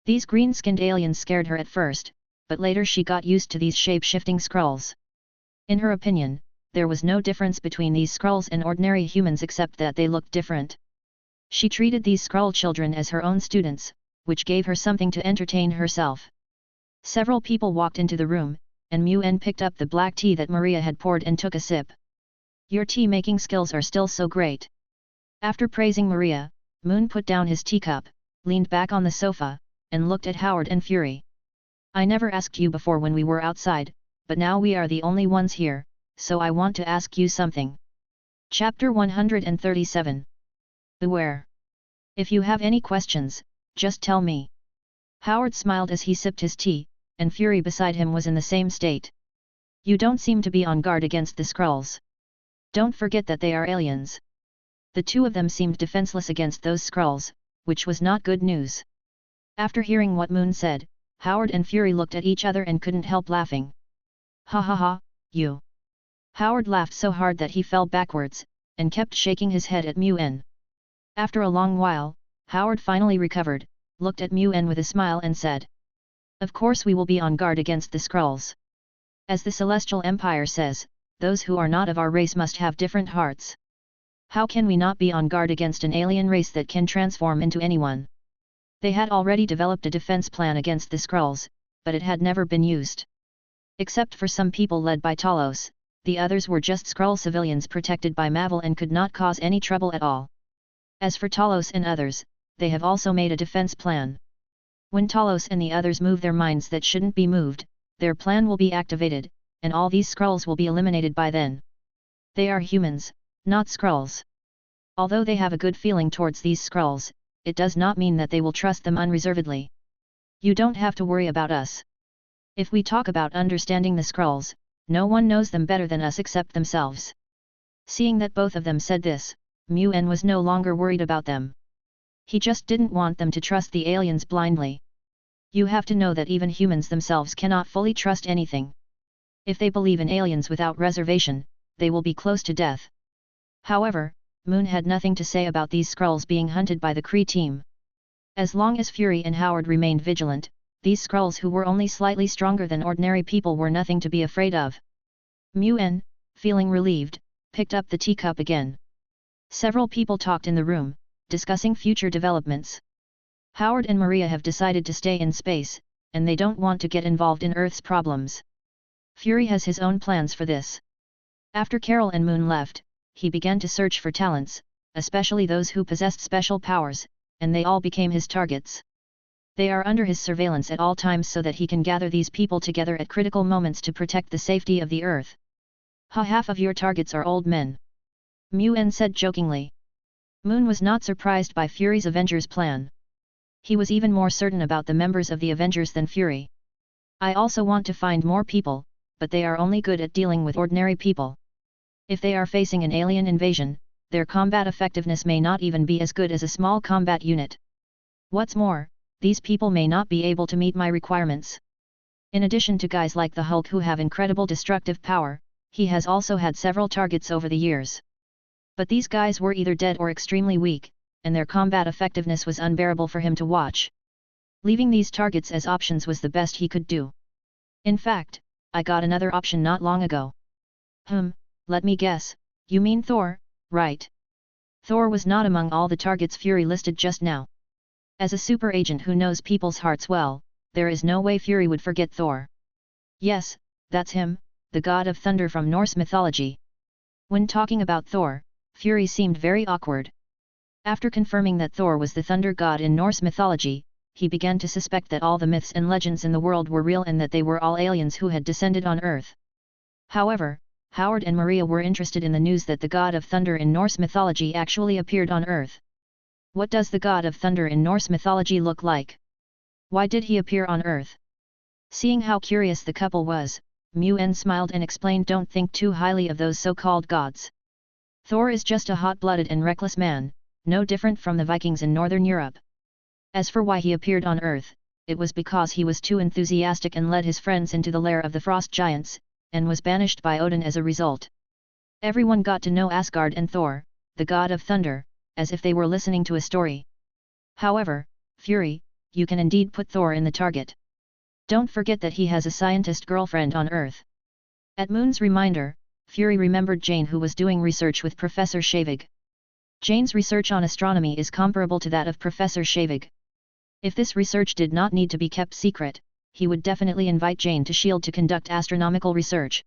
These green-skinned aliens scared her at first, but later she got used to these shape-shifting Skrulls. In her opinion, there was no difference between these Skrulls and ordinary humans except that they looked different. She treated these Skrull children as her own students, which gave her something to entertain herself. Several people walked into the room, and Mun picked up the black tea that Maria had poured and took a sip. "Your tea-making skills are still so great." After praising Maria, Mun put down his teacup, leaned back on the sofa, and looked at Howard and Fury. "I never asked you before when we were outside, but now we are the only ones here, so I want to ask you something." Chapter 137. Beware. "If you have any questions, just tell me." Howard smiled as he sipped his tea, and Fury beside him was in the same state. "You don't seem to be on guard against the Skrulls. Don't forget that they are aliens." The two of them seemed defenseless against those Skrulls, which was not good news. After hearing what Mun said, Howard and Fury looked at each other and couldn't help laughing. "Ha ha ha, you!" Howard laughed so hard that he fell backwards, and kept shaking his head at Mun. After a long while, Howard finally recovered, looked at Mun with a smile and said, "Of course we will be on guard against the Skrulls. As the Celestial Empire says, those who are not of our race must have different hearts. How can we not be on guard against an alien race that can transform into anyone?" They had already developed a defense plan against the Skrulls, but it had never been used. Except for some people led by Talos, the others were just Skrull civilians protected by Mavil and could not cause any trouble at all. As for Talos and others, they have also made a defense plan. When Talos and the others move their minds that shouldn't be moved, their plan will be activated, and all these Skrulls will be eliminated by then. They are humans, not Skrulls. Although they have a good feeling towards these Skrulls, it does not mean that they will trust them unreservedly. You don't have to worry about us. If we talk about understanding the Skrulls, no one knows them better than us except themselves. Seeing that both of them said this, Mun was no longer worried about them. He just didn't want them to trust the aliens blindly. You have to know that even humans themselves cannot fully trust anything. If they believe in aliens without reservation, they will be close to death. However, Mun had nothing to say about these Skrulls being hunted by the Kree team. As long as Fury and Howard remained vigilant, these Skrulls who were only slightly stronger than ordinary people were nothing to be afraid of. Mu-en, feeling relieved, picked up the teacup again. Several people talked in the room, discussing future developments. Howard and Maria have decided to stay in space, and they don't want to get involved in Earth's problems. Fury has his own plans for this. After Carol and Moon left, he began to search for talents, especially those who possessed special powers, and they all became his targets. They are under his surveillance at all times so that he can gather these people together at critical moments to protect the safety of the Earth. Half of your targets are old men. Mu-en said jokingly. Moon was not surprised by Fury's Avengers plan. He was even more certain about the members of the Avengers than Fury. I also want to find more people, but they are only good at dealing with ordinary people. If they are facing an alien invasion, their combat effectiveness may not even be as good as a small combat unit. What's more, these people may not be able to meet my requirements. In addition to guys like the Hulk who have incredible destructive power, he has also had several targets over the years. But these guys were either dead or extremely weak, and their combat effectiveness was unbearable for him to watch. Leaving these targets as options was the best he could do. In fact, I got another option not long ago. Let me guess, you mean Thor, right? Thor was not among all the targets Fury listed just now. As a super agent who knows people's hearts well, there is no way Fury would forget Thor. Yes, that's him, the god of thunder from Norse mythology. When talking about Thor, Fury seemed very awkward. After confirming that Thor was the thunder god in Norse mythology, he began to suspect that all the myths and legends in the world were real and that they were all aliens who had descended on Earth. However, Howard and Maria were interested in the news that the god of thunder in Norse mythology actually appeared on Earth. What does the god of thunder in Norse mythology look like? Why did he appear on Earth? Seeing how curious the couple was, Mu-en smiled and explained, don't think too highly of those so-called gods. Thor is just a hot-blooded and reckless man, no different from the Vikings in Northern Europe. As for why he appeared on Earth, it was because he was too enthusiastic and led his friends into the lair of the frost giants, and was banished by Odin as a result. Everyone got to know Asgard and Thor, the god of thunder, as if they were listening to a story. However, Fury, you can indeed put Thor in the target. Don't forget that he has a scientist girlfriend on Earth. At Moon's reminder, Fury remembered Jane, who was doing research with Professor Shavig. Jane's research on astronomy is comparable to that of Professor Shavig. If this research did not need to be kept secret, he would definitely invite Jane to S.H.I.E.L.D. to conduct astronomical research.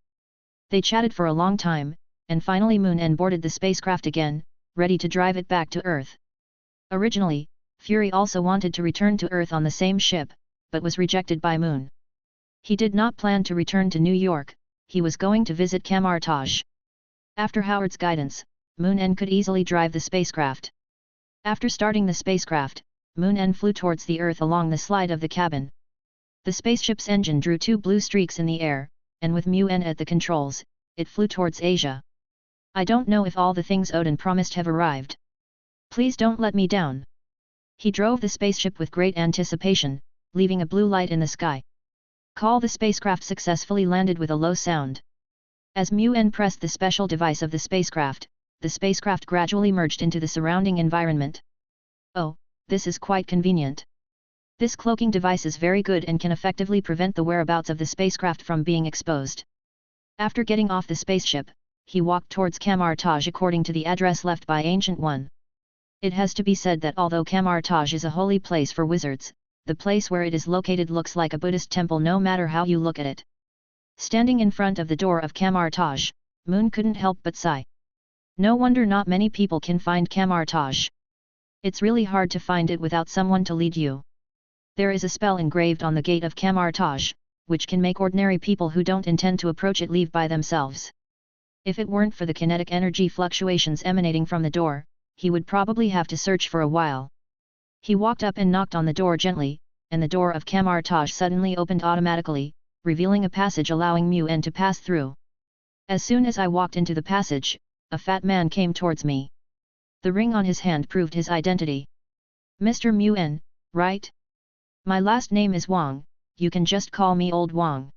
They chatted for a long time, and finally Moon boarded the spacecraft again, ready to drive it back to Earth. Originally, Fury also wanted to return to Earth on the same ship, but was rejected by Moon. He did not plan to return to New York, he was going to visit Kamar-Taj. After Howard's guidance, Moon could easily drive the spacecraft. After starting the spacecraft, Moon flew towards the Earth along the slide of the cabin. The spaceship's engine drew 2 blue streaks in the air, and with Moon at the controls, it flew towards Asia. I don't know if all the things Odin promised have arrived. Please don't let me down. He drove the spaceship with great anticipation, leaving a blue light in the sky. The spacecraft successfully landed with a low sound. As Moon pressed the special device of the spacecraft gradually merged into the surrounding environment. Oh, this is quite convenient. This cloaking device is very good and can effectively prevent the whereabouts of the spacecraft from being exposed. After getting off the spaceship, he walked towards Kamar-Taj according to the address left by Ancient One. It has to be said that although Kamar-Taj is a holy place for wizards, the place where it is located looks like a Buddhist temple no matter how you look at it. Standing in front of the door of Kamar-Taj, Moon couldn't help but sigh. No wonder not many people can find Kamar-Taj. It's really hard to find it without someone to lead you. There is a spell engraved on the gate of Kamar-Taj, which can make ordinary people who don't intend to approach it leave by themselves. If it weren't for the kinetic energy fluctuations emanating from the door, he would probably have to search for a while. He walked up and knocked on the door gently, and the door of Kamar-Taj suddenly opened automatically, revealing a passage allowing Moon to pass through. As soon as I walked into the passage, a fat man came towards me. The ring on his hand proved his identity. Mr. Moon, right? My last name is Wang, you can just call me Old Wang.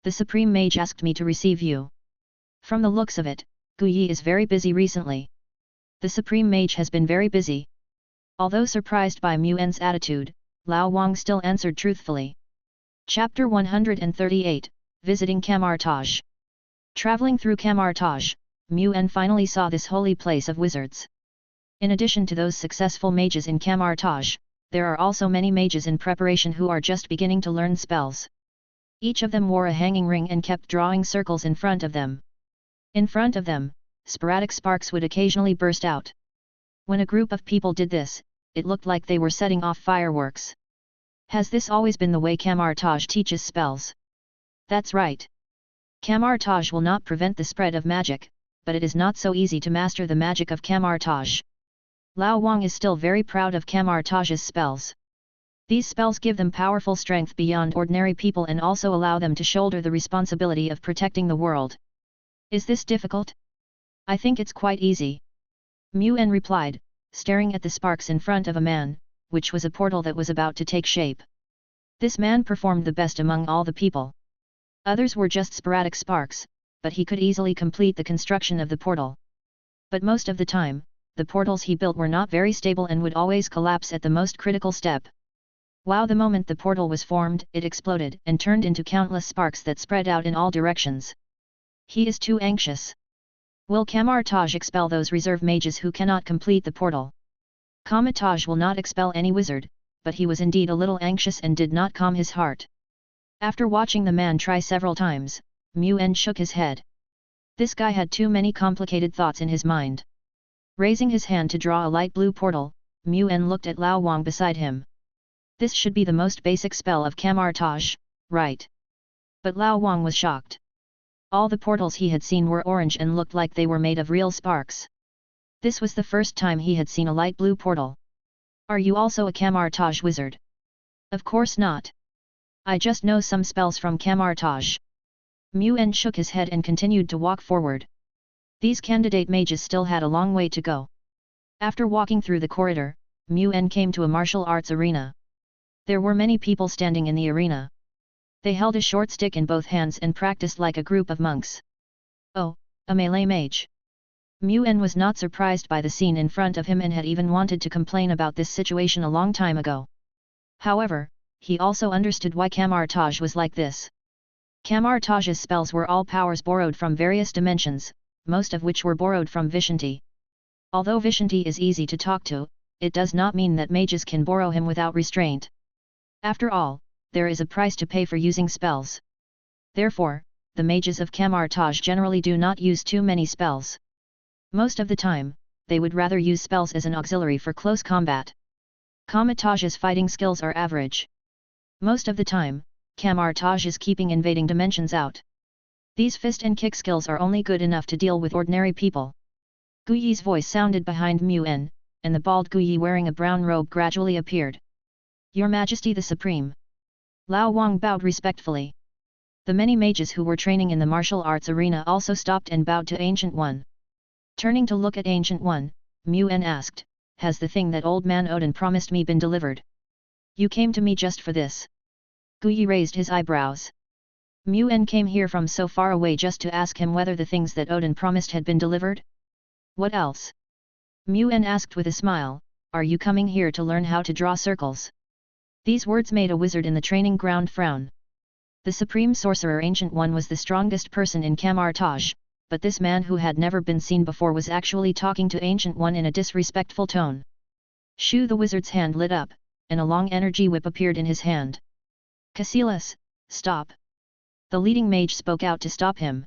The Supreme Mage asked me to receive you. From the looks of it, Guyi is very busy recently. The Supreme Mage has been very busy. Although surprised by Moon's attitude, Lao Wang still answered truthfully. Chapter 138, Visiting Kamartaj. Traveling through Kamartaj, Mu-En finally saw this holy place of wizards. In addition to those successful mages in Kamartaj, there are also many mages in preparation who are just beginning to learn spells. Each of them wore a hanging ring and kept drawing circles in front of them. In front of them, sporadic sparks would occasionally burst out. When a group of people did this, it looked like they were setting off fireworks. Has this always been the way Kamartaj teaches spells? That's right. Kamartaj will not prevent the spread of magic, but it is not so easy to master the magic of Kamartaj. Lao Wang is still very proud of Kamartaj's spells. These spells give them powerful strength beyond ordinary people and also allow them to shoulder the responsibility of protecting the world. Is this difficult? I think it's quite easy. Mu-En replied, staring at the sparks in front of a man, which was a portal that was about to take shape. This man performed the best among all the people. Others were just sporadic sparks, but he could easily complete the construction of the portal. But most of the time, the portals he built were not very stable and would always collapse at the most critical step. Wow! The moment the portal was formed, it exploded and turned into countless sparks that spread out in all directions. He is too anxious. Will Kamartaj expel those reserve mages who cannot complete the portal? Kamartaj will not expel any wizard, but he was indeed a little anxious and did not calm his heart. After watching the man try several times, Mu-En shook his head. This guy had too many complicated thoughts in his mind. Raising his hand to draw a light blue portal, Mu-En looked at Lao Wang beside him. This should be the most basic spell of Kamartaj, right? But Lao Wang was shocked. All the portals he had seen were orange and looked like they were made of real sparks. This was the first time he had seen a light blue portal. Are you also a Kamartaj wizard? Of course not. I just know some spells from Kamartaj. Mu-En shook his head and continued to walk forward. These candidate mages still had a long way to go. After walking through the corridor, Mu-En came to a martial arts arena. There were many people standing in the arena. They held a short stick in both hands and practiced like a group of monks. Oh, a melee mage. Mu-En was not surprised by the scene in front of him and had even wanted to complain about this situation a long time ago. However, he also understood why Kamartaj was like this. Kamartaj's spells were all powers borrowed from various dimensions, most of which were borrowed from Vishanti. Although Vishanti is easy to talk to, it does not mean that mages can borrow him without restraint. After all, there is a price to pay for using spells. Therefore, the mages of Kamartaj generally do not use too many spells. Most of the time, they would rather use spells as an auxiliary for close combat. Kamartaj's fighting skills are average. Most of the time, Kamartaj is keeping invading dimensions out. These fist and kick skills are only good enough to deal with ordinary people. Guyi's voice sounded behind Mu-En, and the bald Guyi wearing a brown robe gradually appeared. Your Majesty the Supreme. Lao Wang bowed respectfully. The many mages who were training in the martial arts arena also stopped and bowed to Ancient One. Turning to look at Ancient One, Mu-En asked, has the thing that old man Odin promised me been delivered? You came to me just for this? Guyi raised his eyebrows. Mu-En came here from so far away just to ask him whether the things that Odin promised had been delivered? What else? Mu-En asked with a smile, are you coming here to learn how to draw circles? These words made a wizard in the training ground frown. The supreme sorcerer Ancient One was the strongest person in Kamartaj, but this man who had never been seen before was actually talking to Ancient One in a disrespectful tone. Shoo! The wizard's hand lit up, and a long energy whip appeared in his hand. Casillas, stop! The leading mage spoke out to stop him.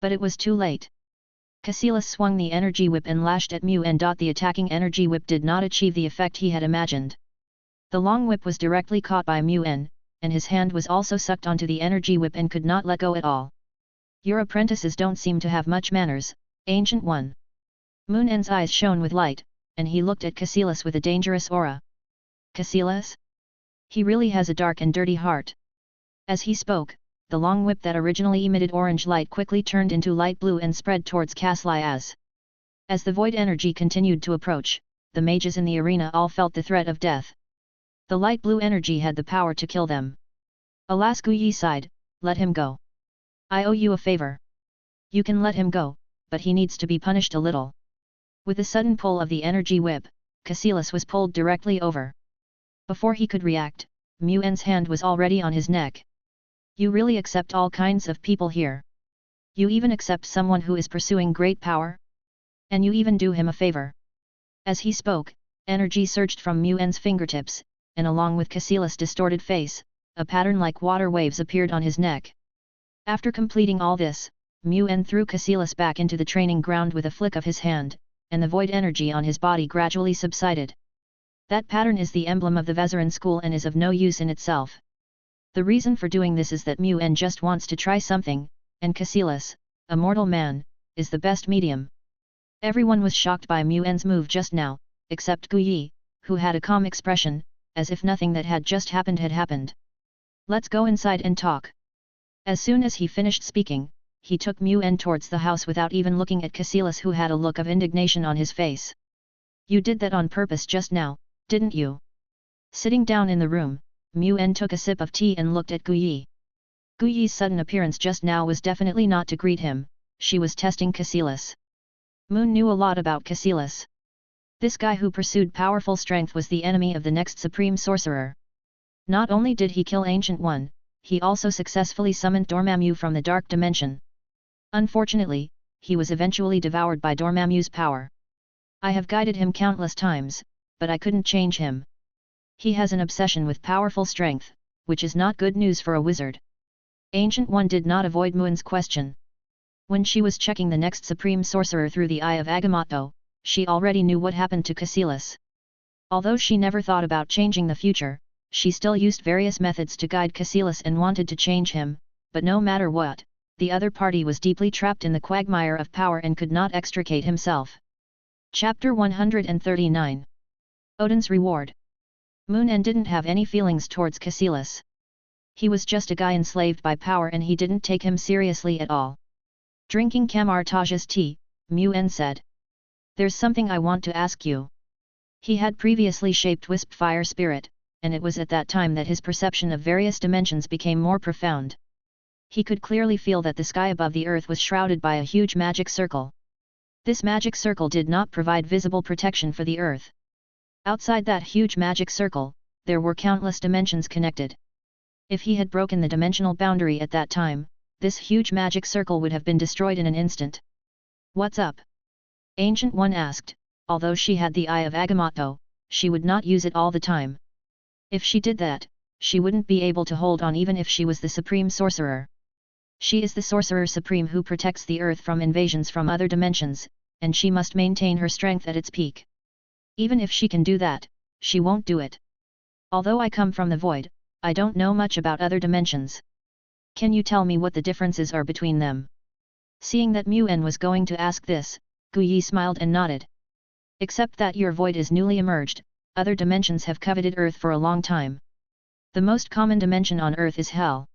But it was too late. Casillas swung the energy whip and lashed at Mu-En. The attacking energy whip did not achieve the effect he had imagined. The long whip was directly caught by Mu-En, and his hand was also sucked onto the energy whip and could not let go at all. Your apprentices don't seem to have much manners, Ancient One. Mu-En's eyes shone with light, and he looked at Casillas with a dangerous aura. Casillas? He really has a dark and dirty heart. As he spoke, the long whip that originally emitted orange light quickly turned into light blue and spread towards Casillas. As the void energy continued to approach, the mages in the arena all felt the threat of death. The light blue energy had the power to kill them. Alas, Guyi sighed, let him go. I owe you a favor. You can let him go, but he needs to be punished a little. With a sudden pull of the energy whip, Casillas was pulled directly over. Before he could react, Muen's hand was already on his neck. You really accept all kinds of people here. You even accept someone who is pursuing great power? And you even do him a favor. As he spoke, energy surged from Muen's fingertips, and along with Cassilis' distorted face, a pattern like water waves appeared on his neck. After completing all this, Muen threw Cassilis back into the training ground with a flick of his hand, and the void energy on his body gradually subsided. That pattern is the emblem of the Vezaran school and is of no use in itself. The reason for doing this is that Muen just wants to try something, and Cassilis, a mortal man, is the best medium. Everyone was shocked by Muen's move just now, except Guyi, who had a calm expression, as if nothing that had just happened had happened. Let's go inside and talk. As soon as he finished speaking, he took Muen towards the house without even looking at Cassilis, who had a look of indignation on his face. You did that on purpose just now, didn't you? Sitting down in the room, Muen took a sip of tea and looked at Guyi. Guyi's sudden appearance just now was definitely not to greet him, she was testing Cassilis. Moon knew a lot about Cassilis. This guy who pursued powerful strength was the enemy of the next supreme sorcerer. Not only did he kill Ancient One, he also successfully summoned Dormammu from the dark dimension. Unfortunately, he was eventually devoured by Dormammu's power. I have guided him countless times, but I couldn't change him. He has an obsession with powerful strength, which is not good news for a wizard. Ancient One did not avoid Muen's question. When she was checking the next supreme sorcerer through the eye of Agamotto, she already knew what happened to Cassilis. Although she never thought about changing the future, she still used various methods to guide Cassilis and wanted to change him, but no matter what, the other party was deeply trapped in the quagmire of power and could not extricate himself. Chapter 139. Odin's Reward. Munen didn't have any feelings towards Cassilis. He was just a guy enslaved by power and he didn't take him seriously at all. Drinking Kamar-Taj's tea, Muen said. There's something I want to ask you. He had previously shaped Wisp Fire Spirit, and it was at that time that his perception of various dimensions became more profound. He could clearly feel that the sky above the earth was shrouded by a huge magic circle. This magic circle did not provide visible protection for the earth. Outside that huge magic circle, there were countless dimensions connected. If he had broken the dimensional boundary at that time, this huge magic circle would have been destroyed in an instant. What's up? Ancient One asked. Although she had the eye of Agamotto, she would not use it all the time. If she did that, she wouldn't be able to hold on even if she was the Supreme Sorcerer. She is the Sorcerer Supreme who protects the earth from invasions from other dimensions, and she must maintain her strength at its peak. Even if she can do that, she won't do it. Although I come from the void, I don't know much about other dimensions. Can you tell me what the differences are between them? Seeing that Muen was going to ask this, Guyi smiled and nodded. Except that your void is newly emerged, other dimensions have coveted Earth for a long time. The most common dimension on Earth is Hell.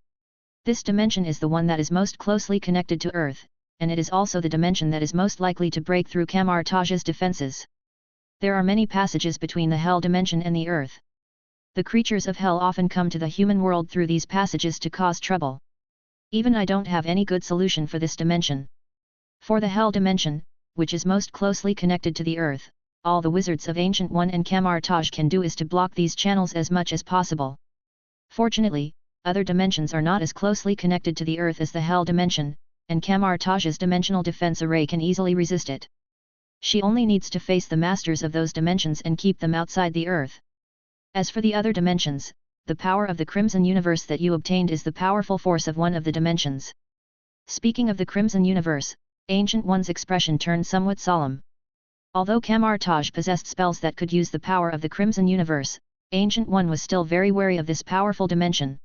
This dimension is the one that is most closely connected to Earth, and it is also the dimension that is most likely to break through Kamar-Taj's defenses. There are many passages between the Hell dimension and the Earth. The creatures of Hell often come to the human world through these passages to cause trouble. Even I don't have any good solution for this dimension. For the Hell dimension, which is most closely connected to the Earth, all the wizards of Ancient One and Kamar-Taj can do is to block these channels as much as possible. Fortunately, other dimensions are not as closely connected to the Earth as the Hell dimension, and Kamar-Taj's dimensional defense array can easily resist it. She only needs to face the masters of those dimensions and keep them outside the Earth. As for the other dimensions, the power of the Crimson Universe that you obtained is the powerful force of one of the dimensions. Speaking of the Crimson Universe, Ancient One's expression turned somewhat solemn. Although Kamar-Taj possessed spells that could use the power of the Crimson Universe, Ancient One was still very wary of this powerful dimension.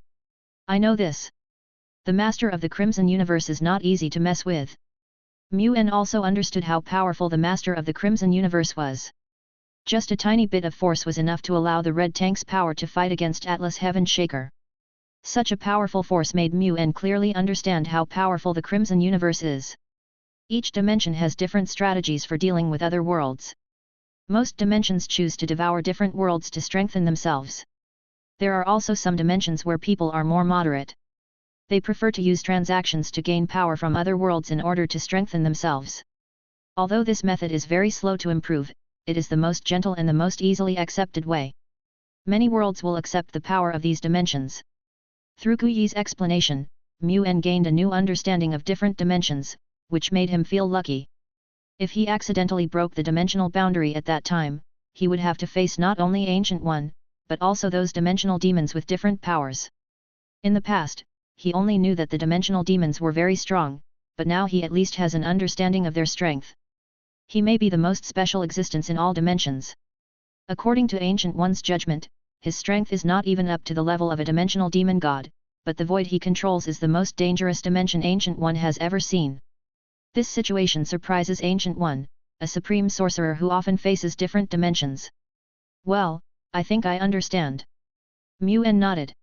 I know this. The Master of the Crimson Universe is not easy to mess with. Muen also understood how powerful the Master of the Crimson Universe was. Just a tiny bit of force was enough to allow the Red Tank's power to fight against Atlas Heaven Shaker. Such a powerful force made Muen clearly understand how powerful the Crimson Universe is. Each dimension has different strategies for dealing with other worlds. Most dimensions choose to devour different worlds to strengthen themselves. There are also some dimensions where people are more moderate. They prefer to use transactions to gain power from other worlds in order to strengthen themselves. Although this method is very slow to improve, it is the most gentle and the most easily accepted way. Many worlds will accept the power of these dimensions. Through Guyi's explanation, Mu-En gained a new understanding of different dimensions, which made him feel lucky. If he accidentally broke the dimensional boundary at that time, he would have to face not only Ancient One, but also those dimensional demons with different powers. In the past, he only knew that the dimensional demons were very strong, but now he at least has an understanding of their strength. He may be the most special existence in all dimensions. According to Ancient One's judgment, his strength is not even up to the level of a dimensional demon god, but the void he controls is the most dangerous dimension Ancient One has ever seen. This situation surprises Ancient One, a supreme sorcerer who often faces different dimensions. Well, I think I understand. Mu-En nodded.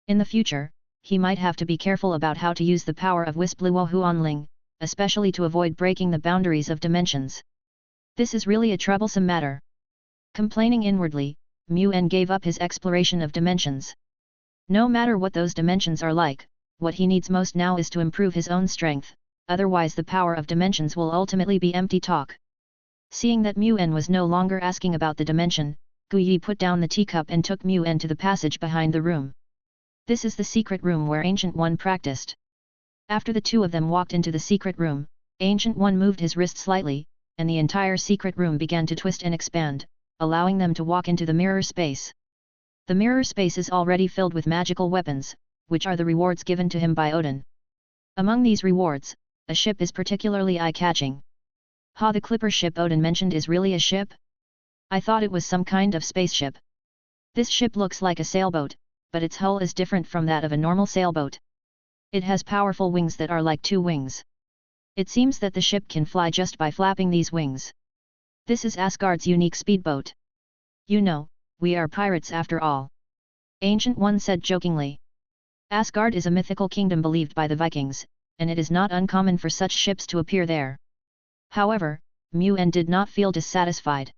In the future, he might have to be careful about how to use the power of Wisp Luo Huanling, especially to avoid breaking the boundaries of dimensions. This is really a troublesome matter. Complaining inwardly, Mu-En gave up his exploration of dimensions. No matter what those dimensions are like, what he needs most now is to improve his own strength, otherwise the power of dimensions will ultimately be empty talk. Seeing that Mu-En was no longer asking about the dimension, Guyi put down the teacup and took Mu-En to the passage behind the room. This is the secret room where Ancient One practiced. After the two of them walked into the secret room, Ancient One moved his wrist slightly, and the entire secret room began to twist and expand, allowing them to walk into the mirror space. The mirror space is already filled with magical weapons, which are the rewards given to him by Odin. Among these rewards, a ship is particularly eye-catching. The Clipper ship Odin mentioned is really a ship? I thought it was some kind of spaceship. This ship looks like a sailboat, but its hull is different from that of a normal sailboat. It has powerful wings that are like two wings. It seems that the ship can fly just by flapping these wings. This is Asgard's unique speedboat. You know, we are pirates after all. Ancient One said jokingly. Asgard is a mythical kingdom believed by the Vikings, and it is not uncommon for such ships to appear there. However, Mu-En did not feel dissatisfied.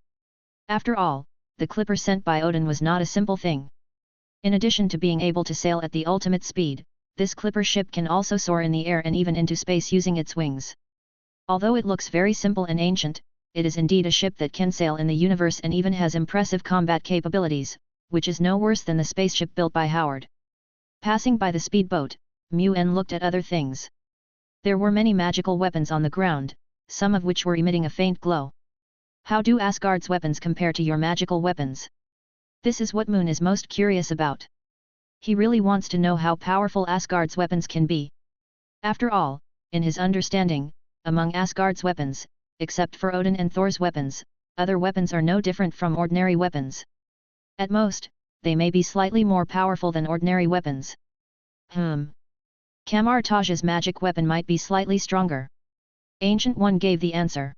After all, the clipper sent by Odin was not a simple thing. In addition to being able to sail at the ultimate speed, this clipper ship can also soar in the air and even into space using its wings. Although it looks very simple and ancient, it is indeed a ship that can sail in the universe and even has impressive combat capabilities, which is no worse than the spaceship built by Howard. Passing by the speedboat, Mu-En looked at other things. There were many magical weapons on the ground, some of which were emitting a faint glow. How do Asgard's weapons compare to your magical weapons? This is what Moon is most curious about. He really wants to know how powerful Asgard's weapons can be. After all, in his understanding, among Asgard's weapons, except for Odin and Thor's weapons, other weapons are no different from ordinary weapons. At most, they may be slightly more powerful than ordinary weapons. Kamar-Taj's magic weapon might be slightly stronger. Ancient One gave the answer.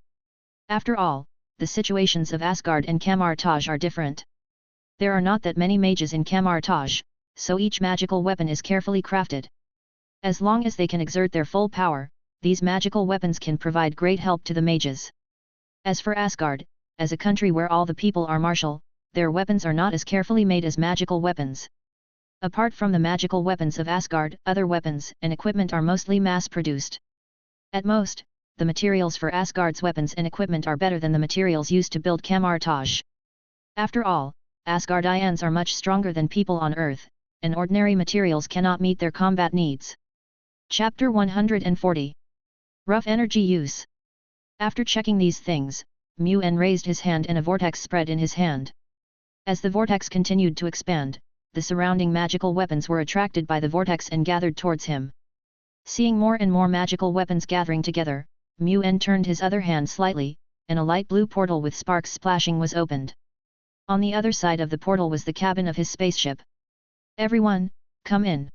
After all, the situations of Asgard and Kamar-Taj are different. There are not that many mages in Kamar-Taj, so each magical weapon is carefully crafted. As long as they can exert their full power, these magical weapons can provide great help to the mages. As for Asgard, as a country where all the people are martial, their weapons are not as carefully made as magical weapons. Apart from the magical weapons of Asgard, other weapons and equipment are mostly mass-produced. At most, the materials for Asgard's weapons and equipment are better than the materials used to build Kamar-Taj. After all, Asgardians are much stronger than people on Earth, and ordinary materials cannot meet their combat needs. Chapter 140. Rough Energy Use. After checking these things, Mu-En raised his hand and a vortex spread in his hand. As the vortex continued to expand, the surrounding magical weapons were attracted by the vortex and gathered towards him. Seeing more and more magical weapons gathering together, Mu-En turned his other hand slightly, and a light blue portal with sparks splashing was opened. On the other side of the portal was the cabin of his spaceship. Everyone, come in.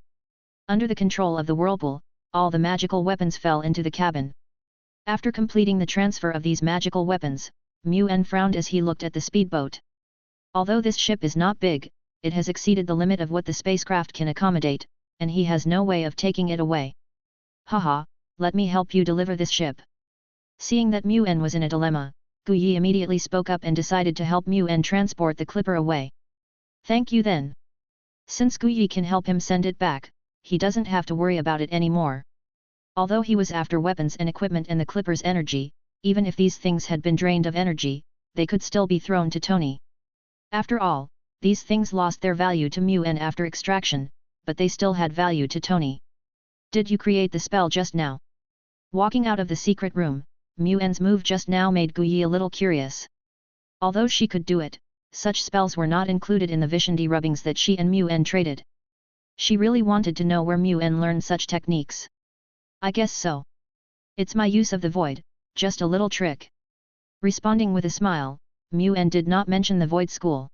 Under the control of the whirlpool, all the magical weapons fell into the cabin. After completing the transfer of these magical weapons, Mu-En frowned as he looked at the speedboat. Although this ship is not big, it has exceeded the limit of what the spacecraft can accommodate, and he has no way of taking it away. Haha, let me help you deliver this ship. Seeing that Mu-En was in a dilemma, Guyi immediately spoke up and decided to help Mu-En transport the clipper away. Thank you then. Since Guyi can help him send it back, he doesn't have to worry about it anymore. Although he was after weapons and equipment and the clipper's energy, even if these things had been drained of energy, they could still be thrown to Tony. After all, These things lost their value to Mu-En after extraction, but they still had value to Tony. Did you create the spell just now? Walking out of the secret room, Mu-En's move just now made Guyi a little curious. Although she could do it, such spells were not included in the Vishandi rubbings that she and Mu-En traded. She really wanted to know where Mu-En learned such techniques. I guess so. It's my use of the void, just a little trick. Responding with a smile, Mu-En did not mention the void school.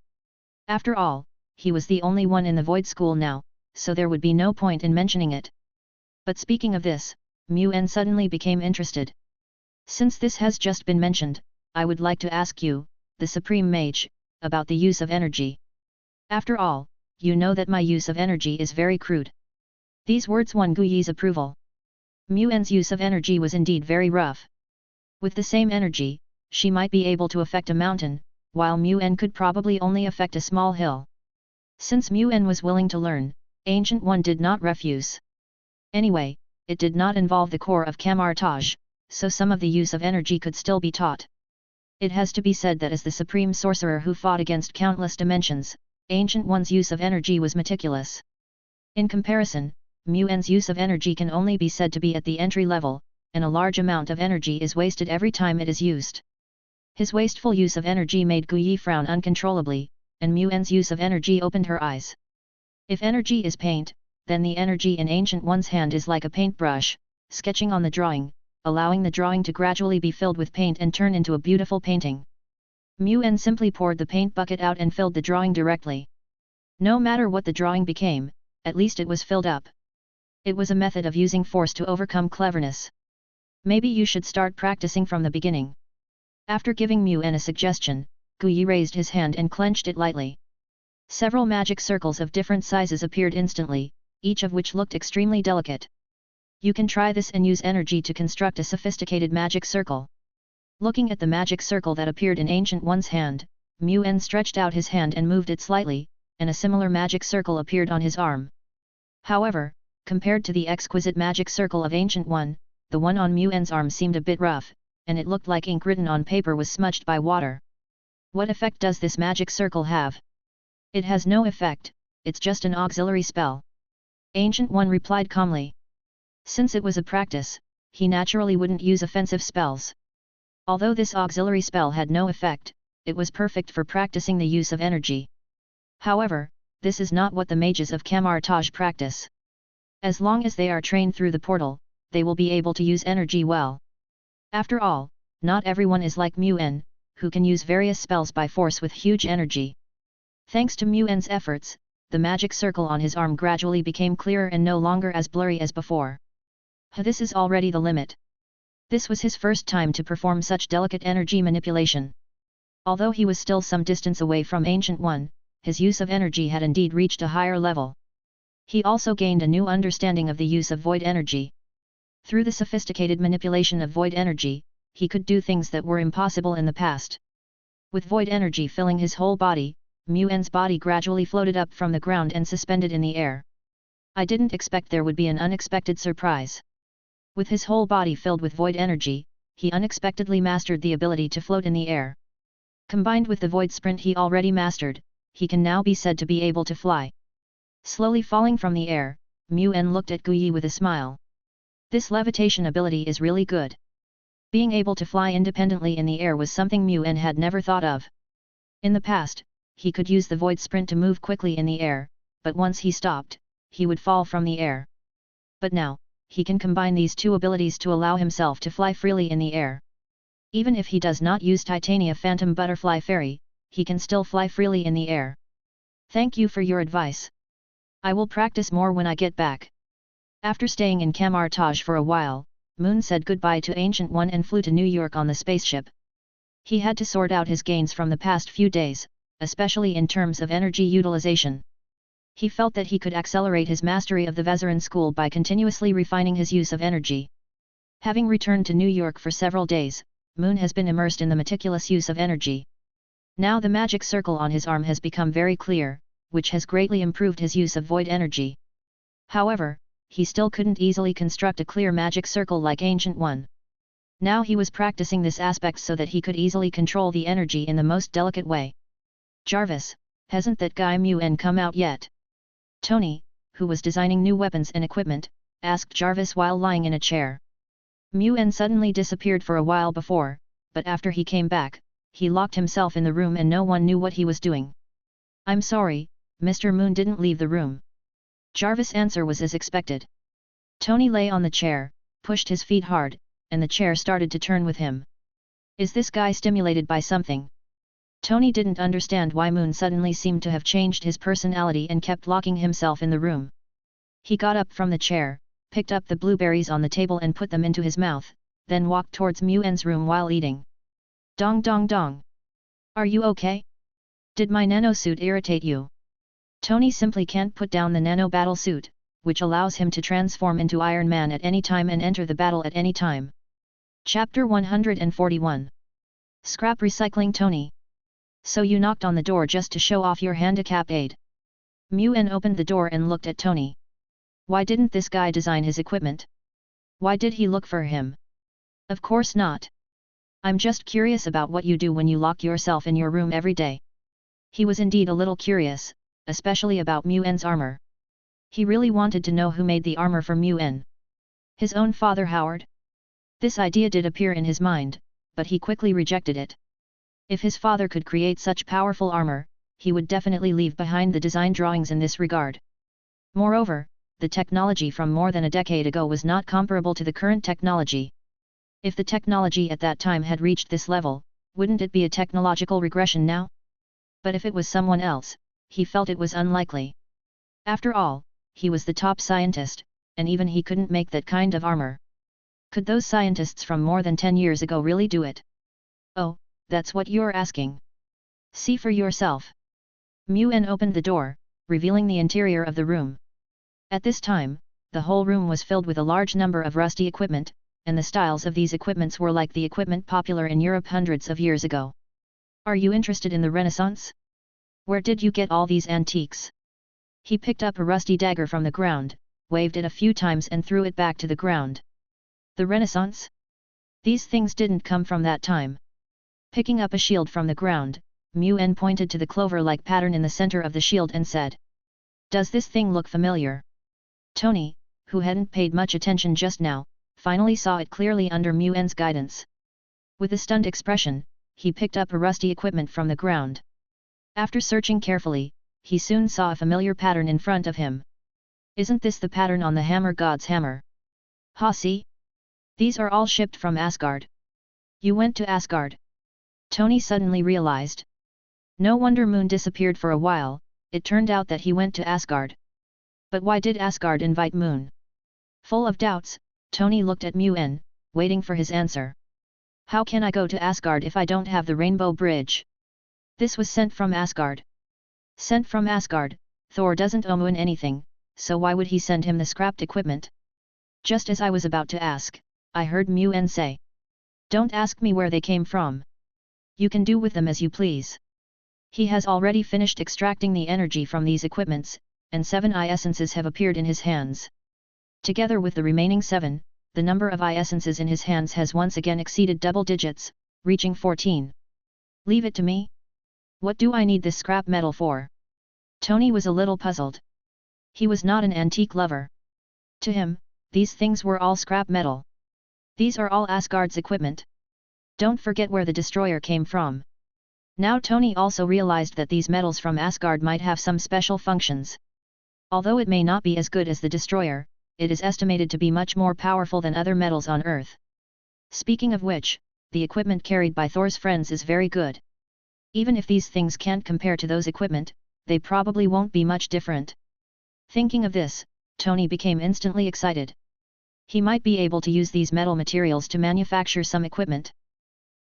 After all, he was the only one in the void school now, so there would be no point in mentioning it. But speaking of this, Mu-En suddenly became interested. Since this has just been mentioned, I would like to ask you, the Supreme Mage, about the use of energy. After all, you know that my use of energy is very crude. These words won Guyi's approval. Mu-En's use of energy was indeed very rough. With the same energy, she might be able to affect a mountain, while Mu-En could probably only affect a small hill. Since Mu-En was willing to learn, Ancient One did not refuse. Anyway, it did not involve the core of Kamar-Taj, so some of the use of energy could still be taught. It has to be said that as the supreme sorcerer who fought against countless dimensions, Ancient One's use of energy was meticulous. In comparison, Mu-En's use of energy can only be said to be at the entry level, and a large amount of energy is wasted every time it is used. His wasteful use of energy made Guyi frown uncontrollably, and Mu-En's use of energy opened her eyes. If energy is paint, then the energy in Ancient One's hand is like a paintbrush, sketching on the drawing, allowing the drawing to gradually be filled with paint and turn into a beautiful painting. Mu-En simply poured the paint bucket out and filled the drawing directly. No matter what the drawing became, at least it was filled up. It was a method of using force to overcome cleverness. Maybe you should start practicing from the beginning. After giving Mu-En a suggestion, Guyi raised his hand and clenched it lightly. Several magic circles of different sizes appeared instantly, each of which looked extremely delicate. You can try this and use energy to construct a sophisticated magic circle. Looking at the magic circle that appeared in Ancient One's hand, Mu-En stretched out his hand and moved it slightly, and a similar magic circle appeared on his arm. However, compared to the exquisite magic circle of Ancient One, the one on Mu-En's arm seemed a bit rough, and it looked like ink written on paper was smudged by water. What effect does this magic circle have? It has no effect, it's just an auxiliary spell. Ancient One replied calmly. Since it was a practice, he naturally wouldn't use offensive spells. Although this auxiliary spell had no effect, it was perfect for practicing the use of energy. However, this is not what the mages of Kamar-Taj practice. As long as they are trained through the portal, they will be able to use energy well. After all, not everyone is like Mu-En, who can use various spells by force with huge energy. Thanks to Mu-En's efforts, the magic circle on his arm gradually became clearer and no longer as blurry as before. This is already the limit. This was his first time to perform such delicate energy manipulation. Although he was still some distance away from Ancient One, his use of energy had indeed reached a higher level. He also gained a new understanding of the use of void energy. Through the sophisticated manipulation of void energy, he could do things that were impossible in the past. With void energy filling his whole body, Mu-En's body gradually floated up from the ground and suspended in the air. I didn't expect there would be an unexpected surprise. With his whole body filled with void energy, he unexpectedly mastered the ability to float in the air. Combined with the void sprint he already mastered, he can now be said to be able to fly. Slowly falling from the air, Mu-En looked at Guyi with a smile. This levitation ability is really good. Being able to fly independently in the air was something Mu-En had never thought of. In the past, he could use the void sprint to move quickly in the air, but once he stopped, he would fall from the air. But now, he can combine these two abilities to allow himself to fly freely in the air. Even if he does not use Titania Phantom Butterfly Fairy, he can still fly freely in the air. Thank you for your advice. I will practice more when I get back. After staying in Kamar-Taj for a while, Moon said goodbye to Ancient One and flew to New York on the spaceship. He had to sort out his gains from the past few days, especially in terms of energy utilization. He felt that he could accelerate his mastery of the Vezarin school by continuously refining his use of energy. Having returned to New York for several days, Moon has been immersed in the meticulous use of energy. Now the magic circle on his arm has become very clear, which has greatly improved his use of void energy. However, he still couldn't easily construct a clear magic circle like Ancient One. Now he was practicing this aspect so that he could easily control the energy in the most delicate way. Jarvis, Hasn't that guy Muen come out yet? Tony, who was designing new weapons and equipment, asked Jarvis while lying in a chair. Muen suddenly disappeared for a while before, but after he came back, he locked himself in the room and no one knew what he was doing. I'm sorry, Mr. Moon didn't leave the room. Jarvis' answer was as expected. Tony lay on the chair, pushed his feet hard, and the chair started to turn with him. Is this guy stimulated by something? Tony didn't understand why Moon suddenly seemed to have changed his personality and kept locking himself in the room. He got up from the chair, picked up the blueberries on the table and put them into his mouth, then walked towards Muen's room while eating. Dong dong dong. Are you okay? Did my nanosuit irritate you? Tony simply can't put down the nano battle suit, which allows him to transform into Iron Man at any time and enter the battle at any time. Chapter 141. Scrap Recycling Tony. So you knocked on the door just to show off your handicap aid. Muen opened the door and looked at Tony. Why didn't this guy design his equipment? Why did he look for him? Of course not. I'm just curious about what you do when you lock yourself in your room every day. He was indeed a little curious, especially about Muen's armor. He really wanted to know who made the armor for Muen. His own father Howard? This idea did appear in his mind, but he quickly rejected it. If his father could create such powerful armor, he would definitely leave behind the design drawings in this regard. Moreover, the technology from more than a decade ago was not comparable to the current technology. If the technology at that time had reached this level, wouldn't it be a technological regression now? But if it was someone else, he felt it was unlikely. After all, he was the top scientist, and even he couldn't make that kind of armor. Could those scientists from more than 10 years ago really do it? Oh, that's what you're asking. See for yourself. Muen opened the door, revealing the interior of the room. At this time, the whole room was filled with a large number of rusty equipment, and the styles of these equipments were like the equipment popular in Europe hundreds of years ago. Are you interested in the Renaissance? Where did you get all these antiques? He picked up a rusty dagger from the ground, waved it a few times and threw it back to the ground. The Renaissance? These things didn't come from that time. Picking up a shield from the ground, Muen pointed to the clover-like pattern in the center of the shield and said, "Does this thing look familiar?" Tony, who hadn't paid much attention just now, finally saw it clearly under Muen's guidance. With a stunned expression, he picked up a rusty equipment from the ground. After searching carefully, he soon saw a familiar pattern in front of him. Isn't this the pattern on the hammer god's hammer? Ha, see? These are all shipped from Asgard. You went to Asgard? Tony suddenly realized. No wonder Moon disappeared for a while, it turned out that he went to Asgard. But why did Asgard invite Moon? Full of doubts, Tony looked at Muen, waiting for his answer. How can I go to Asgard if I don't have the Rainbow Bridge? This was sent from Asgard. Sent from Asgard, Thor doesn't owe Moon anything, so why would he send him the scrapped equipment? Just as I was about to ask, I heard Muen say. Don't ask me where they came from. You can do with them as you please. He has already finished extracting the energy from these equipments, and 7 essences have appeared in his hands. Together with the remaining 7, the number of essences in his hands has once again exceeded double digits, reaching 14. Leave it to me? What do I need this scrap metal for? Tony was a little puzzled. He was not an antique lover. To him, these things were all scrap metal. These are all Asgard's equipment. Don't forget where the destroyer came from. Now Tony also realized that these metals from Asgard might have some special functions. Although it may not be as good as the destroyer, it is estimated to be much more powerful than other metals on Earth. Speaking of which, the equipment carried by Thor's friends is very good. Even if these things can't compare to those equipment, they probably won't be much different. Thinking of this, Tony became instantly excited. He might be able to use these metal materials to manufacture some equipment.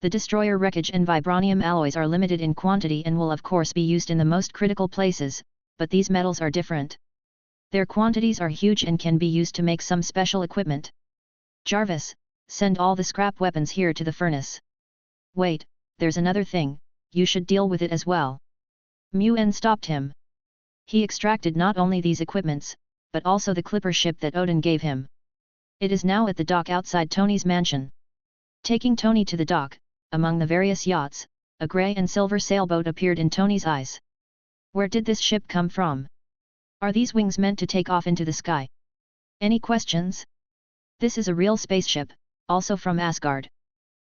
The destroyer wreckage and vibranium alloys are limited in quantity and will of course be used in the most critical places, but these metals are different. Their quantities are huge and can be used to make some special equipment. Jarvis, send all the scrap weapons here to the furnace. Wait, there's another thing, you should deal with it as well. Muen stopped him. He extracted not only these equipments, but also the clipper ship that Odin gave him. It is now at the dock outside Tony's mansion. Taking Tony to the dock, among the various yachts, a grey and silver sailboat appeared in Tony's eyes. Where did this ship come from? Are these wings meant to take off into the sky? Any questions? This is a real spaceship, also from Asgard.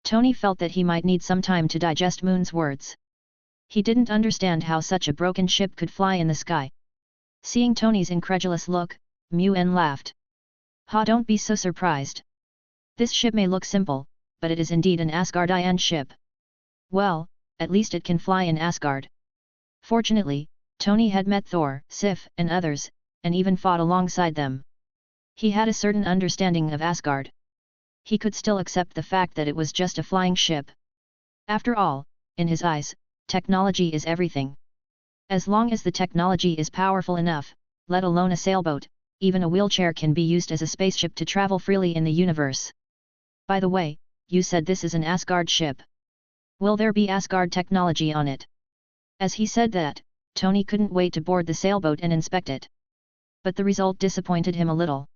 Tony felt that he might need some time to digest Moon's words. He didn't understand how such a broken ship could fly in the sky. Seeing Tony's incredulous look, Moon laughed. Ha, don't be so surprised. This ship may look simple, but it is indeed an Asgardian ship. Well, at least it can fly in Asgard. Fortunately, Tony had met Thor, Sif, and others, and even fought alongside them. He had a certain understanding of Asgard. He could still accept the fact that it was just a flying ship. After all, in his eyes, technology is everything. As long as the technology is powerful enough, let alone a sailboat, even a wheelchair can be used as a spaceship to travel freely in the universe. By the way, you said this is an Asgard ship. Will there be Asgard technology on it? As he said that, Tony couldn't wait to board the sailboat and inspect it. But the result disappointed him a little.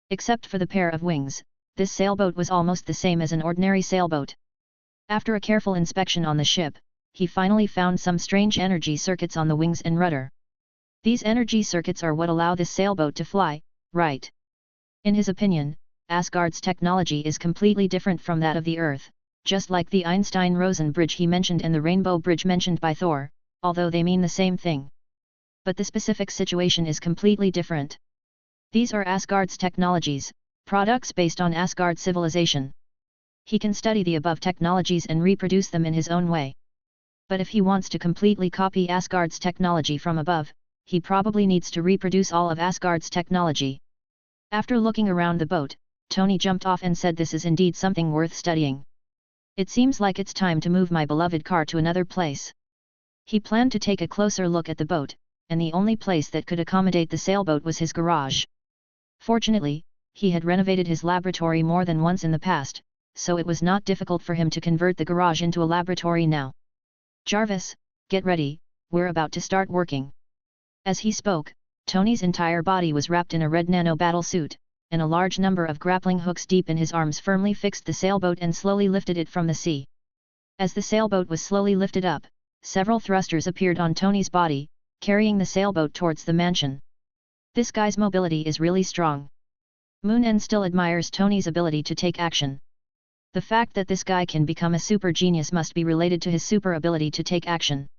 Except for the pair of wings, this sailboat was almost the same as an ordinary sailboat. After a careful inspection on the ship, he finally found some strange energy circuits on the wings and rudder. These energy circuits are what allow this sailboat to fly, right? In his opinion, Asgard's technology is completely different from that of the Earth, just like the Einstein-Rosen bridge he mentioned and the Rainbow Bridge mentioned by Thor, although they mean the same thing. But the specific situation is completely different. These are Asgard's technologies, products based on Asgard civilization. He can study the above technologies and reproduce them in his own way. But if he wants to completely copy Asgard's technology from above, he probably needs to reproduce all of Asgard's technology. After looking around the boat, Tony jumped off and said, this is indeed something worth studying. It seems like it's time to move my beloved car to another place. He planned to take a closer look at the boat, and the only place that could accommodate the sailboat was his garage. Fortunately, he had renovated his laboratory more than once in the past, so it was not difficult for him to convert the garage into a laboratory now. Jarvis, get ready, we're about to start working. As he spoke, Tony's entire body was wrapped in a red nano battle suit, and a large number of grappling hooks deep in his arms firmly fixed the sailboat and slowly lifted it from the sea. As the sailboat was slowly lifted up, several thrusters appeared on Tony's body, carrying the sailboat towards the mansion. This guy's mobility is really strong. Moon still admires Tony's ability to take action. The fact that this guy can become a super genius must be related to his super ability to take action.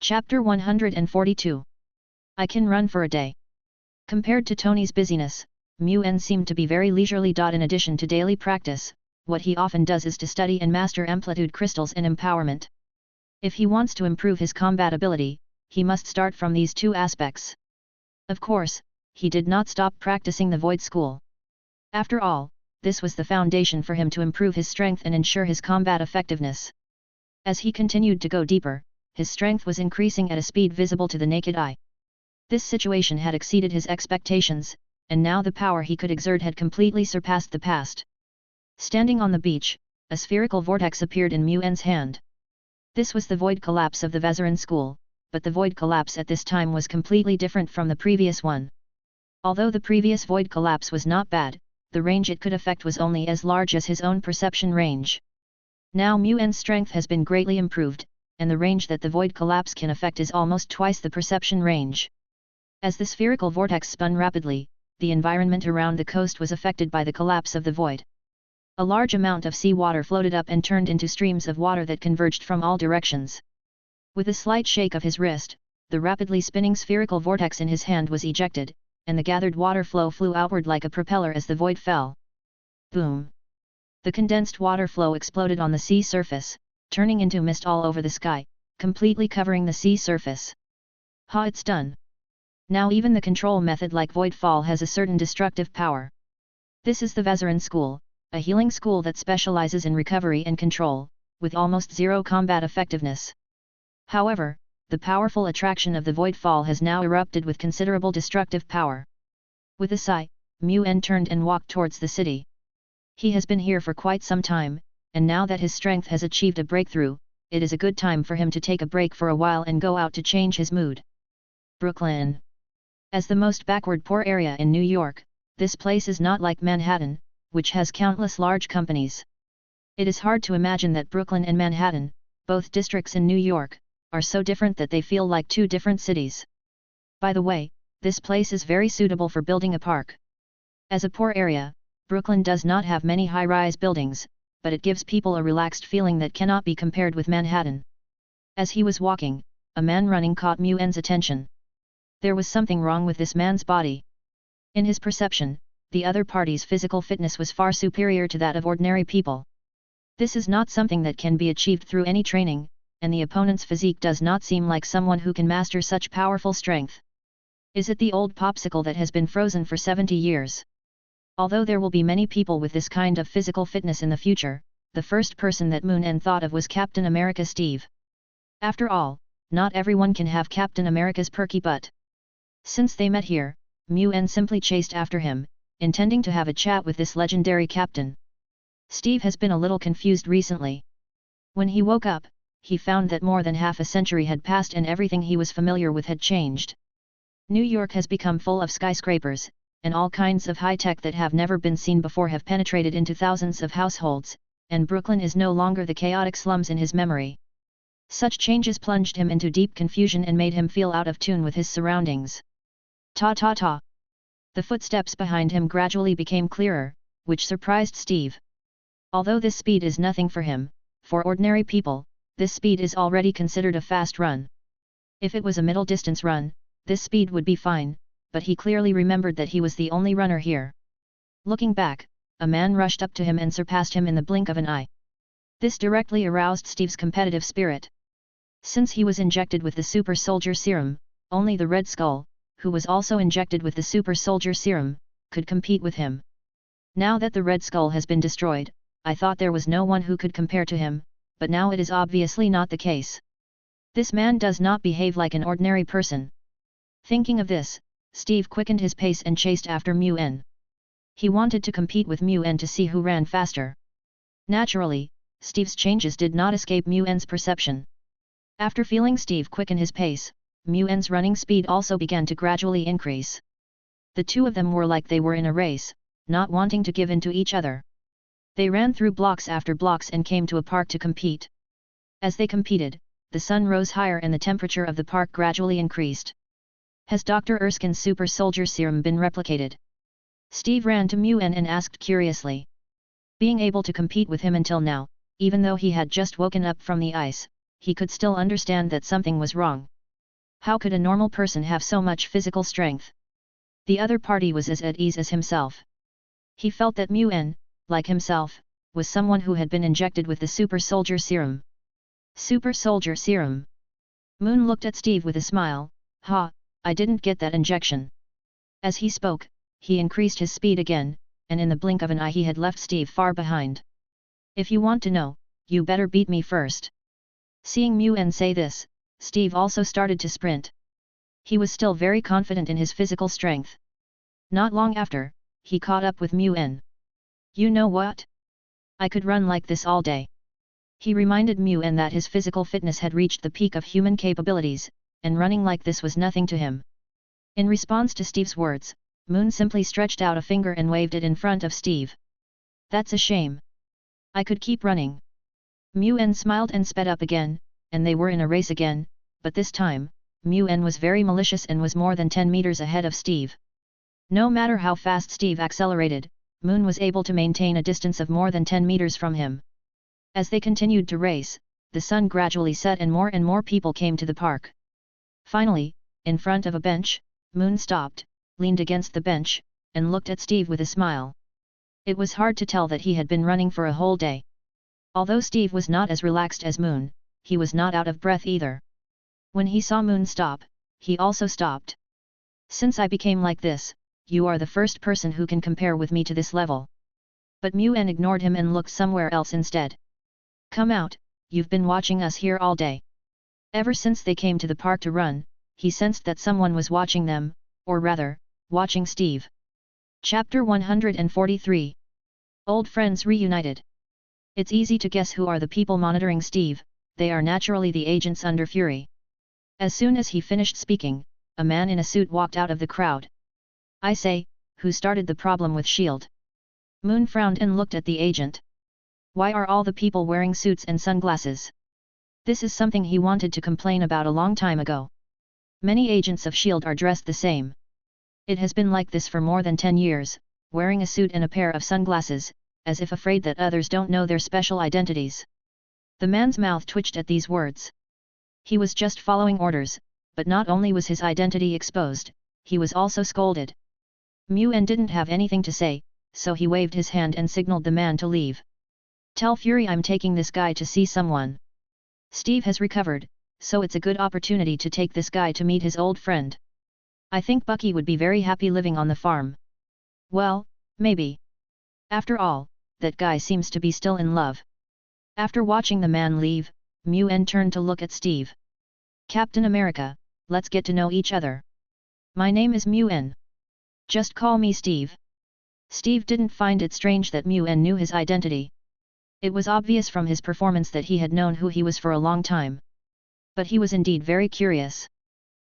Chapter 142. I can run for a day. Compared to Tony's busyness, Moon seemed to be very leisurely. In addition to daily practice, what he often does is to study and master amplitude crystals and empowerment. If he wants to improve his combat ability, he must start from these two aspects. Of course, he did not stop practicing the Void School. After all, this was the foundation for him to improve his strength and ensure his combat effectiveness. As he continued to go deeper, his strength was increasing at a speed visible to the naked eye. This situation had exceeded his expectations, and now the power he could exert had completely surpassed the past. Standing on the beach, a spherical vortex appeared in Moon's hand. This was the Void Collapse of the Vezarin School, but the Void Collapse at this time was completely different from the previous one. Although the previous Void Collapse was not bad, the range it could affect was only as large as his own perception range. Now Moon's strength has been greatly improved, and the range that the Void Collapse can affect is almost twice the perception range. As the spherical vortex spun rapidly, the environment around the coast was affected by the collapse of the void. A large amount of sea water floated up and turned into streams of water that converged from all directions. With a slight shake of his wrist, the rapidly spinning spherical vortex in his hand was ejected, and the gathered water flow flew outward like a propeller as the void fell. Boom! The condensed water flow exploded on the sea surface, turning into mist all over the sky, completely covering the sea surface. Ha! It's done! Now even the control method like Void Fall has a certain destructive power. This is the Vezarin School, a healing school that specializes in recovery and control, with almost zero combat effectiveness. However, the powerful attraction of the Void Fall has now erupted with considerable destructive power. With a sigh, Moon turned and walked towards the city. He has been here for quite some time, and now that his strength has achieved a breakthrough, it is a good time for him to take a break for a while and go out to change his mood. Brooklyn. As the most backward poor area in New York, this place is not like Manhattan, which has countless large companies. It is hard to imagine that Brooklyn and Manhattan, both districts in New York, are so different that they feel like two different cities. By the way, this place is very suitable for building a park. As a poor area, Brooklyn does not have many high-rise buildings, but it gives people a relaxed feeling that cannot be compared with Manhattan. As he was walking, a man running caught Nguyen's attention. There was something wrong with this man's body. In his perception, the other party's physical fitness was far superior to that of ordinary people. This is not something that can be achieved through any training, and the opponent's physique does not seem like someone who can master such powerful strength. Is it the old popsicle that has been frozen for 70 years? Although there will be many people with this kind of physical fitness in the future, the first person that Nguyen thought of was Captain America Steve. After all, not everyone can have Captain America's perky butt. Since they met here, Nguyen simply chased after him, intending to have a chat with this legendary captain. Steve has been a little confused recently. When he woke up, he found that more than half a century had passed and everything he was familiar with had changed. New York has become full of skyscrapers, and all kinds of high-tech that have never been seen before have penetrated into thousands of households, and Brooklyn is no longer the chaotic slums in his memory. Such changes plunged him into deep confusion and made him feel out of tune with his surroundings. Ta-ta-ta! The footsteps behind him gradually became clearer, which surprised Steve. Although this speed is nothing for him, for ordinary people, this speed is already considered a fast run. If it was a middle-distance run, this speed would be fine, but he clearly remembered that he was the only runner here. Looking back, a man rushed up to him and surpassed him in the blink of an eye. This directly aroused Steve's competitive spirit. Since he was injected with the Super Soldier Serum, only the Red Skull, who was also injected with the Super Soldier Serum, could compete with him. Now that the Red Skull has been destroyed, I thought there was no one who could compare to him, but now it is obviously not the case. This man does not behave like an ordinary person. Thinking of this, Steve quickened his pace and chased after Nguyen. He wanted to compete with Nguyen to see who ran faster. Naturally, Steve's changes did not escape Nguyen's perception. After feeling Steve quicken his pace, Nguyen's running speed also began to gradually increase. The two of them were like they were in a race, not wanting to give in to each other. They ran through blocks after blocks and came to a park to compete. As they competed, the sun rose higher and the temperature of the park gradually increased. Has Dr. Erskine's Super Soldier Serum been replicated? Steve ran to Nguyen and asked curiously. Being able to compete with him until now, even though he had just woken up from the ice, he could still understand that something was wrong. How could a normal person have so much physical strength? The other party was as at ease as himself. He felt that Nguyen, like himself, was someone who had been injected with the Super Soldier Serum. Super Soldier Serum. Moon looked at Steve with a smile. Ha, I didn't get that injection. As he spoke, he increased his speed again, and in the blink of an eye he had left Steve far behind. If you want to know, you better beat me first. Seeing Nguyen say this, Steve also started to sprint. He was still very confident in his physical strength. Not long after, he caught up with Nguyen. You know what? I could run like this all day. He reminded Nguyen that his physical fitness had reached the peak of human capabilities, and running like this was nothing to him. In response to Steve's words, Moon simply stretched out a finger and waved it in front of Steve. That's a shame. I could keep running. Nguyen smiled and sped up again, and they were in a race again, but this time, Nguyen was very malicious and was more than 10 meters ahead of Steve. No matter how fast Steve accelerated, Moon was able to maintain a distance of more than 10 meters from him. As they continued to race, the sun gradually set and more people came to the park. Finally, in front of a bench, Moon stopped, leaned against the bench, and looked at Steve with a smile. It was hard to tell that he had been running for a whole day. Although Steve was not as relaxed as Moon, he was not out of breath either. When he saw Moon stop, he also stopped. Since I became like this, you are the first person who can compare with me to this level. But Nguyen ignored him and looked somewhere else instead. Come out, you've been watching us here all day. Ever since they came to the park to run, he sensed that someone was watching them, or rather, watching Steve. Chapter 143. Old Friends Reunited. It's easy to guess who are the people monitoring Steve, they are naturally the agents under Fury. As soon as he finished speaking, a man in a suit walked out of the crowd. I say, who started the problem with S.H.I.E.L.D.? Moon frowned and looked at the agent. Why are all the people wearing suits and sunglasses? This is something he wanted to complain about a long time ago. Many agents of S.H.I.E.L.D. are dressed the same. It has been like this for more than 10 years, wearing a suit and a pair of sunglasses, as if afraid that others don't know their special identities. The man's mouth twitched at these words. He was just following orders, but not only was his identity exposed, he was also scolded. Muen didn't have anything to say, so he waved his hand and signaled the man to leave. Tell Fury I'm taking this guy to see someone. Steve has recovered, so it's a good opportunity to take this guy to meet his old friend. I think Bucky would be very happy living on the farm. Well, maybe. After all, that guy seems to be still in love. After watching the man leave, Muen turned to look at Steve. Captain America, let's get to know each other. My name is Muen. Just call me Steve. Steve didn't find it strange that Muen knew his identity. It was obvious from his performance that he had known who he was for a long time. But he was indeed very curious.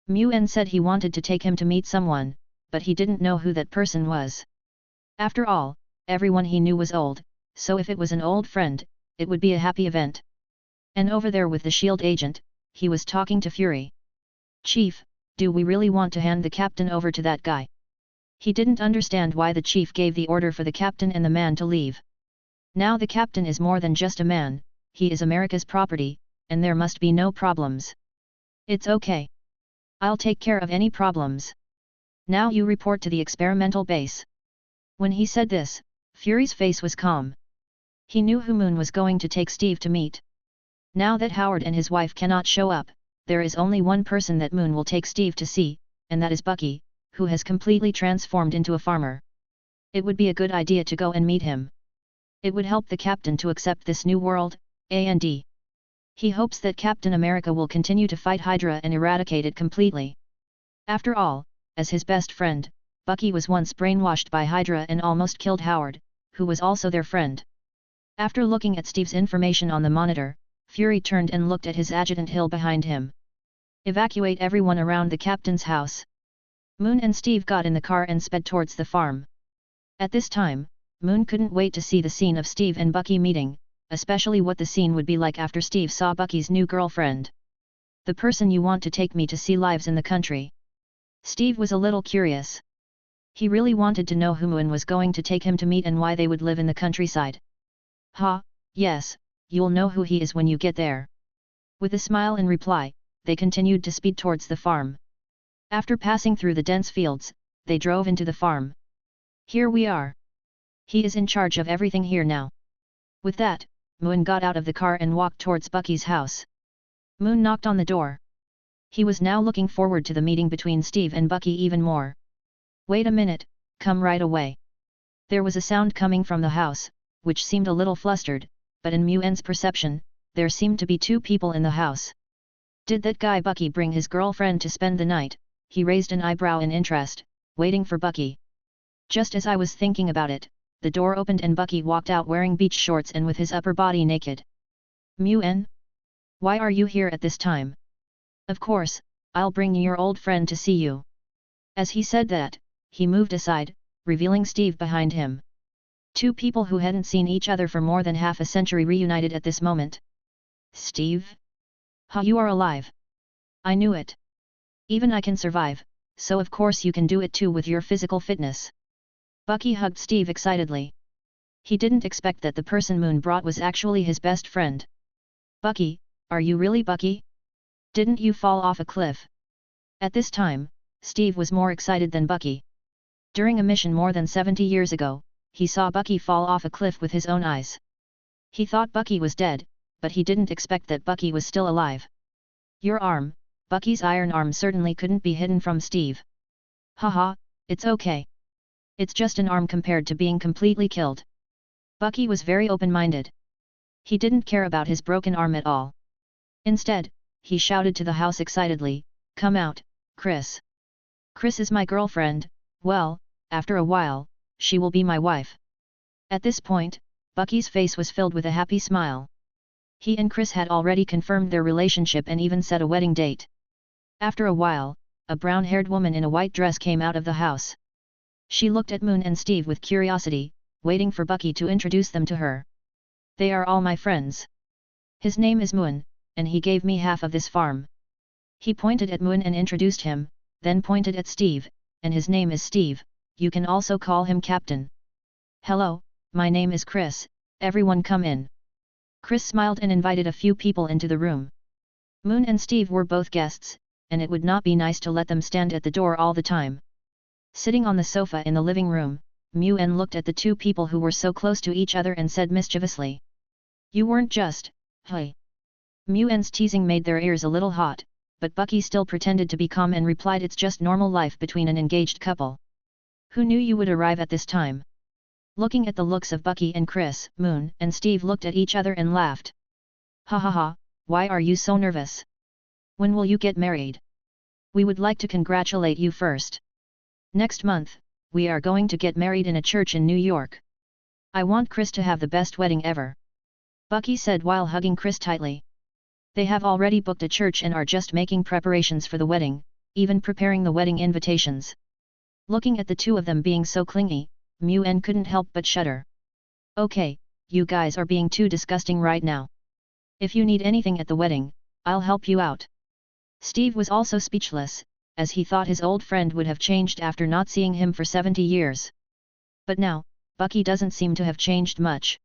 Muen said he wanted to take him to meet someone, but he didn't know who that person was. After all, everyone he knew was old, so if it was an old friend, it would be a happy event. And over there with the S.H.I.E.L.D. agent, he was talking to Fury. Chief, do we really want to hand the captain over to that guy? He didn't understand why the chief gave the order for the captain and the man to leave. Now the captain is more than just a man, he is America's property, and there must be no problems. It's okay. I'll take care of any problems. Now you report to the experimental base. When he said this, Fury's face was calm. He knew who Moon was going to take Steve to meet. Now that Howard and his wife cannot show up, there is only one person that Moon will take Steve to see, and that is Bucky, who has completely transformed into a farmer. It would be a good idea to go and meet him. It would help the captain to accept this new world, and he hopes that Captain America will continue to fight Hydra and eradicate it completely. After all, as his best friend, Bucky was once brainwashed by Hydra and almost killed Howard, who was also their friend. After looking at Steve's information on the monitor, Fury turned and looked at his adjutant Hill behind him. Evacuate everyone around the captain's house. Moon and Steve got in the car and sped towards the farm. At this time, Moon couldn't wait to see the scene of Steve and Bucky meeting, especially what the scene would be like after Steve saw Bucky's new girlfriend. The person you want to take me to see lives in the country. Steve was a little curious. He really wanted to know who Moon was going to take him to meet and why they would live in the countryside. Yes, you'll know who he is when you get there. With a smile in reply, they continued to speed towards the farm. After passing through the dense fields, they drove into the farm. Here we are. He is in charge of everything here now. With that, Moon got out of the car and walked towards Bucky's house. Moon knocked on the door. He was now looking forward to the meeting between Steve and Bucky even more. Wait a minute, come right away. There was a sound coming from the house, which seemed a little flustered, but in Muen's perception, there seemed to be two people in the house. Did that guy Bucky bring his girlfriend to spend the night? He raised an eyebrow in interest, waiting for Bucky. Just as I was thinking about it, the door opened and Bucky walked out wearing beach shorts and with his upper body naked. Muen? Why are you here at this time? Of course, I'll bring your old friend to see you. As he said that, he moved aside, revealing Steve behind him. Two people who hadn't seen each other for more than half a century reunited at this moment. Steve? You are alive. I knew it. Even I can survive, so of course you can do it too with your physical fitness. Bucky hugged Steve excitedly. He didn't expect that the person Moon brought was actually his best friend. Bucky, are you really Bucky? Didn't you fall off a cliff? At this time, Steve was more excited than Bucky. During a mission more than 70 years ago, he saw Bucky fall off a cliff with his own eyes. He thought Bucky was dead, but he didn't expect that Bucky was still alive. Your arm, Bucky's iron arm certainly couldn't be hidden from Steve. It's okay. It's just an arm compared to being completely killed. Bucky was very open-minded. He didn't care about his broken arm at all. Instead, he shouted to the house excitedly, "Come out, Chris. Chris is my girlfriend, well, after a while, she will be my wife." At this point, Bucky's face was filled with a happy smile. He and Chris had already confirmed their relationship and even set a wedding date. After a while, a brown-haired woman in a white dress came out of the house. She looked at Moon and Steve with curiosity, waiting for Bucky to introduce them to her. "They are all my friends. His name is Moon, and he gave me half of this farm. He pointed at Moon and introduced him, then pointed at Steve, and his name is Steve, you can also call him Captain. Hello, my name is Chris, everyone come in. Chris smiled and invited a few people into the room. Moon and Steve were both guests, and it would not be nice to let them stand at the door all the time. Sitting on the sofa in the living room, Moon looked at the two people who were so close to each other and said mischievously. You weren't just, hey. Moon's teasing made their ears a little hot, but Bucky still pretended to be calm and replied it's just normal life between an engaged couple. Who knew you would arrive at this time? Looking at the looks of Bucky and Chris, Moon and Steve looked at each other and laughed. Ha ha ha, why are you so nervous? When will you get married? We would like to congratulate you first. Next month, we are going to get married in a church in New York. I want Chris to have the best wedding ever. Bucky said while hugging Chris tightly. They have already booked a church and are just making preparations for the wedding, even preparing the wedding invitations. Looking at the two of them being so clingy, Moon couldn't help but shudder. Okay, you guys are being too disgusting right now. If you need anything at the wedding, I'll help you out. Steve was also speechless, as he thought his old friend would have changed after not seeing him for 70 years. But now, Bucky doesn't seem to have changed much.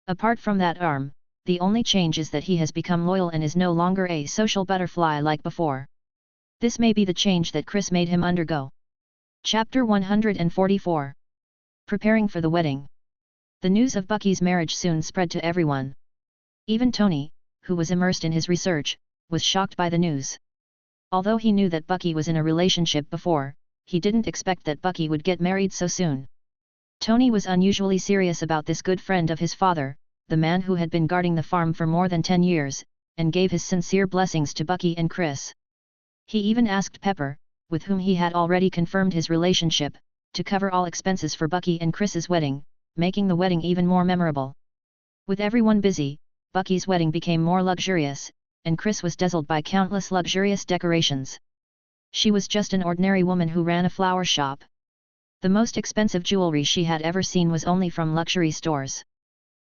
Apart from that arm, the only change is that he has become loyal and is no longer a social butterfly like before. This may be the change that Chris made him undergo. Chapter 144. Preparing for the wedding. The news of Bucky's marriage soon spread to everyone. Even Tony, who was immersed in his research, was shocked by the news. Although he knew that Bucky was in a relationship before, he didn't expect that Bucky would get married so soon. Tony was unusually serious about this good friend of his father, the man who had been guarding the farm for more than 10 years, and gave his sincere blessings to Bucky and Chris. He even asked Pepper, with whom he had already confirmed his relationship, to cover all expenses for Bucky and Chris's wedding, making the wedding even more memorable. With everyone busy, Bucky's wedding became more luxurious, and Chris was dazzled by countless luxurious decorations. She was just an ordinary woman who ran a flower shop. The most expensive jewelry she had ever seen was only from luxury stores.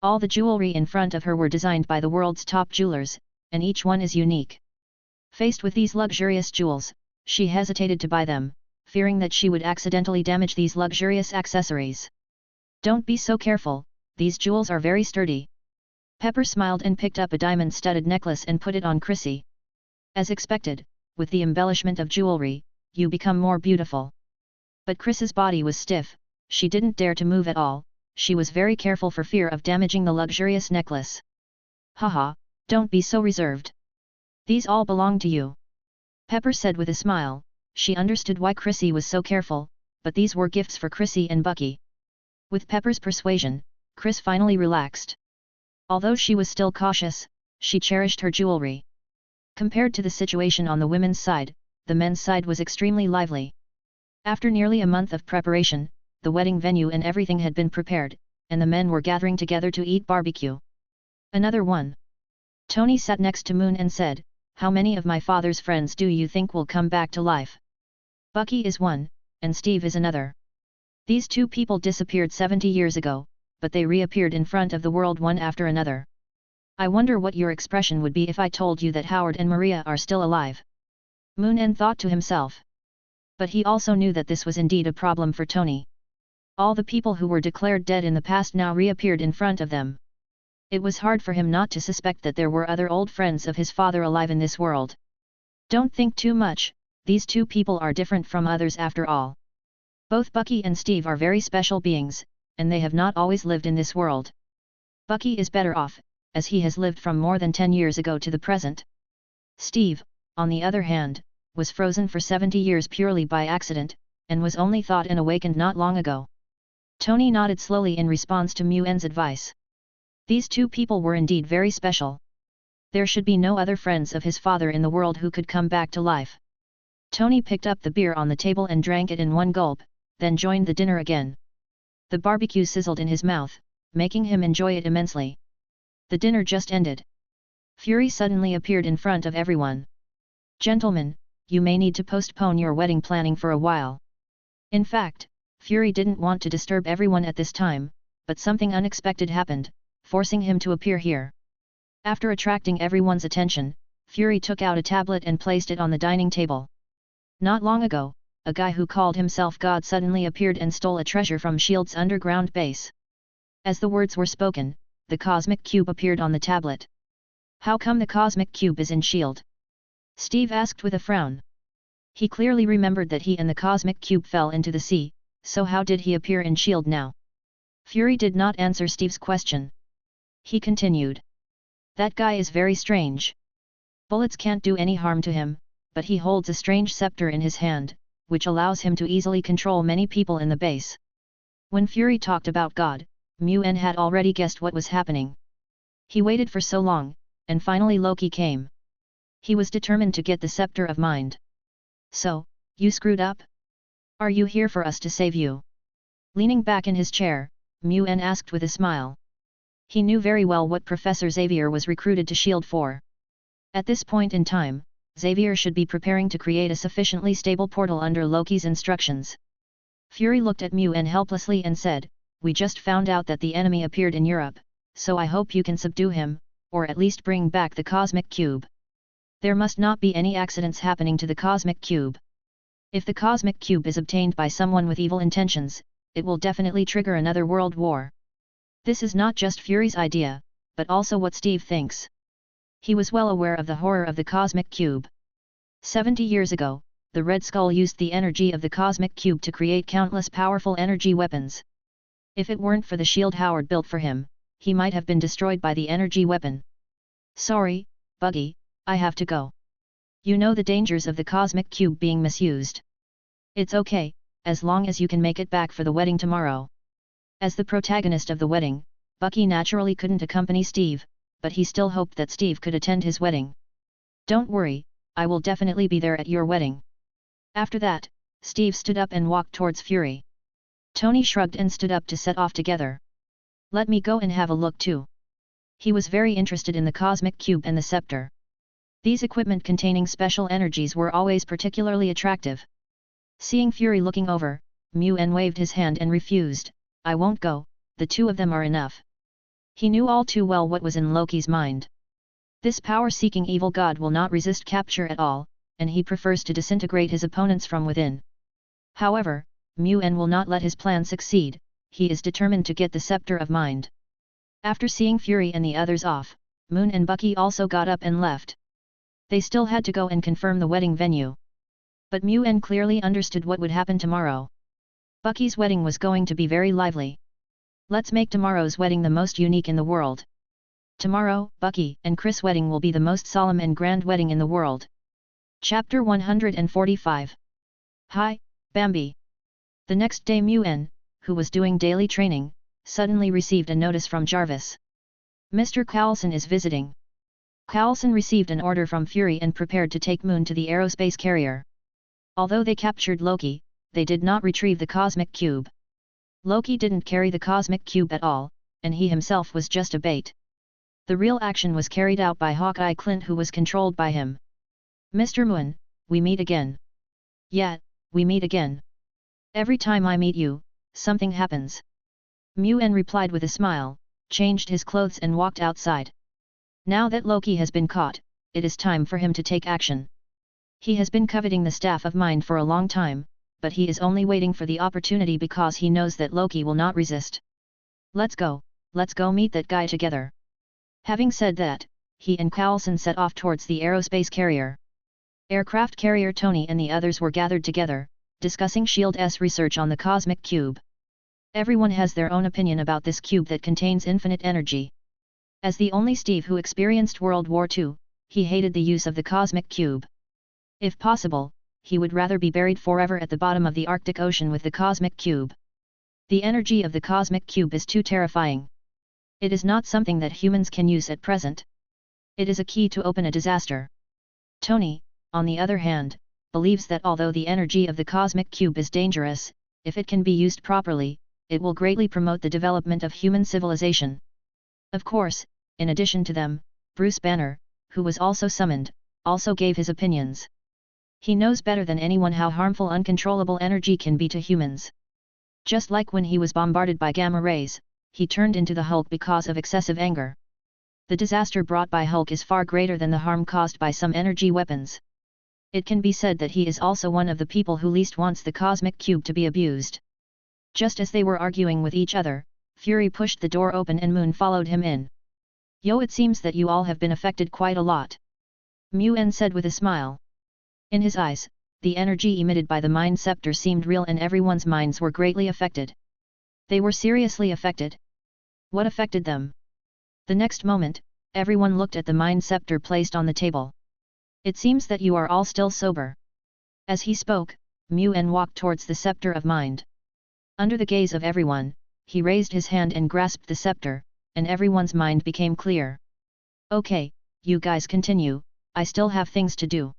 All the jewelry in front of her were designed by the world's top jewelers, and each one is unique. Faced with these luxurious jewels, she hesitated to buy them, fearing that she would accidentally damage these luxurious accessories. Don't be so careful, these jewels are very sturdy. Pepper smiled and picked up a diamond-studded necklace and put it on Chrissy. As expected, with the embellishment of jewelry, you become more beautiful. But Chris's body was stiff, she didn't dare to move at all, she was very careful for fear of damaging the luxurious necklace. Haha, don't be so reserved. These all belong to you. Pepper said with a smile. She understood why Chrissy was so careful, but these were gifts for Chrissy and Bucky. With Pepper's persuasion, Chris finally relaxed. Although she was still cautious, she cherished her jewelry. Compared to the situation on the women's side, the men's side was extremely lively. After nearly a month of preparation, the wedding venue and everything had been prepared, and the men were gathering together to eat barbecue. Another one. Tony sat next to Moon and said, how many of my father's friends do you think will come back to life? Bucky is one, and Steve is another. These two people disappeared 70 years ago, but they reappeared in front of the world one after another. I wonder what your expression would be if I told you that Howard and Maria are still alive. Moon thought to himself. But he also knew that this was indeed a problem for Tony. All the people who were declared dead in the past now reappeared in front of them. It was hard for him not to suspect that there were other old friends of his father alive in this world. Don't think too much, these two people are different from others after all. Both Bucky and Steve are very special beings, and they have not always lived in this world. Bucky is better off, as he has lived from more than 10 years ago to the present. Steve, on the other hand, was frozen for 70 years purely by accident, and was only thought and awakened not long ago. Tony nodded slowly in response to Moon's advice. These two people were indeed very special. There should be no other friends of his father in the world who could come back to life. Tony picked up the beer on the table and drank it in one gulp, then joined the dinner again. The barbecue sizzled in his mouth, making him enjoy it immensely. The dinner just ended. Fury suddenly appeared in front of everyone. Gentlemen, you may need to postpone your wedding planning for a while. In fact, Fury didn't want to disturb everyone at this time, but something unexpected happened, forcing him to appear here. After attracting everyone's attention, Fury took out a tablet and placed it on the dining table. Not long ago, a guy who called himself God suddenly appeared and stole a treasure from S.H.I.E.L.D's underground base. As the words were spoken, the cosmic cube appeared on the tablet. How come the cosmic cube is in S.H.I.E.L.D.? Steve asked with a frown. He clearly remembered that he and the cosmic cube fell into the sea, so how did he appear in S.H.I.E.L.D. now? Fury did not answer Steve's question. He continued. That guy is very strange. Bullets can't do any harm to him, but he holds a strange scepter in his hand, which allows him to easily control many people in the base. When Fury talked about God, Muen had already guessed what was happening. He waited for so long, and finally Loki came. He was determined to get the scepter of mind. So, you screwed up? Are you here for us to save you? Leaning back in his chair, Muen asked with a smile. He knew very well what Professor Xavier was recruited to S.H.I.E.L.D. for. At this point in time, Xavier should be preparing to create a sufficiently stable portal under Loki's instructions. Fury looked at Muen helplessly and said, "We just found out that the enemy appeared in Europe, so I hope you can subdue him, or at least bring back the cosmic cube. There must not be any accidents happening to the cosmic cube. If the cosmic cube is obtained by someone with evil intentions, it will definitely trigger another world war." This is not just Fury's idea, but also what Steve thinks. He was well aware of the horror of the cosmic cube. 70 years ago, the Red Skull used the energy of the cosmic cube to create countless powerful energy weapons. If it weren't for the shield Howard built for him, he might have been destroyed by the energy weapon. Sorry, Buggy, I have to go. You know the dangers of the cosmic cube being misused. It's okay, as long as you can make it back for the wedding tomorrow. As the protagonist of the wedding, Bucky naturally couldn't accompany Steve, but he still hoped that Steve could attend his wedding. Don't worry, I will definitely be there at your wedding. After that, Steve stood up and walked towards Fury. Tony shrugged and stood up to set off together. Let me go and have a look too. He was very interested in the cosmic cube and the scepter. These equipment containing special energies were always particularly attractive. Seeing Fury looking over, Muen waved his hand and refused. I won't go, the two of them are enough. He knew all too well what was in Loki's mind. This power-seeking evil god will not resist capture at all, and he prefers to disintegrate his opponents from within. However, Muen will not let his plan succeed, he is determined to get the scepter of mind. After seeing Fury and the others off, Moon and Bucky also got up and left. They still had to go and confirm the wedding venue. But Muen clearly understood what would happen tomorrow. Bucky's wedding was going to be very lively. Let's make tomorrow's wedding the most unique in the world. Tomorrow, Bucky and Chris' wedding will be the most solemn and grand wedding in the world. Chapter 145. Hi, Bambi. The next day Muen, who was doing daily training, suddenly received a notice from Jarvis. Mr. Coulson is visiting. Coulson received an order from Fury and prepared to take Moon to the aerospace carrier. Although they captured Loki, they did not retrieve the cosmic cube. Loki didn't carry the cosmic cube at all, and he himself was just a bait. The real action was carried out by Hawkeye Clint, who was controlled by him. Mr. Moon, we meet again. Yeah, we meet again. Every time I meet you, something happens. Muen replied with a smile, changed his clothes and walked outside. Now that Loki has been caught, it is time for him to take action. He has been coveting the staff of mind for a long time, but he is only waiting for the opportunity because he knows that Loki will not resist. Let's go meet that guy together. Having said that, he and Coulson set off towards the aerospace carrier. Aircraft carrier Tony and the others were gathered together, discussing S.H.I.E.L.D's research on the cosmic cube. Everyone has their own opinion about this cube that contains infinite energy. As the only Steve who experienced World War II, he hated the use of the cosmic cube. If possible, he would rather be buried forever at the bottom of the Arctic Ocean with the cosmic cube. The energy of the cosmic cube is too terrifying. It is not something that humans can use at present. It is a key to open a disaster. Tony, on the other hand, believes that although the energy of the cosmic cube is dangerous, if it can be used properly, it will greatly promote the development of human civilization. Of course, in addition to them, Bruce Banner, who was also summoned, also gave his opinions. He knows better than anyone how harmful uncontrollable energy can be to humans. Just like when he was bombarded by gamma rays, he turned into the Hulk because of excessive anger. The disaster brought by Hulk is far greater than the harm caused by some energy weapons. It can be said that he is also one of the people who least wants the cosmic cube to be abused. Just as they were arguing with each other, Fury pushed the door open and Moon followed him in. Yo, it seems that you all have been affected quite a lot. Mu-En said with a smile. In his eyes, the energy emitted by the Mind Scepter seemed real and everyone's minds were greatly affected. They were seriously affected. What affected them? The next moment, everyone looked at the Mind Scepter placed on the table. It seems that you are all still sober. As he spoke, Mu-En walked towards the Scepter of Mind. Under the gaze of everyone, he raised his hand and grasped the scepter, and everyone's mind became clear. Okay, you guys continue, I still have things to do.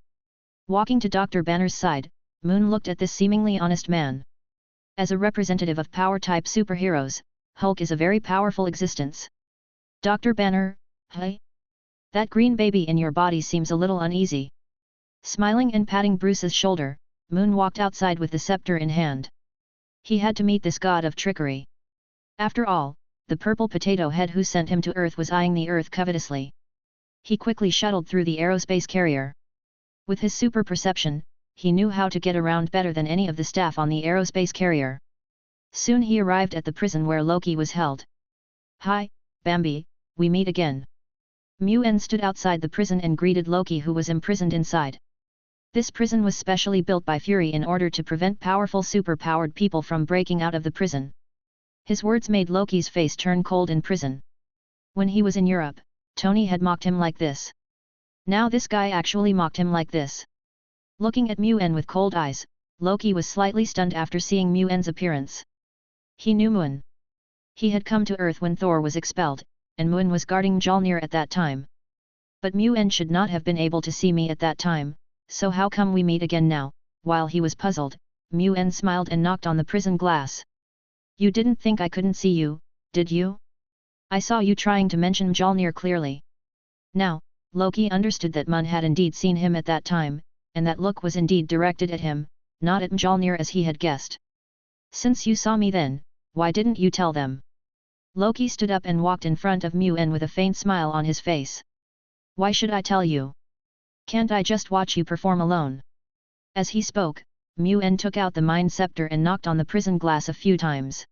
Walking to Dr. Banner's side, Moon looked at this seemingly honest man. As a representative of power-type superheroes, Hulk is a very powerful existence. Dr. Banner, hey? That green baby in your body seems a little uneasy. Smiling and patting Bruce's shoulder, Moon walked outside with the scepter in hand. He had to meet this god of trickery. After all, the purple potato head who sent him to Earth was eyeing the Earth covetously. He quickly shuttled through the aerospace carrier. With his super perception, he knew how to get around better than any of the staff on the aerospace carrier. Soon he arrived at the prison where Loki was held. Hi, Bambi, we meet again. Mu-En stood outside the prison and greeted Loki who was imprisoned inside. This prison was specially built by Fury in order to prevent powerful super-powered people from breaking out of the prison. His words made Loki's face turn cold in prison. When he was in Europe, Tony had mocked him like this. Now this guy actually mocked him like this. Looking at Mu-En with cold eyes, Loki was slightly stunned after seeing Mu-En's appearance. He knew Mu-En. He had come to Earth when Thor was expelled, and Mu-En was guarding Mjolnir at that time. But Mu-En should not have been able to see me at that time, so how come we meet again now? While he was puzzled, Mu-En smiled and knocked on the prison glass. You didn't think I couldn't see you, did you? I saw you trying to mention Mjolnir clearly. Now, Loki understood that Mun had indeed seen him at that time, and that look was indeed directed at him, not at Mjolnir as he had guessed. Since you saw me then, why didn't you tell them? Loki stood up and walked in front of Mu-En with a faint smile on his face. Why should I tell you? Can't I just watch you perform alone? As he spoke, Mu-En took out the Mind Scepter and knocked on the prison glass a few times.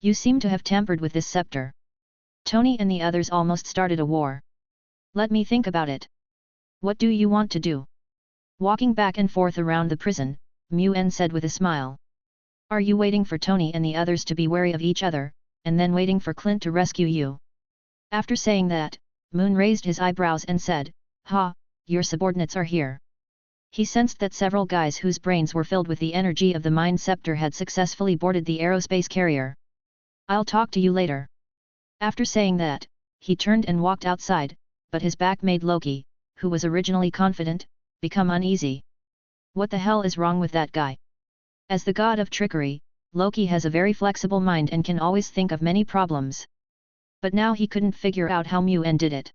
You seem to have tampered with this scepter. Tony and the others almost started a war. Let me think about it. What do you want to do? Walking back and forth around the prison, Mu-En said with a smile. Are you waiting for Tony and the others to be wary of each other, and then waiting for Clint to rescue you? After saying that, Moon raised his eyebrows and said, Ha, your subordinates are here. He sensed that several guys whose brains were filled with the energy of the Mind Scepter had successfully boarded the aerospace carrier. I'll talk to you later. After saying that, he turned and walked outside, but his back made Loki, who was originally confident, become uneasy. What the hell is wrong with that guy? As the god of trickery, Loki has a very flexible mind and can always think of many problems. But now he couldn't figure out how Mu-En did it.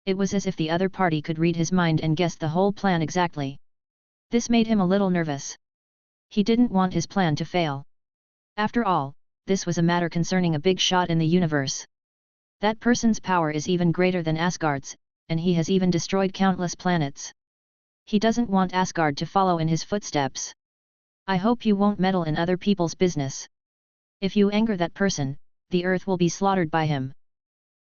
It was as if the other party could read his mind and guess the whole plan exactly. This made him a little nervous. He didn't want his plan to fail. After all, this was a matter concerning a big shot in the universe. That person's power is even greater than Asgard's, and he has even destroyed countless planets. He doesn't want Asgard to follow in his footsteps. I hope you won't meddle in other people's business. If you anger that person, the Earth will be slaughtered by him.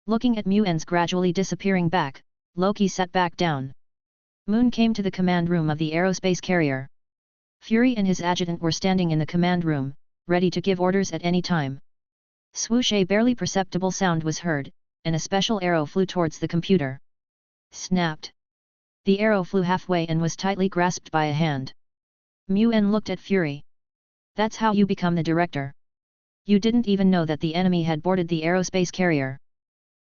Looking at Mu-En's gradually disappearing back, Loki sat back down. Moon came to the command room of the aerospace carrier. Fury and his adjutant were standing in the command room, ready to give orders at any time. Swoosh, a barely perceptible sound was heard, and a special arrow flew towards the computer. Snapped. The arrow flew halfway and was tightly grasped by a hand. Mu-En looked at Fury. That's how you become the director. You didn't even know that the enemy had boarded the aerospace carrier.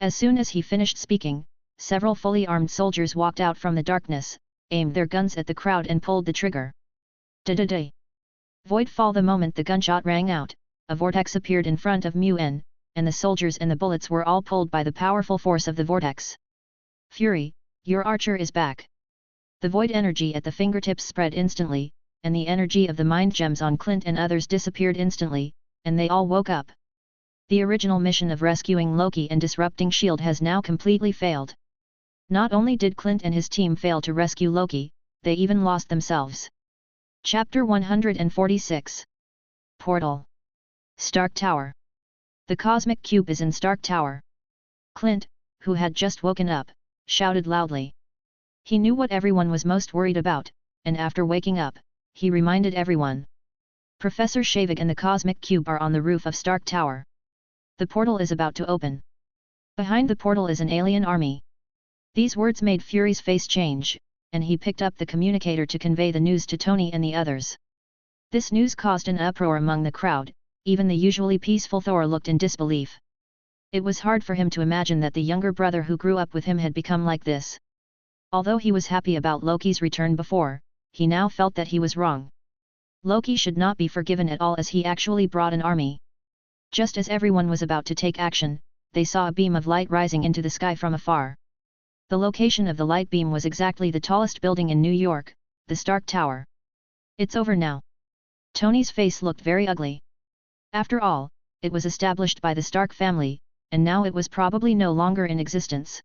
As soon as he finished speaking, several fully armed soldiers walked out from the darkness, aimed their guns at the crowd and pulled the trigger. Da-da-da. Void fall. The moment the gunshot rang out, a vortex appeared in front of Mu-En, and the soldiers and the bullets were all pulled by the powerful force of the vortex. Fury, your archer is back. The void energy at the fingertips spread instantly, and the energy of the mind gems on Clint and others disappeared instantly, and they all woke up. The original mission of rescuing Loki and disrupting S.H.I.E.L.D. has now completely failed. Not only did Clint and his team fail to rescue Loki, they even lost themselves. Chapter 146. Portal. Stark Tower. The cosmic cube is in Stark Tower. Clint, who had just woken up, shouted loudly. He knew what everyone was most worried about, and after waking up, he reminded everyone. Professor Shavik and the cosmic cube are on the roof of Stark Tower. The portal is about to open. Behind the portal is an alien army. These words made Fury's face change, and he picked up the communicator to convey the news to Tony and the others. This news caused an uproar among the crowd. Even the usually peaceful Thor looked in disbelief. It was hard for him to imagine that the younger brother who grew up with him had become like this. Although he was happy about Loki's return before, he now felt that he was wrong. Loki should not be forgiven at all, as he actually brought an army. Just as everyone was about to take action, they saw a beam of light rising into the sky from afar. The location of the light beam was exactly the tallest building in New York, the Stark Tower. It's over now. Tony's face looked very ugly. After all, it was established by the Stark family, and now it was probably no longer in existence.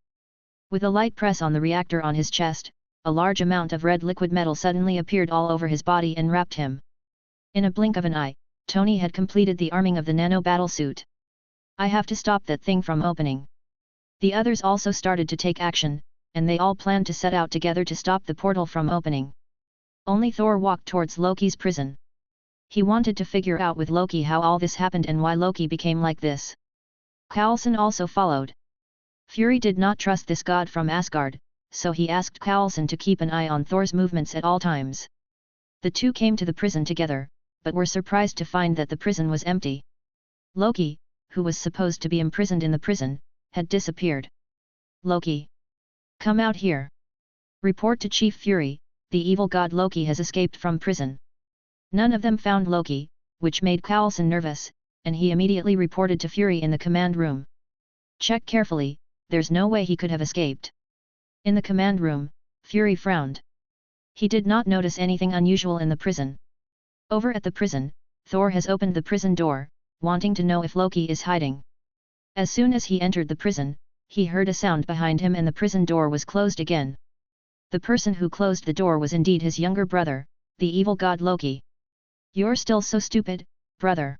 With a light press on the reactor on his chest, a large amount of red liquid metal suddenly appeared all over his body and wrapped him. In a blink of an eye, Tony had completed the arming of the nano battlesuit. I have to stop that thing from opening. The others also started to take action, and they all planned to set out together to stop the portal from opening. Only Thor walked towards Loki's prison. He wanted to figure out with Loki how all this happened and why Loki became like this. Coulson also followed. Fury did not trust this god from Asgard, so he asked Coulson to keep an eye on Thor's movements at all times. The two came to the prison together, but were surprised to find that the prison was empty. Loki, who was supposed to be imprisoned in the prison, had disappeared. Loki! Come out here! Report to Chief Fury, the evil god Loki has escaped from prison. None of them found Loki, which made Coulson nervous, and he immediately reported to Fury in the command room. Check carefully, there's no way he could have escaped. In the command room, Fury frowned. He did not notice anything unusual in the prison. Over at the prison, Thor has opened the prison door, wanting to know if Loki is hiding. As soon as he entered the prison, he heard a sound behind him and the prison door was closed again. The person who closed the door was indeed his younger brother, the evil god Loki. You're still so stupid, brother.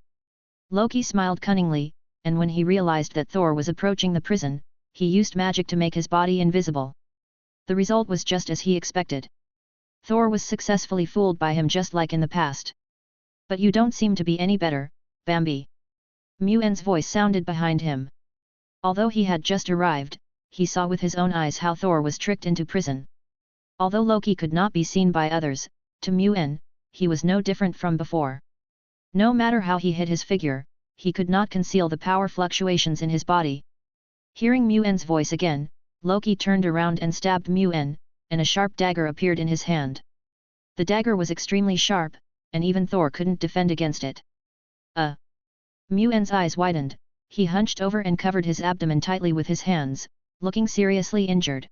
Loki smiled cunningly, and when he realized that Thor was approaching the prison, he used magic to make his body invisible. The result was just as he expected. Thor was successfully fooled by him just like in the past. But you don't seem to be any better, Bambi. Muen's voice sounded behind him. Although he had just arrived, he saw with his own eyes how Thor was tricked into prison. Although Loki could not be seen by others, to Muen, he was no different from before. No matter how he hid his figure, he could not conceal the power fluctuations in his body. Hearing Muen's voice again, Loki turned around and stabbed Muen, and a sharp dagger appeared in his hand. The dagger was extremely sharp, and even Thor couldn't defend against it. Muen's eyes widened, he hunched over and covered his abdomen tightly with his hands, looking seriously injured.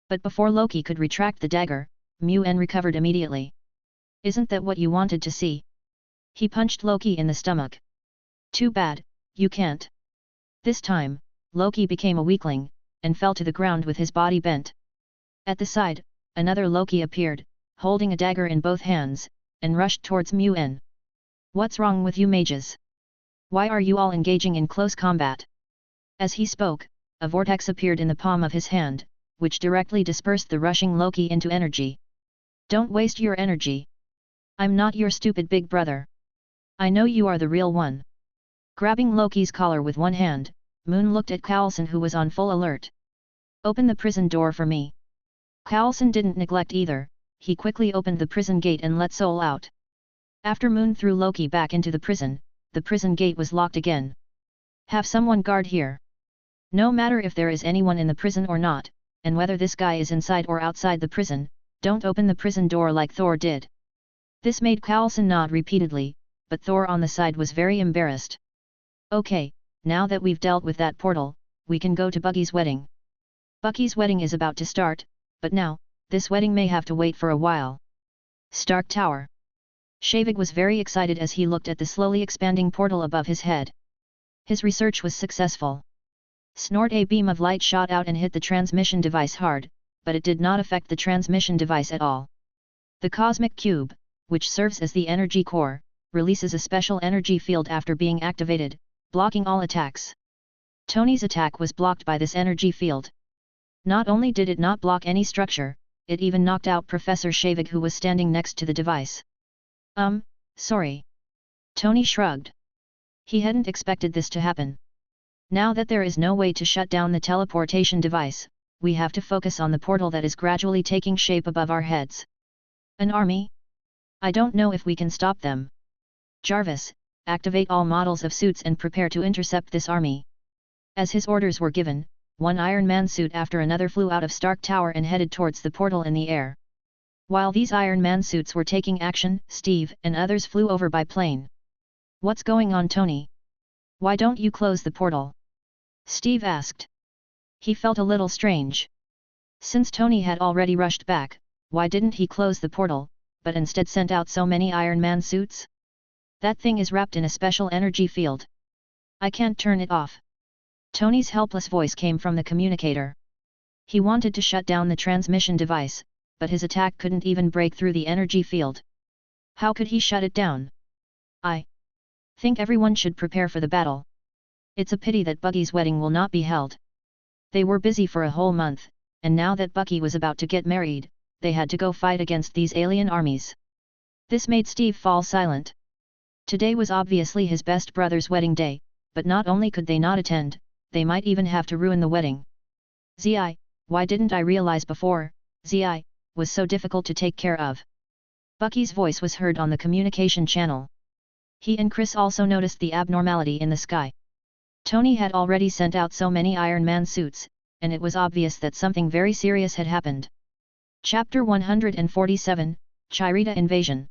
But before Loki could retract the dagger, Muen recovered immediately. Isn't that what you wanted to see? He punched Loki in the stomach. Too bad, you can't. This time, Loki became a weakling, and fell to the ground with his body bent. At the side, another Loki appeared, holding a dagger in both hands, and rushed towards Muen. What's wrong with you mages? Why are you all engaging in close combat? As he spoke, a vortex appeared in the palm of his hand, which directly dispersed the rushing Loki into energy. Don't waste your energy. I'm not your stupid big brother. I know you are the real one. Grabbing Loki's collar with one hand, Moon looked at Coulson, who was on full alert. Open the prison door for me. Coulson didn't neglect either, he quickly opened the prison gate and let Soul out. After Moon threw Loki back into the prison gate was locked again. Have someone guard here. No matter if there is anyone in the prison or not, and whether this guy is inside or outside the prison, don't open the prison door like Thor did. This made Coulson nod repeatedly, but Thor on the side was very embarrassed. Okay, now that we've dealt with that portal, we can go to Buggy's wedding. Bucky's wedding is about to start, but now, this wedding may have to wait for a while. Stark Tower. Shavik was very excited as he looked at the slowly expanding portal above his head. His research was successful. Snort! A beam of light shot out and hit the transmission device hard, but it did not affect the transmission device at all. The cosmic cube, which serves as the energy core, releases a special energy field after being activated, blocking all attacks. Tony's attack was blocked by this energy field. Not only did it not block any structure, it even knocked out Professor Shavik, who was standing next to the device. Sorry. Tony shrugged. He hadn't expected this to happen. Now that there is no way to shut down the teleportation device, we have to focus on the portal that is gradually taking shape above our heads. An army? I don't know if we can stop them. Jarvis, activate all models of suits and prepare to intercept this army. As his orders were given, one Iron Man suit after another flew out of Stark Tower and headed towards the portal in the air. While these Iron Man suits were taking action, Steve and others flew over by plane. What's going on, Tony? Why don't you close the portal? Steve asked. He felt a little strange. Since Tony had already rushed back, why didn't he close the portal, but instead sent out so many Iron Man suits? That thing is wrapped in a special energy field. I can't turn it off. Tony's helpless voice came from the communicator. He wanted to shut down the transmission device, but his attack couldn't even break through the energy field. How could he shut it down? I think everyone should prepare for the battle. It's a pity that Bucky's wedding will not be held. They were busy for a whole month, and now that Bucky was about to get married, they had to go fight against these alien armies. This made Steve fall silent. Today was obviously his best brother's wedding day, but not only could they not attend, they might even have to ruin the wedding. Zi, why didn't I realize before? Zi was so difficult to take care of. Bucky's voice was heard on the communication channel. He and Chris also noticed the abnormality in the sky. Tony had already sent out so many Iron Man suits, and it was obvious that something very serious had happened. Chapter 147, Chirita Invasion.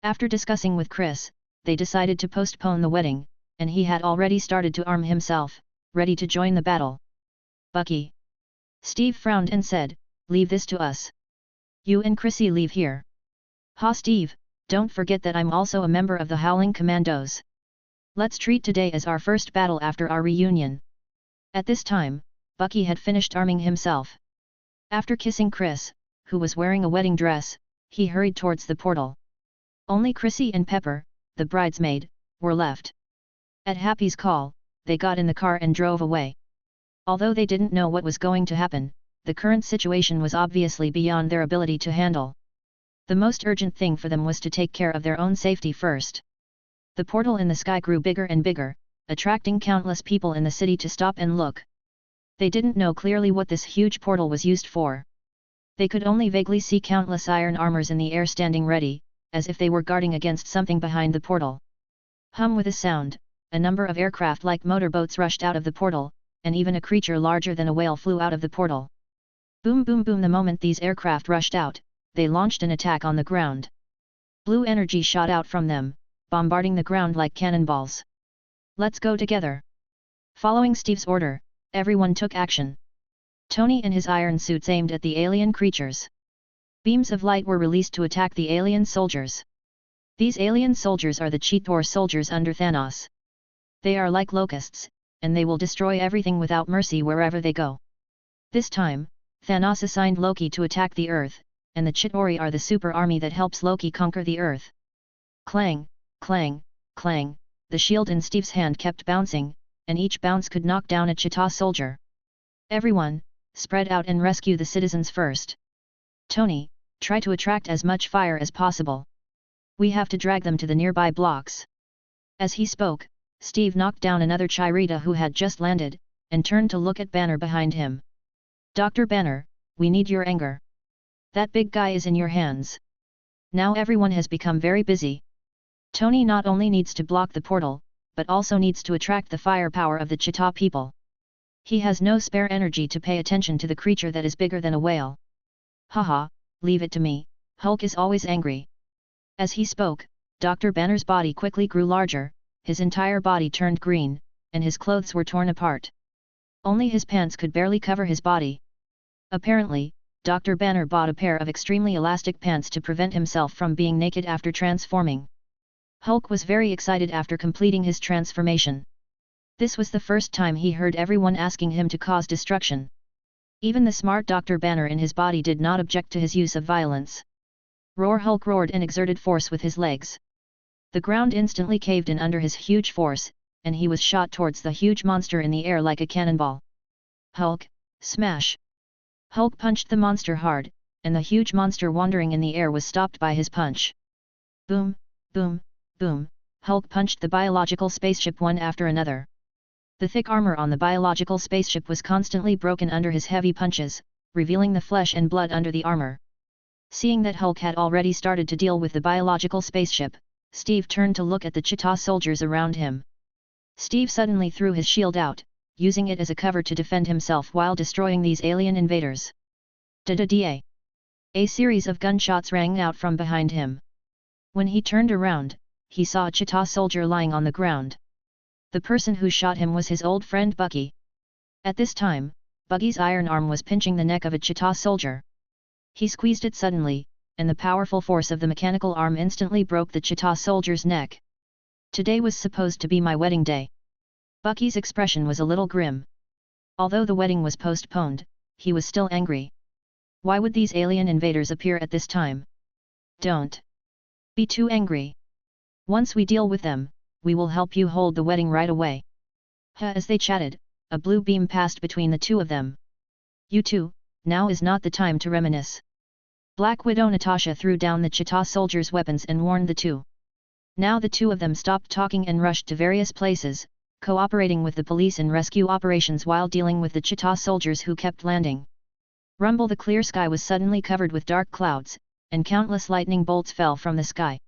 After discussing with Chris, they decided to postpone the wedding, and he had already started to arm himself, ready to join the battle. Bucky. Steve frowned and said, leave this to us. You and Chrissy leave here. Ha, Steve, don't forget that I'm also a member of the Howling Commandos. Let's treat today as our first battle after our reunion. At this time, Bucky had finished arming himself. After kissing Chris, who was wearing a wedding dress, he hurried towards the portal. Only Chrissy and Pepper, the bridesmaid, were left. At Happy's call, they got in the car and drove away. Although they didn't know what was going to happen, the current situation was obviously beyond their ability to handle. The most urgent thing for them was to take care of their own safety first. The portal in the sky grew bigger and bigger, attracting countless people in the city to stop and look. They didn't know clearly what this huge portal was used for. They could only vaguely see countless iron armors in the air standing ready, as if they were guarding against something behind the portal. Hum! With a sound, a number of aircraft like motorboats rushed out of the portal, and even a creature larger than a whale flew out of the portal. Boom boom boom! The moment these aircraft rushed out, they launched an attack on the ground. Blue energy shot out from them, bombarding the ground like cannonballs. Let's go together. Following Steve's order, everyone took action. Tony and his iron suits aimed at the alien creatures. Beams of light were released to attack the alien soldiers. These alien soldiers are the Cheetor soldiers under Thanos. They are like locusts, and they will destroy everything without mercy wherever they go. This time, Thanos assigned Loki to attack the Earth, and the Chitauri are the super army that helps Loki conquer the Earth. Clang! Clang, clang, the shield in Steve's hand kept bouncing, and each bounce could knock down a Cheetah soldier. Everyone, spread out and rescue the citizens first. Tony, try to attract as much fire as possible. We have to drag them to the nearby blocks. As he spoke, Steve knocked down another Chirita who had just landed, and turned to look at Banner behind him. Dr. Banner, we need your anger. That big guy is in your hands. Now everyone has become very busy. Tony not only needs to block the portal, but also needs to attract the firepower of the Cheetah people. He has no spare energy to pay attention to the creature that is bigger than a whale. Haha, leave it to me, Hulk is always angry. As he spoke, Dr. Banner's body quickly grew larger, his entire body turned green, and his clothes were torn apart. Only his pants could barely cover his body. Apparently, Dr. Banner bought a pair of extremely elastic pants to prevent himself from being naked after transforming. Hulk was very excited after completing his transformation. This was the first time he heard everyone asking him to cause destruction. Even the smart Dr. Banner in his body did not object to his use of violence. Roar Hulk roared and exerted force with his legs. The ground instantly caved in under his huge force, and he was shot towards the huge monster in the air like a cannonball. Hulk, smash! Hulk punched the monster hard, and the huge monster wandering in the air was stopped by his punch. Boom, boom, boom, Hulk punched the biological spaceship one after another. The thick armor on the biological spaceship was constantly broken under his heavy punches, revealing the flesh and blood under the armor. Seeing that Hulk had already started to deal with the biological spaceship, Steve turned to look at the Cheetah soldiers around him. Steve suddenly threw his shield out, using it as a cover to defend himself while destroying these alien invaders. Da-da-da! A series of gunshots rang out from behind him. When he turned around, he saw a Cheetah soldier lying on the ground. The person who shot him was his old friend Bucky. At this time, Bucky's iron arm was pinching the neck of a Cheetah soldier. He squeezed it suddenly, and the powerful force of the mechanical arm instantly broke the Cheetah soldier's neck. Today was supposed to be my wedding day. Bucky's expression was a little grim. Although the wedding was postponed, he was still angry. Why would these alien invaders appear at this time? Don't be too angry. Once we deal with them, we will help you hold the wedding right away. As they chatted, a blue beam passed between the two of them. You two, now is not the time to reminisce. Black Widow Natasha threw down the Cheetah soldiers' weapons and warned the two. Now the two of them stopped talking and rushed to various places, cooperating with the police in rescue operations while dealing with the Cheetah soldiers who kept landing. Rumble! The clear sky was suddenly covered with dark clouds, and countless lightning bolts fell from the sky.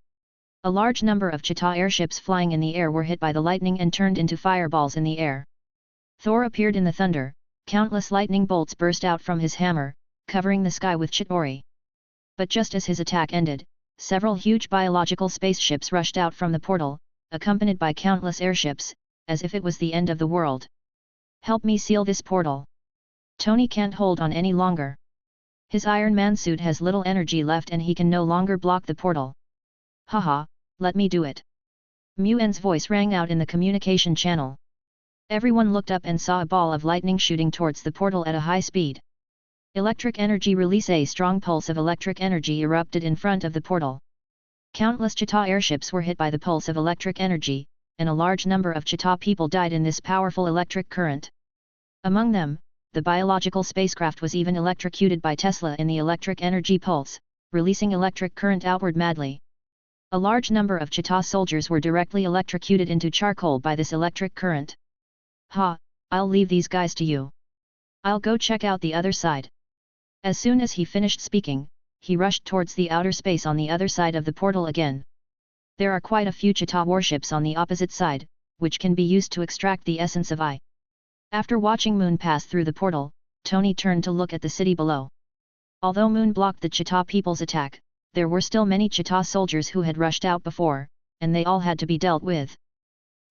A large number of Cheetah airships flying in the air were hit by the lightning and turned into fireballs in the air. Thor appeared in the thunder, countless lightning bolts burst out from his hammer, covering the sky with Chitauri. But just as his attack ended, several huge biological spaceships rushed out from the portal, accompanied by countless airships, as if it was the end of the world. Help me seal this portal. Tony can't hold on any longer. His Iron Man suit has little energy left and he can no longer block the portal. Haha, let me do it. Muen's voice rang out in the communication channel. Everyone looked up and saw a ball of lightning shooting towards the portal at a high speed. Electric energy release. A strong pulse of electric energy erupted in front of the portal. Countless Cheetah airships were hit by the pulse of electric energy, and a large number of Cheetah people died in this powerful electric current. Among them, the biological spacecraft was even electrocuted by Tesla in the electric energy pulse, releasing electric current outward madly. A large number of Cheetah soldiers were directly electrocuted into charcoal by this electric current. Ha, I'll leave these guys to you. I'll go check out the other side. As soon as he finished speaking, he rushed towards the outer space on the other side of the portal again. There are quite a few Cheetah warships on the opposite side, which can be used to extract the essence of I. After watching Moon pass through the portal, Tony turned to look at the city below. Although Moon blocked the Cheetah people's attack, there were still many Cheetah soldiers who had rushed out before, and they all had to be dealt with.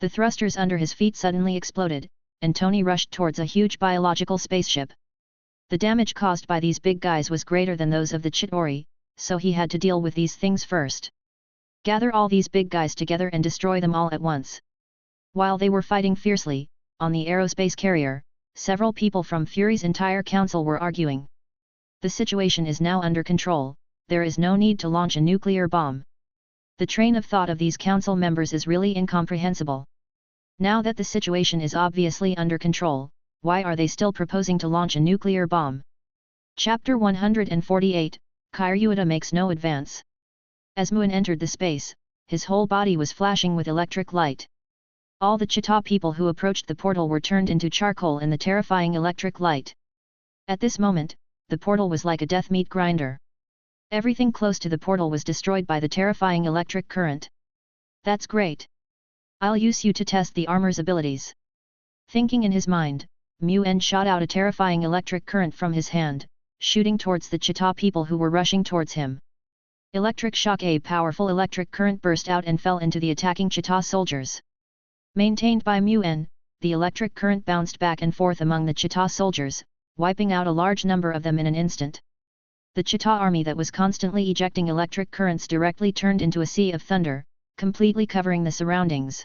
The thrusters under his feet suddenly exploded, and Tony rushed towards a huge biological spaceship. The damage caused by these big guys was greater than those of the Chitauri, so he had to deal with these things first. Gather all these big guys together and destroy them all at once. While they were fighting fiercely, on the aerospace carrier, several people from Fury's entire council were arguing. The situation is now under control, there is no need to launch a nuclear bomb. The train of thought of these council members is really incomprehensible. Now that the situation is obviously under control, why are they still proposing to launch a nuclear bomb? Chapter 148, Kyryuita makes no advance. As Moon entered the space, his whole body was flashing with electric light. All the Cheetah people who approached the portal were turned into charcoal in the terrifying electric light. At this moment, the portal was like a death meat grinder. Everything close to the portal was destroyed by the terrifying electric current. That's great. I'll use you to test the armor's abilities. Thinking in his mind, Muen shot out a terrifying electric current from his hand, shooting towards the Cheetah people who were rushing towards him. Electric shock. A powerful electric current burst out and fell into the attacking Cheetah soldiers. Maintained by Muen, the electric current bounced back and forth among the Cheetah soldiers, wiping out a large number of them in an instant. The Cheetah army that was constantly ejecting electric currents directly turned into a sea of thunder, completely covering the surroundings.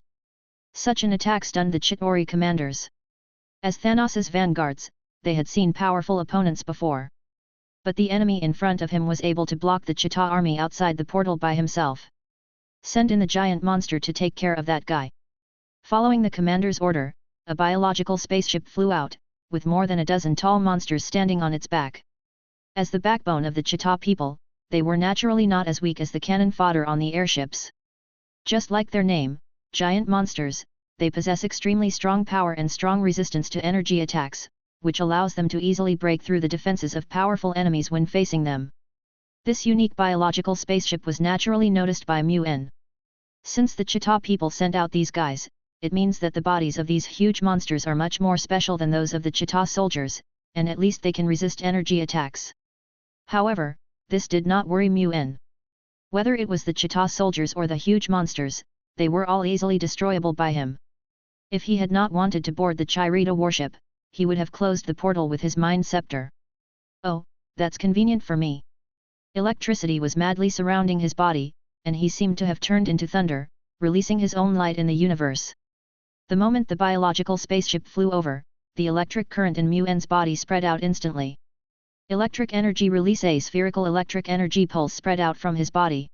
Such an attack stunned the Chitauri commanders. As Thanos' vanguards, they had seen powerful opponents before. But the enemy in front of him was able to block the Chita army outside the portal by himself. Send in the giant monster to take care of that guy. Following the commander's order, a biological spaceship flew out, with more than a dozen tall monsters standing on its back. As the backbone of the Chita people, they were naturally not as weak as the cannon fodder on the airships. Just like their name, giant monsters, they possess extremely strong power and strong resistance to energy attacks, which allows them to easily break through the defenses of powerful enemies when facing them. This unique biological spaceship was naturally noticed by Mu-En. Since the Chita people sent out these guys, it means that the bodies of these huge monsters are much more special than those of the Chita soldiers, and at least they can resist energy attacks. However, this did not worry Mu-En. Whether it was the Chita soldiers or the huge monsters, they were all easily destroyable by him. If he had not wanted to board the Chirita warship, he would have closed the portal with his mind scepter. Oh, that's convenient for me. Electricity was madly surrounding his body, and he seemed to have turned into thunder, releasing his own light in the universe. The moment the biological spaceship flew over, the electric current in Mu-En's body spread out instantly. Electric energy release. A spherical electric energy pulse spread out from his body.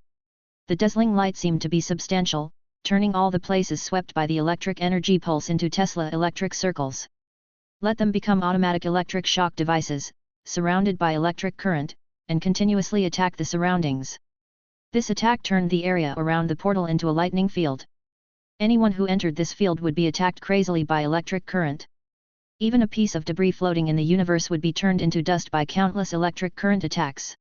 The dazzling light seemed to be substantial, turning all the places swept by the electric energy pulse into Tesla electric circles. Let them become automatic electric shock devices, surrounded by electric current, and continuously attack the surroundings. This attack turned the area around the portal into a lightning field. Anyone who entered this field would be attacked crazily by electric current. Even a piece of debris floating in the universe would be turned into dust by countless electric current attacks.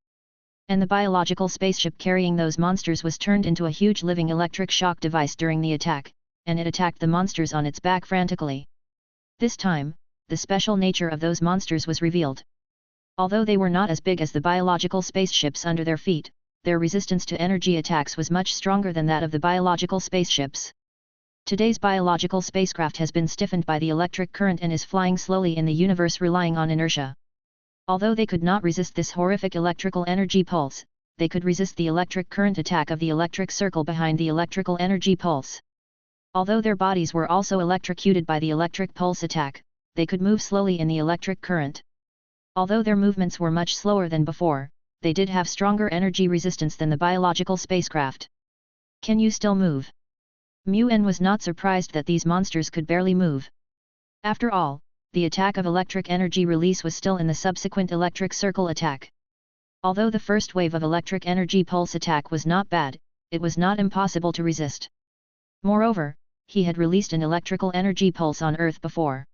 And the biological spaceship carrying those monsters was turned into a huge living electric shock device during the attack, and it attacked the monsters on its back frantically. This time, the special nature of those monsters was revealed. Although they were not as big as the biological spaceships under their feet, their resistance to energy attacks was much stronger than that of the biological spaceships. Today's biological spacecraft has been stiffened by the electric current and is flying slowly in the universe relying on inertia. Although they could not resist this horrific electrical energy pulse, they could resist the electric current attack of the electric circle behind the electrical energy pulse. Although their bodies were also electrocuted by the electric pulse attack, they could move slowly in the electric current. Although their movements were much slower than before, they did have stronger energy resistance than the biological spacecraft. Can you still move? Mu-En was not surprised that these monsters could barely move. After all, the attack of electric energy release was still in the subsequent electric circle attack. Although the first wave of electric energy pulse attack was not bad, it was not impossible to resist. Moreover, he had released an electrical energy pulse on Earth before.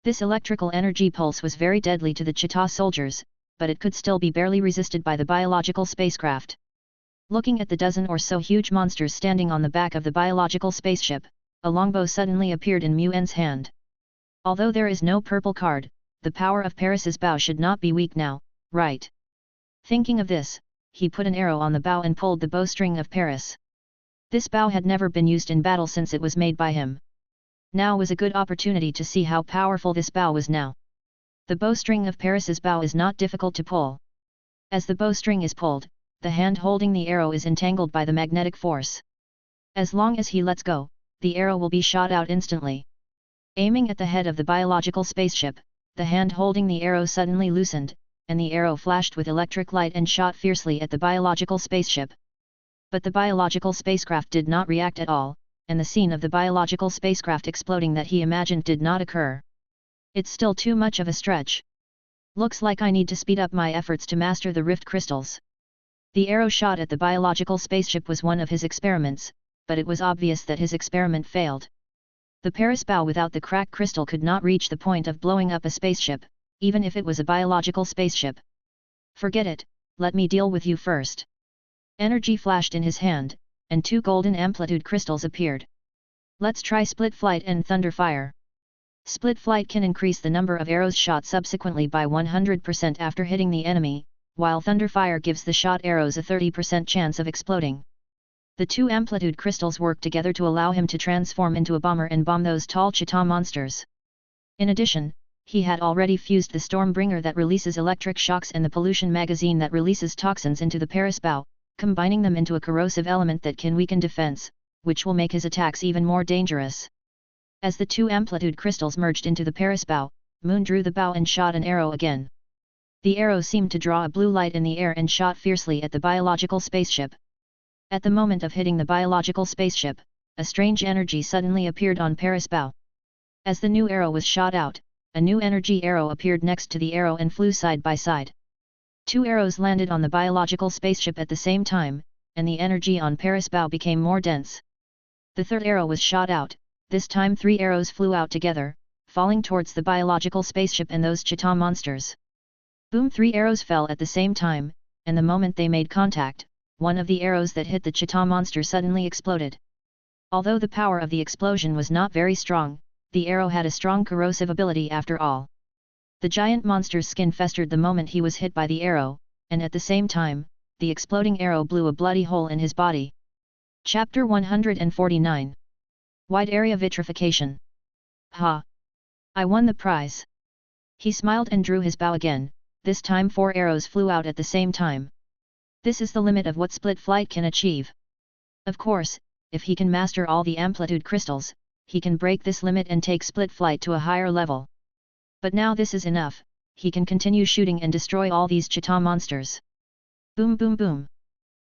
This electrical energy pulse was very deadly to the Chita soldiers, but it could still be barely resisted by the biological spacecraft. Looking at the dozen or so huge monsters standing on the back of the biological spaceship, a longbow suddenly appeared in Mu-En's hand. Although there is no purple card, the power of Paris's bow should not be weak now, right? Thinking of this, he put an arrow on the bow and pulled the bowstring of Paris. This bow had never been used in battle since it was made by him. Now was a good opportunity to see how powerful this bow was now. The bowstring of Paris's bow is not difficult to pull. As the bowstring is pulled, the hand holding the arrow is entangled by the magnetic force. As long as he lets go, the arrow will be shot out instantly. Aiming at the head of the biological spaceship, the hand holding the arrow suddenly loosened, and the arrow flashed with electric light and shot fiercely at the biological spaceship. But the biological spacecraft did not react at all, and the scene of the biological spacecraft exploding that he imagined did not occur. It's still too much of a stretch. Looks like I need to speed up my efforts to master the rift crystals. The arrow shot at the biological spaceship was one of his experiments, but it was obvious that his experiment failed. The Paris bow without the crack crystal could not reach the point of blowing up a spaceship, even if it was a biological spaceship. Forget it, let me deal with you first. Energy flashed in his hand, and 2 golden amplitude crystals appeared. Let's try split flight and thunder fire. Split flight can increase the number of arrows shot subsequently by 100% after hitting the enemy, while thunder fire gives the shot arrows a 30% chance of exploding. The 2 amplitude crystals work together to allow him to transform into a bomber and bomb those tall Chita monsters. In addition, he had already fused the Stormbringer that releases electric shocks and the pollution magazine that releases toxins into the Paris bow, combining them into a corrosive element that can weaken defense, which will make his attacks even more dangerous. As the two amplitude crystals merged into the Paris bow, Moon drew the bow and shot an arrow again. The arrow seemed to draw a blue light in the air and shot fiercely at the biological spaceship. At the moment of hitting the biological spaceship, a strange energy suddenly appeared on Paris bow. As the new arrow was shot out, a new energy arrow appeared next to the arrow and flew side by side. Two arrows landed on the biological spaceship at the same time, and the energy on Paris bow became more dense. The third arrow was shot out, this time 3 arrows flew out together, falling towards the biological spaceship and those cheetah monsters. Boom! 3 arrows fell at the same time, and the moment they made contact, one of the arrows that hit the cheetah monster suddenly exploded. Although the power of the explosion was not very strong, the arrow had a strong corrosive ability after all. The giant monster's skin festered the moment he was hit by the arrow, and at the same time, the exploding arrow blew a bloody hole in his body. Chapter 149. Wide Area Vitrification. Ha! I won the prize! He smiled and drew his bow again, this time 4 arrows flew out at the same time. This is the limit of what split flight can achieve. Of course, if he can master all the amplitude crystals, he can break this limit and take split flight to a higher level. But now this is enough, he can continue shooting and destroy all these cheetah monsters. Boom boom boom!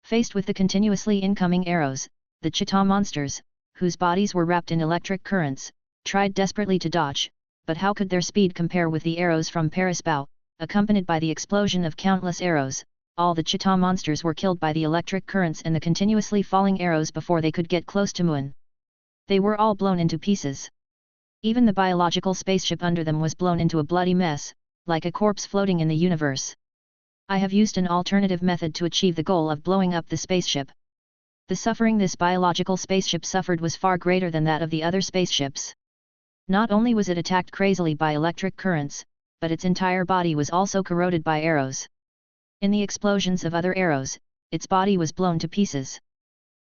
Faced with the continuously incoming arrows, the cheetah monsters, whose bodies were wrapped in electric currents, tried desperately to dodge, but how could their speed compare with the arrows from Paris bow? Accompanied by the explosion of countless arrows, all the cheetah monsters were killed by the electric currents and the continuously falling arrows before they could get close to Moon. They were all blown into pieces. Even the biological spaceship under them was blown into a bloody mess, like a corpse floating in the universe. I have used an alternative method to achieve the goal of blowing up the spaceship. The suffering this biological spaceship suffered was far greater than that of the other spaceships. Not only was it attacked crazily by electric currents, but its entire body was also corroded by arrows. In the explosions of other arrows, its body was blown to pieces.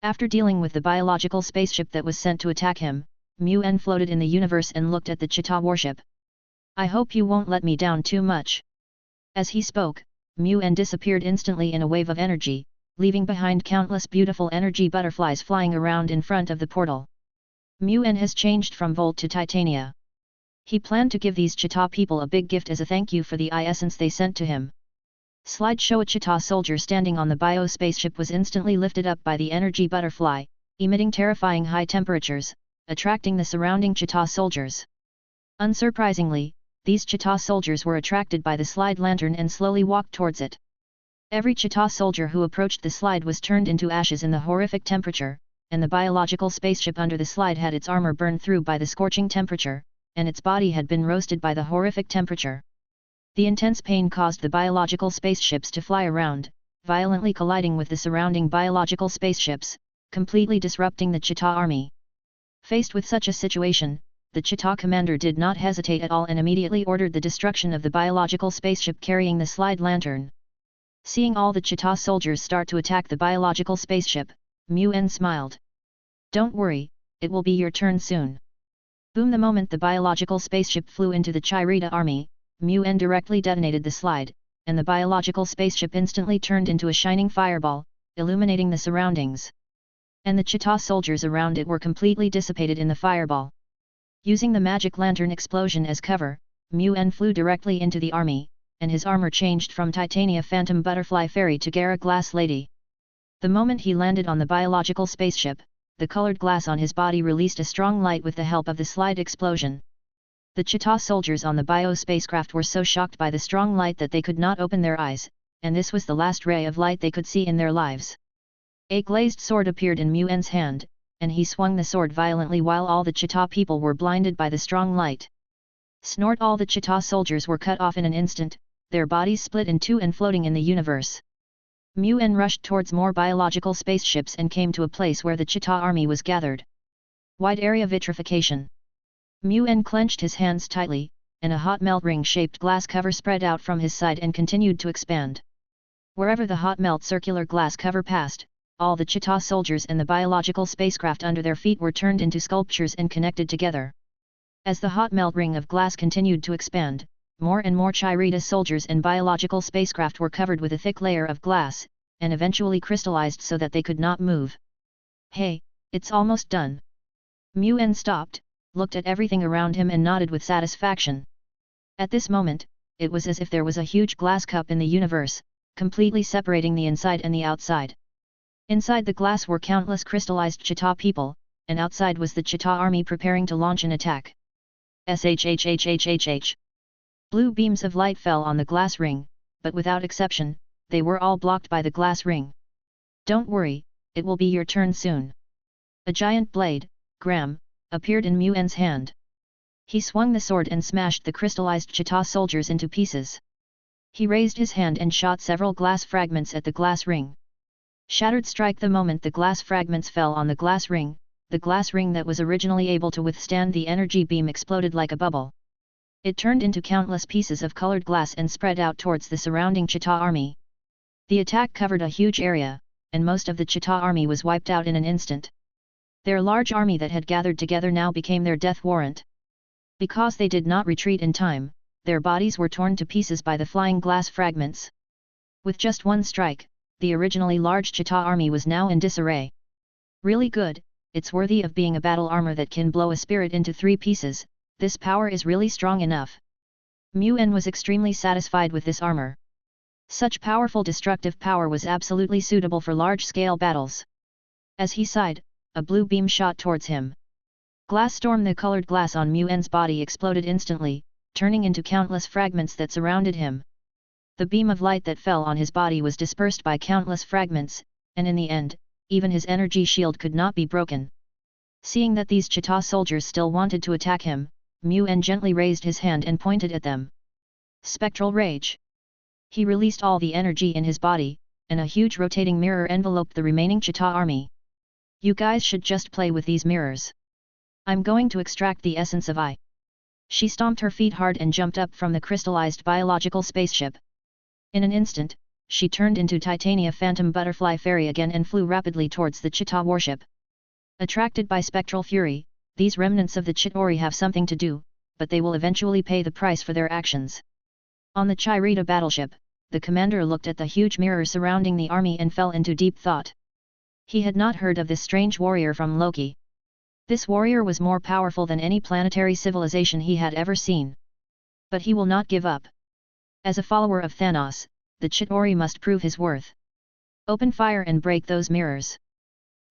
After dealing with the biological spaceship that was sent to attack him, Mu-En floated in the universe and looked at the cheetah warship. I hope you won't let me down too much. As he spoke, Mu-En disappeared instantly in a wave of energy, leaving behind countless beautiful energy butterflies flying around in front of the portal. Mu-En has changed from Volt to Titania. He planned to give these cheetah people a big gift as a thank you for the essence they sent to him. Slideshow. A cheetah soldier standing on the bio spaceship was instantly lifted up by the energy butterfly, emitting terrifying high temperatures, attracting the surrounding cheetah soldiers. Unsurprisingly, these cheetah soldiers were attracted by the slide lantern and slowly walked towards it. Every cheetah soldier who approached the slide was turned into ashes in the horrific temperature, and the biological spaceship under the slide had its armor burned through by the scorching temperature, and its body had been roasted by the horrific temperature. The intense pain caused the biological spaceships to fly around, violently colliding with the surrounding biological spaceships, completely disrupting the cheetah army. Faced with such a situation, the cheetah commander did not hesitate at all and immediately ordered the destruction of the biological spaceship carrying the slide lantern. Seeing all the cheetah soldiers start to attack the biological spaceship, Mu-En smiled. Don't worry, it will be your turn soon. Boom! The moment the biological spaceship flew into the Chirita army, Mu-En directly detonated the slide, and the biological spaceship instantly turned into a shining fireball, illuminating the surroundings. And the cheetah soldiers around it were completely dissipated in the fireball. Using the magic lantern explosion as cover, Mu-En flew directly into the army, and his armor changed from Titania Phantom Butterfly Fairy to Gara Glass Lady. The moment he landed on the biological spaceship, the colored glass on his body released a strong light with the help of the slide explosion. The cheetah soldiers on the bio spacecraft were so shocked by the strong light that they could not open their eyes, and this was the last ray of light they could see in their lives. A glazed sword appeared in Mu-En's hand, and he swung the sword violently while all the cheetah people were blinded by the strong light. Snort! All the cheetah soldiers were cut off in an instant, their bodies split in two and floating in the universe. Mu-En rushed towards more biological spaceships and came to a place where the cheetah army was gathered. Wide area vitrification. Mu-En clenched his hands tightly, and a hot melt ring-shaped glass cover spread out from his side and continued to expand. Wherever the hot melt circular glass cover passed, all the cheetah soldiers and the biological spacecraft under their feet were turned into sculptures and connected together. As the hot melt ring of glass continued to expand, more and more Chirita soldiers and biological spacecraft were covered with a thick layer of glass, and eventually crystallized so that they could not move. Hey, it's almost done. Mu-En stopped, looked at everything around him and nodded with satisfaction. At this moment, it was as if there was a huge glass cup in the universe, completely separating the inside and the outside. Inside the glass were countless crystallized Chita people, and outside was the Chita army preparing to launch an attack. Shhhhhhh. Blue beams of light fell on the glass ring, but without exception, they were all blocked by the glass ring. Don't worry, it will be your turn soon. A giant blade, Gram, appeared in Muen's hand. He swung the sword and smashed the crystallized Chita soldiers into pieces. He raised his hand and shot several glass fragments at the glass ring. Shattered strike the moment the glass fragments fell on the glass ring that was originally able to withstand the energy beam exploded like a bubble. It turned into countless pieces of colored glass and spread out towards the surrounding Chita army. The attack covered a huge area, and most of the Chita army was wiped out in an instant. Their large army that had gathered together now became their death warrant. Because they did not retreat in time, their bodies were torn to pieces by the flying glass fragments. With just one strike, the originally large Chita army was now in disarray. Really good, it's worthy of being a battle armor that can blow a spirit into 3 pieces, this power is really strong enough. Muen was extremely satisfied with this armor. Such powerful destructive power was absolutely suitable for large-scale battles. As he sighed, a blue beam shot towards him. Glass storm. The colored glass on Muen's body exploded instantly, turning into countless fragments that surrounded him. The beam of light that fell on his body was dispersed by countless fragments, and in the end, even his energy shield could not be broken. Seeing that these Chita soldiers still wanted to attack him, Muen gently raised his hand and pointed at them. Spectral Rage. He released all the energy in his body, and a huge rotating mirror enveloped the remaining Chita army. You guys should just play with these mirrors. I'm going to extract the essence of I. She stomped her feet hard and jumped up from the crystallized biological spaceship. In an instant, she turned into Titania Phantom Butterfly Fairy again and flew rapidly towards the Chita warship. Attracted by spectral fury, these remnants of the Chitori have something to do, but they will eventually pay the price for their actions. On the Chirita battleship, the commander looked at the huge mirror surrounding the army and fell into deep thought. He had not heard of this strange warrior from Loki. This warrior was more powerful than any planetary civilization he had ever seen. But he will not give up. As a follower of Thanos, the Chitori must prove his worth. Open fire and break those mirrors.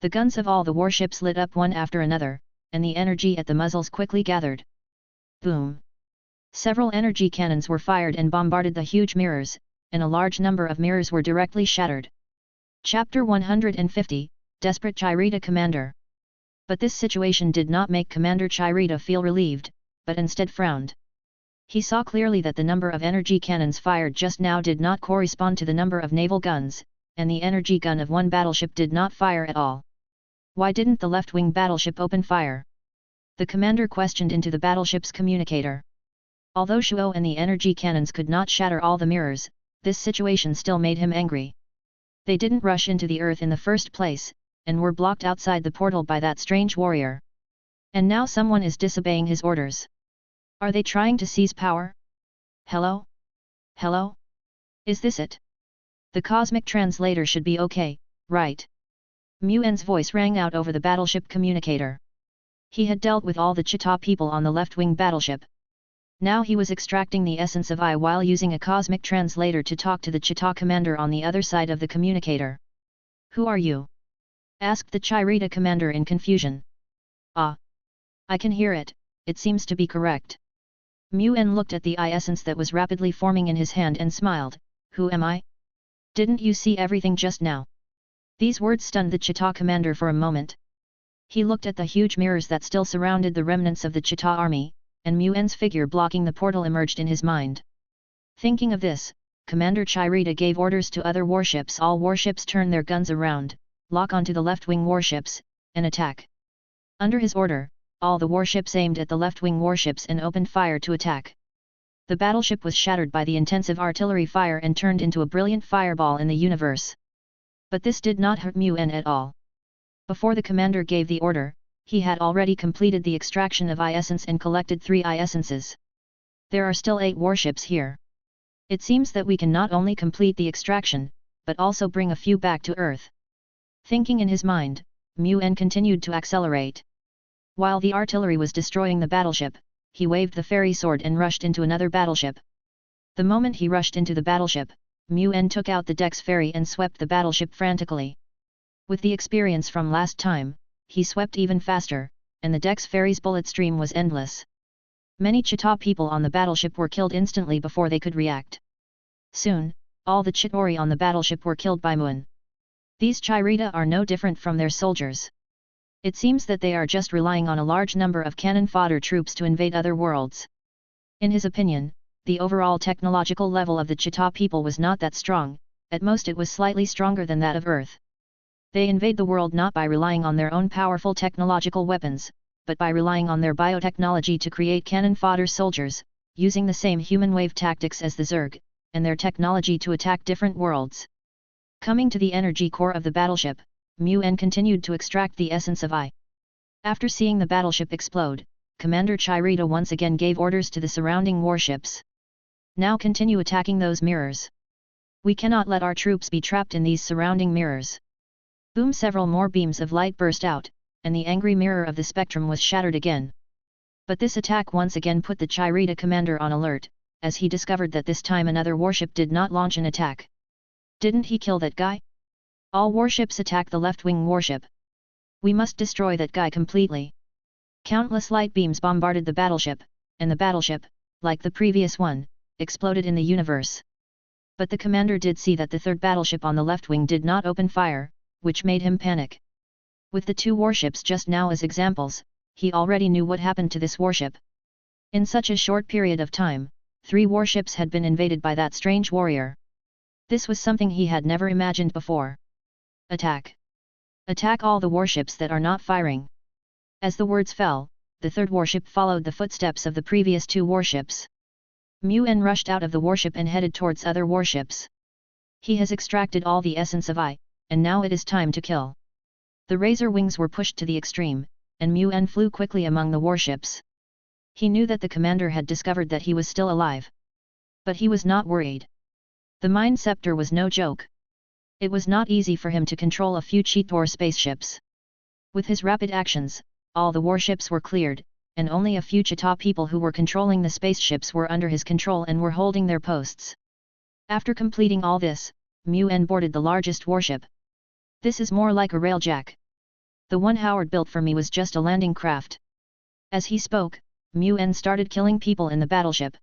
The guns of all the warships lit up one after another, and the energy at the muzzles quickly gathered. Boom! Several energy cannons were fired and bombarded the huge mirrors, and a large number of mirrors were directly shattered. Chapter 150, Desperate Chirita Commander. But this situation did not make Commander Chirita feel relieved, but instead frowned. He saw clearly that the number of energy cannons fired just now did not correspond to the number of naval guns, and the energy gun of one battleship did not fire at all. Why didn't the left-wing battleship open fire? The commander questioned into the battleship's communicator. Although Shuo and the energy cannons could not shatter all the mirrors, this situation still made him angry. They didn't rush into the earth in the first place, and were blocked outside the portal by that strange warrior. And now someone is disobeying his orders. Are they trying to seize power? Hello? Hello? Is this it? The cosmic translator should be okay, right? Muen's voice rang out over the battleship communicator. He had dealt with all the Chita people on the left-wing battleship. Now he was extracting the essence of I while using a cosmic translator to talk to the Chita commander on the other side of the communicator. Who are you? Asked the Chirita commander in confusion. Ah! I can hear it, it seems to be correct. Muen looked at the I essence that was rapidly forming in his hand and smiled. Who am I? Didn't you see everything just now? These words stunned the Chita commander for a moment. He looked at the huge mirrors that still surrounded the remnants of the Chita army, and Muen's figure blocking the portal emerged in his mind. Thinking of this, Commander Chirita gave orders to other warships. All warships turn their guns around, lock onto the left-wing warships, and attack. Under his order, all the warships aimed at the left-wing warships and opened fire to attack. The battleship was shattered by the intensive artillery fire and turned into a brilliant fireball in the universe. But this did not hurt Muen at all. Before the commander gave the order, he had already completed the extraction of I-Essence and collected 3 I-Essences. There are still 8 warships here. It seems that we can not only complete the extraction, but also bring a few back to Earth. Thinking in his mind, Muen continued to accelerate. While the artillery was destroying the battleship, he waved the fairy sword and rushed into another battleship. The moment he rushed into the battleship, Mu-En took out the Dex Fairy and swept the battleship frantically. With the experience from last time, he swept even faster, and the Dex Fairy's bullet stream was endless. Many Chita people on the battleship were killed instantly before they could react. Soon, all the Chitori on the battleship were killed by Mu-En. These Chirita are no different from their soldiers. It seems that they are just relying on a large number of cannon fodder troops to invade other worlds. In his opinion, the overall technological level of the Chita people was not that strong, at most it was slightly stronger than that of Earth. They invade the world not by relying on their own powerful technological weapons, but by relying on their biotechnology to create cannon fodder soldiers, using the same human wave tactics as the Zerg, and their technology to attack different worlds. Coming to the energy core of the battleship, Mu-En continued to extract the essence of I. After seeing the battleship explode, Commander Chirita once again gave orders to the surrounding warships. Now continue attacking those mirrors. We cannot let our troops be trapped in these surrounding mirrors. Boom! Several more beams of light burst out, and the angry mirror of the spectrum was shattered again. But this attack once again put the Chirita commander on alert, as he discovered that this time another warship did not launch an attack. Didn't he kill that guy? All warships attack the left-wing warship. We must destroy that guy completely. Countless light beams bombarded the battleship, and the battleship, like the previous one, exploded in the universe. But the commander did see that the third battleship on the left wing did not open fire, which made him panic. With the two warships just now as examples, he already knew what happened to this warship. In such a short period of time, 3 warships had been invaded by that strange warrior. This was something he had never imagined before. Attack! Attack all the warships that are not firing! As the words fell, the third warship followed the footsteps of the previous 2 warships. Mu-En rushed out of the warship and headed towards other warships. He has extracted all the essence of I, and now it is time to kill. The razor wings were pushed to the extreme, and Mu-En flew quickly among the warships. He knew that the commander had discovered that he was still alive. But he was not worried. The Mind Scepter was no joke. It was not easy for him to control a few Cheetor spaceships. With his rapid actions, all the warships were cleared, and only a few Chita people who were controlling the spaceships were under his control and were holding their posts. After completing all this, Mu-En boarded the largest warship. This is more like a railjack. The one Howard built for me was just a landing craft. As he spoke, Mu-En started killing people in the battleship.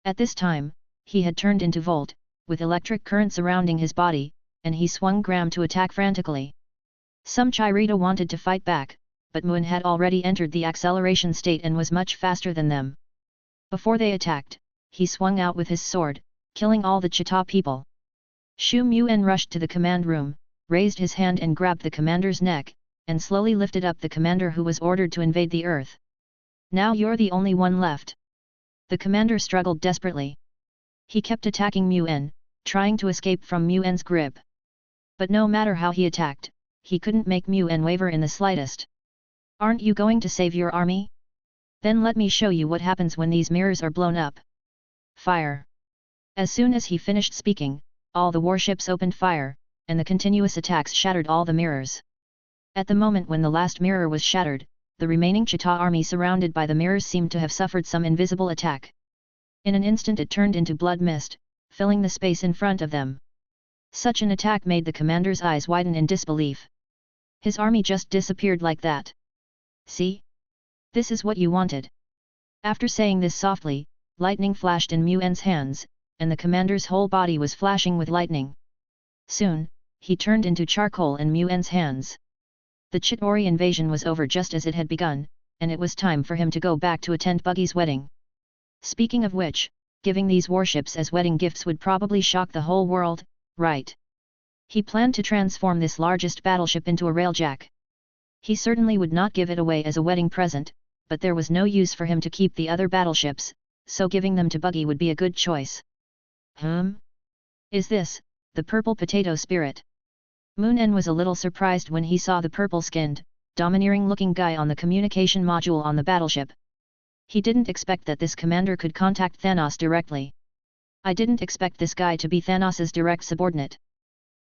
At this time, he had turned into Volt, with electric current surrounding his body, and he swung Gram to attack frantically. Some Chirita wanted to fight back, but Mu-En had already entered the acceleration state and was much faster than them. Before they attacked, he swung out with his sword, killing all the Chita people. Shu Mu-En rushed to the command room, raised his hand and grabbed the commander's neck, and slowly lifted up the commander who was ordered to invade the Earth. Now you're the only one left. The commander struggled desperately. He kept attacking Mu-En, trying to escape from Mu-En's grip. But no matter how he attacked, he couldn't make Mu-En waver in the slightest. Aren't you going to save your army? Then let me show you what happens when these mirrors are blown up. Fire! As soon as he finished speaking, all the warships opened fire, and the continuous attacks shattered all the mirrors. At the moment when the last mirror was shattered, the remaining Chita army surrounded by the mirrors seemed to have suffered some invisible attack. In an instant it turned into blood mist, filling the space in front of them. Such an attack made the commander's eyes widen in disbelief. His army just disappeared like that. See? This is what you wanted. After saying this softly, lightning flashed in Mu-En's hands, and the commander's whole body was flashing with lightning. Soon, he turned into charcoal in Mu-En's hands. The Chitori invasion was over just as it had begun, and it was time for him to go back to attend Buggy's wedding. Speaking of which, giving these warships as wedding gifts would probably shock the whole world, right? He planned to transform this largest battleship into a railjack. He certainly would not give it away as a wedding present, but there was no use for him to keep the other battleships, so giving them to Buggy would be a good choice. Is this, the purple potato spirit? Mu-En was a little surprised when he saw the purple-skinned, domineering-looking guy on the communication module on the battleship. He didn't expect that this commander could contact Thanos directly. I didn't expect this guy to be Thanos's direct subordinate.